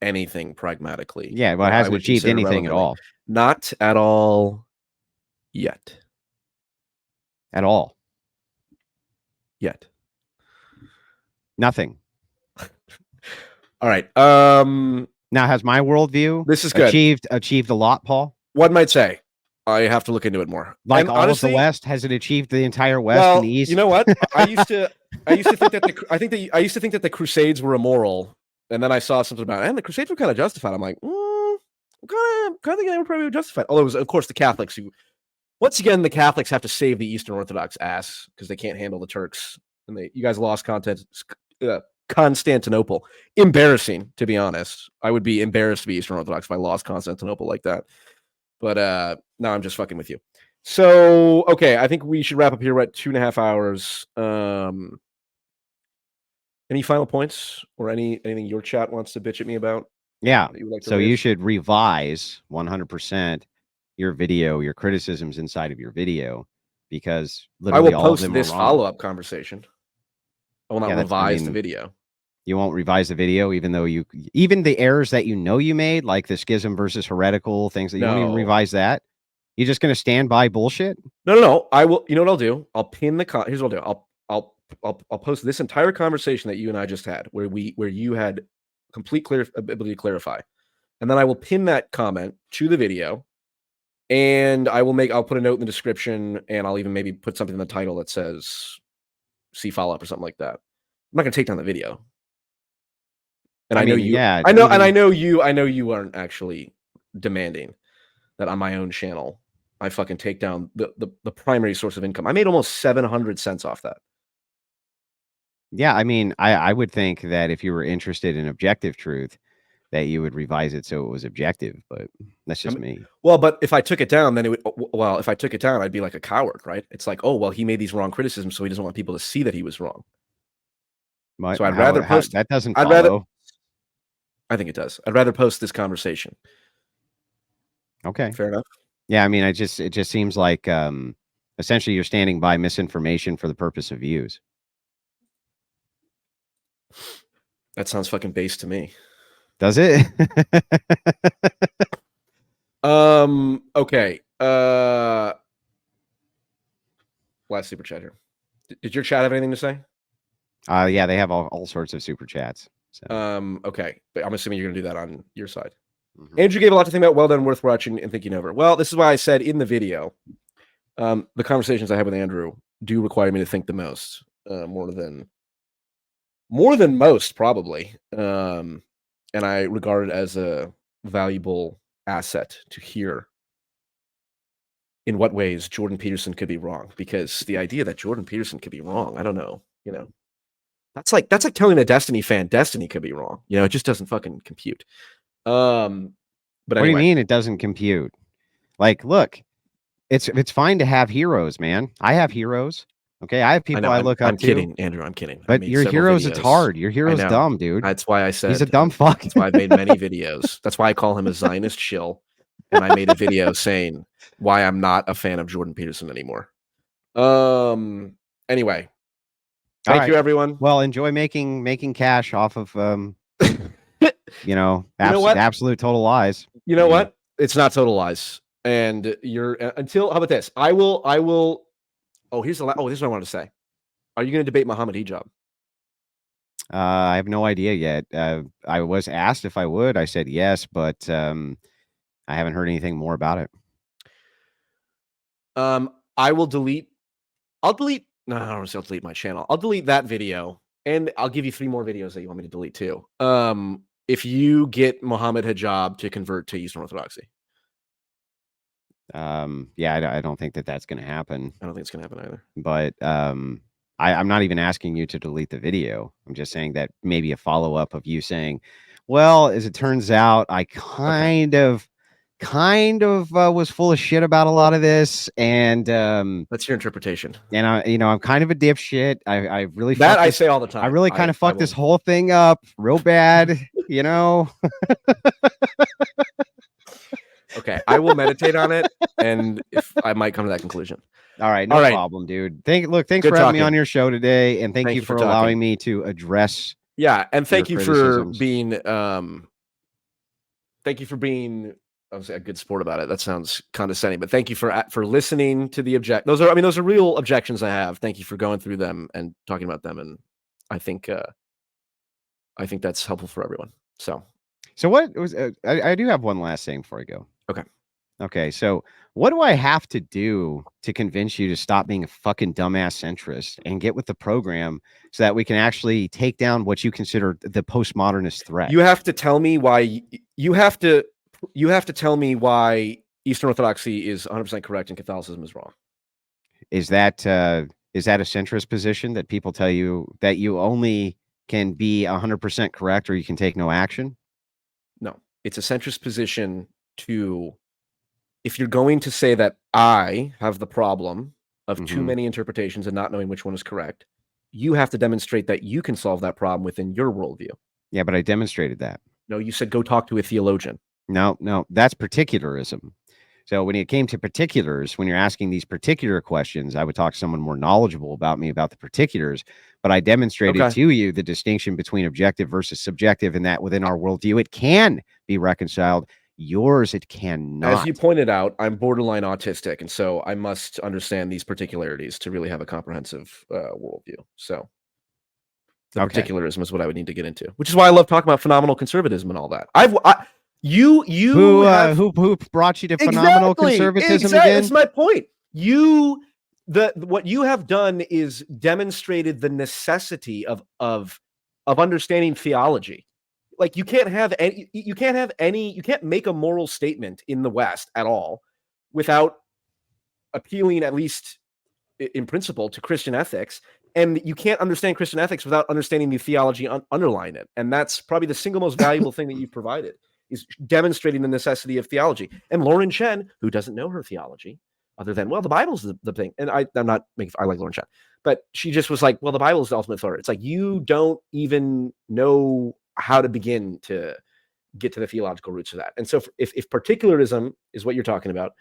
anything pragmatically. Yeah, well, it hasn't achieved anything at all. Not at all yet. At all. Yet. Nothing. All right. Now, has my worldview This is good. achieved a lot, Paul? One might say. I have to look into it more. Like And all honestly, of the West, has it achieved the entire West well, and the East? you know what? I used to think that I used to think that the Crusades were immoral, and then I saw something about it, and the Crusades were kind of justified. I'm like, kind of think they were probably justified. Although it was, of course, the Catholics who, once again, the Catholics have to save the Eastern Orthodox ass because they can't handle the Turks, and you guys lost Constantinople. Embarrassing, to be honest. I would be embarrassed to be Eastern Orthodox if I lost Constantinople like that. But no, I'm just fucking with you. So, okay, I think we should wrap up here. We're at 2.5 hours. Any final points or anything your chat wants to bitch at me about? Yeah. that you would like to So you raise? should revise 100% your video, your criticisms inside of your video, because I literally will all of post them this are wrong. follow-up conversation. I will not Yeah, that's- I revise the mean, video. You won't revise the video, even though even the errors that you know you made, like the schism versus heretical things, that you won't even No. revise that. You're just going to stand by bullshit. No. I will. You know what I'll do? I'll pin the. Here's what I'll do. I'll post this entire conversation that you and I just had, where you had complete ability to clarify, and then I will pin that comment to the video, and I'll put a note in the description, and I'll even maybe put something in the title that says "see follow up" or something like that. I'm not gonna take down the video. And I know you. Yeah, I know, and I know you. I know you aren't actually demanding that on my own channel I fucking take down the primary source of income. I made almost 700 cents off that. Yeah, I mean, I would think that if you were interested in objective truth, that you would revise it so it was objective, but that's just me. Well, but if I took it down, then it would. Well, if I took it down, I'd be like a coward, right? It's like, oh, well, he made these wrong criticisms, so he doesn't want people to see that he was wrong. So I'd rather post. That doesn't I'd follow. rather. I think it does. I'd rather post this conversation. Okay. Fair enough. Yeah, I mean, it just seems like essentially you're standing by misinformation for the purpose of views. That sounds fucking base to me. Does it? Okay. Last super chat here. Did your chat have anything to say? Yeah, they have all sorts of super chats. So. Okay, but I'm assuming you're gonna do that on your side. Mhm. Andrew gave a lot to think about. Well done, worth watching and thinking over. Well, this is why I said in the video, the conversations I have with Andrew do require me to think the most, more than most probably. And I regard it as a valuable asset to hear in what ways Jordan Peterson could be wrong, because the idea that Jordan Peterson could be wrong, I don't know, that's like telling a Destiny fan Destiny could be wrong. It just doesn't fucking compute. But what do you mean it doesn't compute? Like, look, it's fine to have heroes, man. I have heroes. Okay, I have people I look up to. I'm kidding, Andrew. I'm kidding. But your hero's it's hard. Your hero's dumb, dude. That's why I said he's a dumb fuck. That's why I've made many videos. That's why I call him a Zionist shill. And I made a video saying why I'm not a fan of Jordan Peterson anymore. Anyway, thank you, everyone. Well, enjoy making cash off of absolute total lies. You know what? It's not total lies. And how about this? I will. Oh, this is what I wanted to say. Are you going to debate Muhammad Hijab? I have no idea yet. I was asked if I would. I said yes, but I haven't heard anything more about it. I will delete. I'll delete. No, I don't want to say I'll delete my channel. I'll delete that video, and I'll give you 3 more videos that you want me to delete too. If you get Mohammed Hijab to convert to Eastern Orthodoxy. Yeah, I don't think that that's going to happen. I don't think it's going to happen either. But I'm not even asking you to delete the video. I'm just saying that maybe a follow-up of you saying, well, as it turns out, I kind of was full of shit about a lot of this, and that's your interpretation. And I'm kind of a dipshit. I really that I say all the time. I really kind of fucked this whole thing up real bad, Okay, I will meditate on it, and if I might come to that conclusion. All right, no problem, dude. Thanks for having me on your show today, and thank you for allowing me to address. Yeah, and thank you for being obviously a good sport about it. That sounds condescending, but thank you for listening to the those are real objections I have. Thank you for going through them and talking about them, and I think that's helpful for everyone. So what was I do have one last thing before I go. Okay. So what do I have to do to convince you to stop being a fucking dumbass centrist and get with the program so that we can actually take down what you consider the postmodernist threat? You have to tell me why you have to tell me why Eastern Orthodoxy is 100% correct and Catholicism is wrong. Is that a centrist position that people tell you that you only can be 100% correct or you can take no action? No, it's a centrist position if you're going to say that I have the problem of too many interpretations and not knowing which one is correct, you have to demonstrate that you can solve that problem within your worldview. Yeah, but I demonstrated that. No, you said go talk to a theologian. No, that's particularism. So when it came to particulars, when you're asking these particular questions, I would talk to someone more knowledgeable about the particulars. But I demonstrated to you the distinction between objective versus subjective, and that within our worldview, it can be reconciled. Yours, it cannot. As you pointed out, I'm borderline autistic, and so I must understand these particularities to really have a comprehensive worldview. So particularism is what I would need to get into, which is why I love talking about phenomenal conservatism and all that. Who brought you to phenomenal conservatism again? That's my point. What you have done is demonstrated the necessity of understanding theology. Like you can't make a moral statement in the West at all without appealing, at least in principle, to Christian ethics. And you can't understand Christian ethics without understanding the theology underlying it. And that's probably the single most valuable thing that you've provided, is demonstrating the necessity of theology. And Lauren Chen, who doesn't know her theology, other than, well, the Bible's the thing. And I like Lauren Chen, but she just was like, well, the Bible is the ultimate authority. It's like, you don't even know how to begin to get to the theological roots of that. And so if particularism is what you're talking about,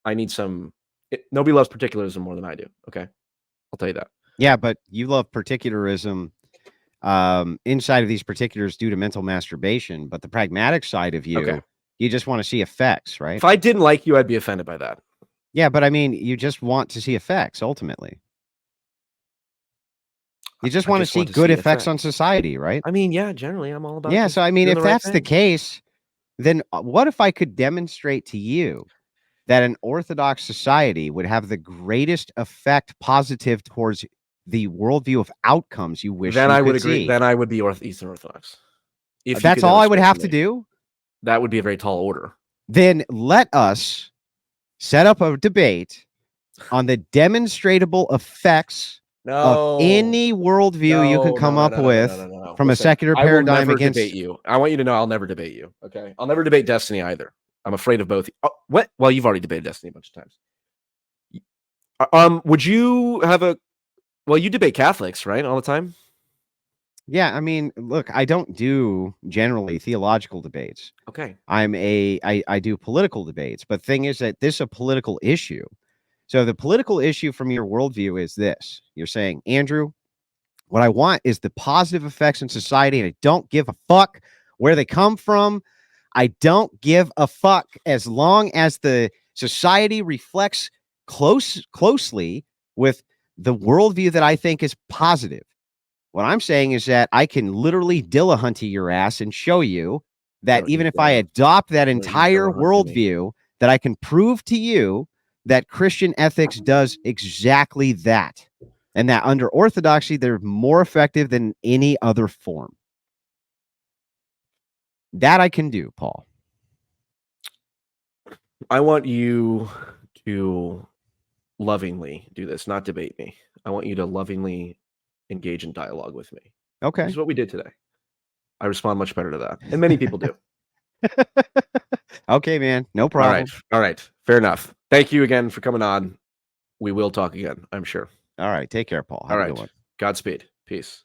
I need nobody loves particularism more than I do. Okay. I'll tell you that. Yeah, but you love particularism inside of these particulars due to mental masturbation, but the pragmatic side of you, you just want to see effects, right? If I didn't like you, I'd be offended by that. Yeah, but I mean, you just want to see effects ultimately. You just want to see good effects on society, right? I mean, yeah, generally I'm all about. Yeah, so I mean, if that's the case, then what if I could demonstrate to you that an Orthodox society would have the greatest effect positive towards the worldview of outcomes you wish? Then I would agree. Then I would be Eastern Orthodox. If that's all I would have to do, that would be a very tall order. Then let us set up a debate on the demonstrable effects of any worldview you can come up with from a secular paradigm against debate you. I want you to know I'll never debate you. Okay, I'll never debate Destiny either. I'm afraid of both. Oh, what? Well, you've already debated Destiny a bunch of times. Would you have well, you debate Catholics, right? All the time? Yeah, I mean, look, I don't do generally theological debates. Okay. I do political debates, but the thing is that this is a political issue. So the political issue from your worldview is this. You're saying, Andrew, what I want is the positive effects in society, and I don't give a fuck where they come from. I don't give a fuck as long as the society reflects closely with the worldview that I think is positive. What I'm saying is that I can literally Dillahunt your ass and show you that don't even use if I that. adopt that Don't use entire that one for me. worldview, that I can prove to you that Christian ethics does exactly that. And that under orthodoxy, they're more effective than any other form. That I can do, Paul. I want you to lovingly do this, not debate me. I want you to lovingly engage in dialogue with me. Okay. This is what we did today. I respond much better to that. And many people do. Okay, man. No problem. All right. Fair enough. Thank you again for coming on. We will talk again, I'm sure. All right. Take care, Paul. Have All a right. good one. Godspeed. Peace.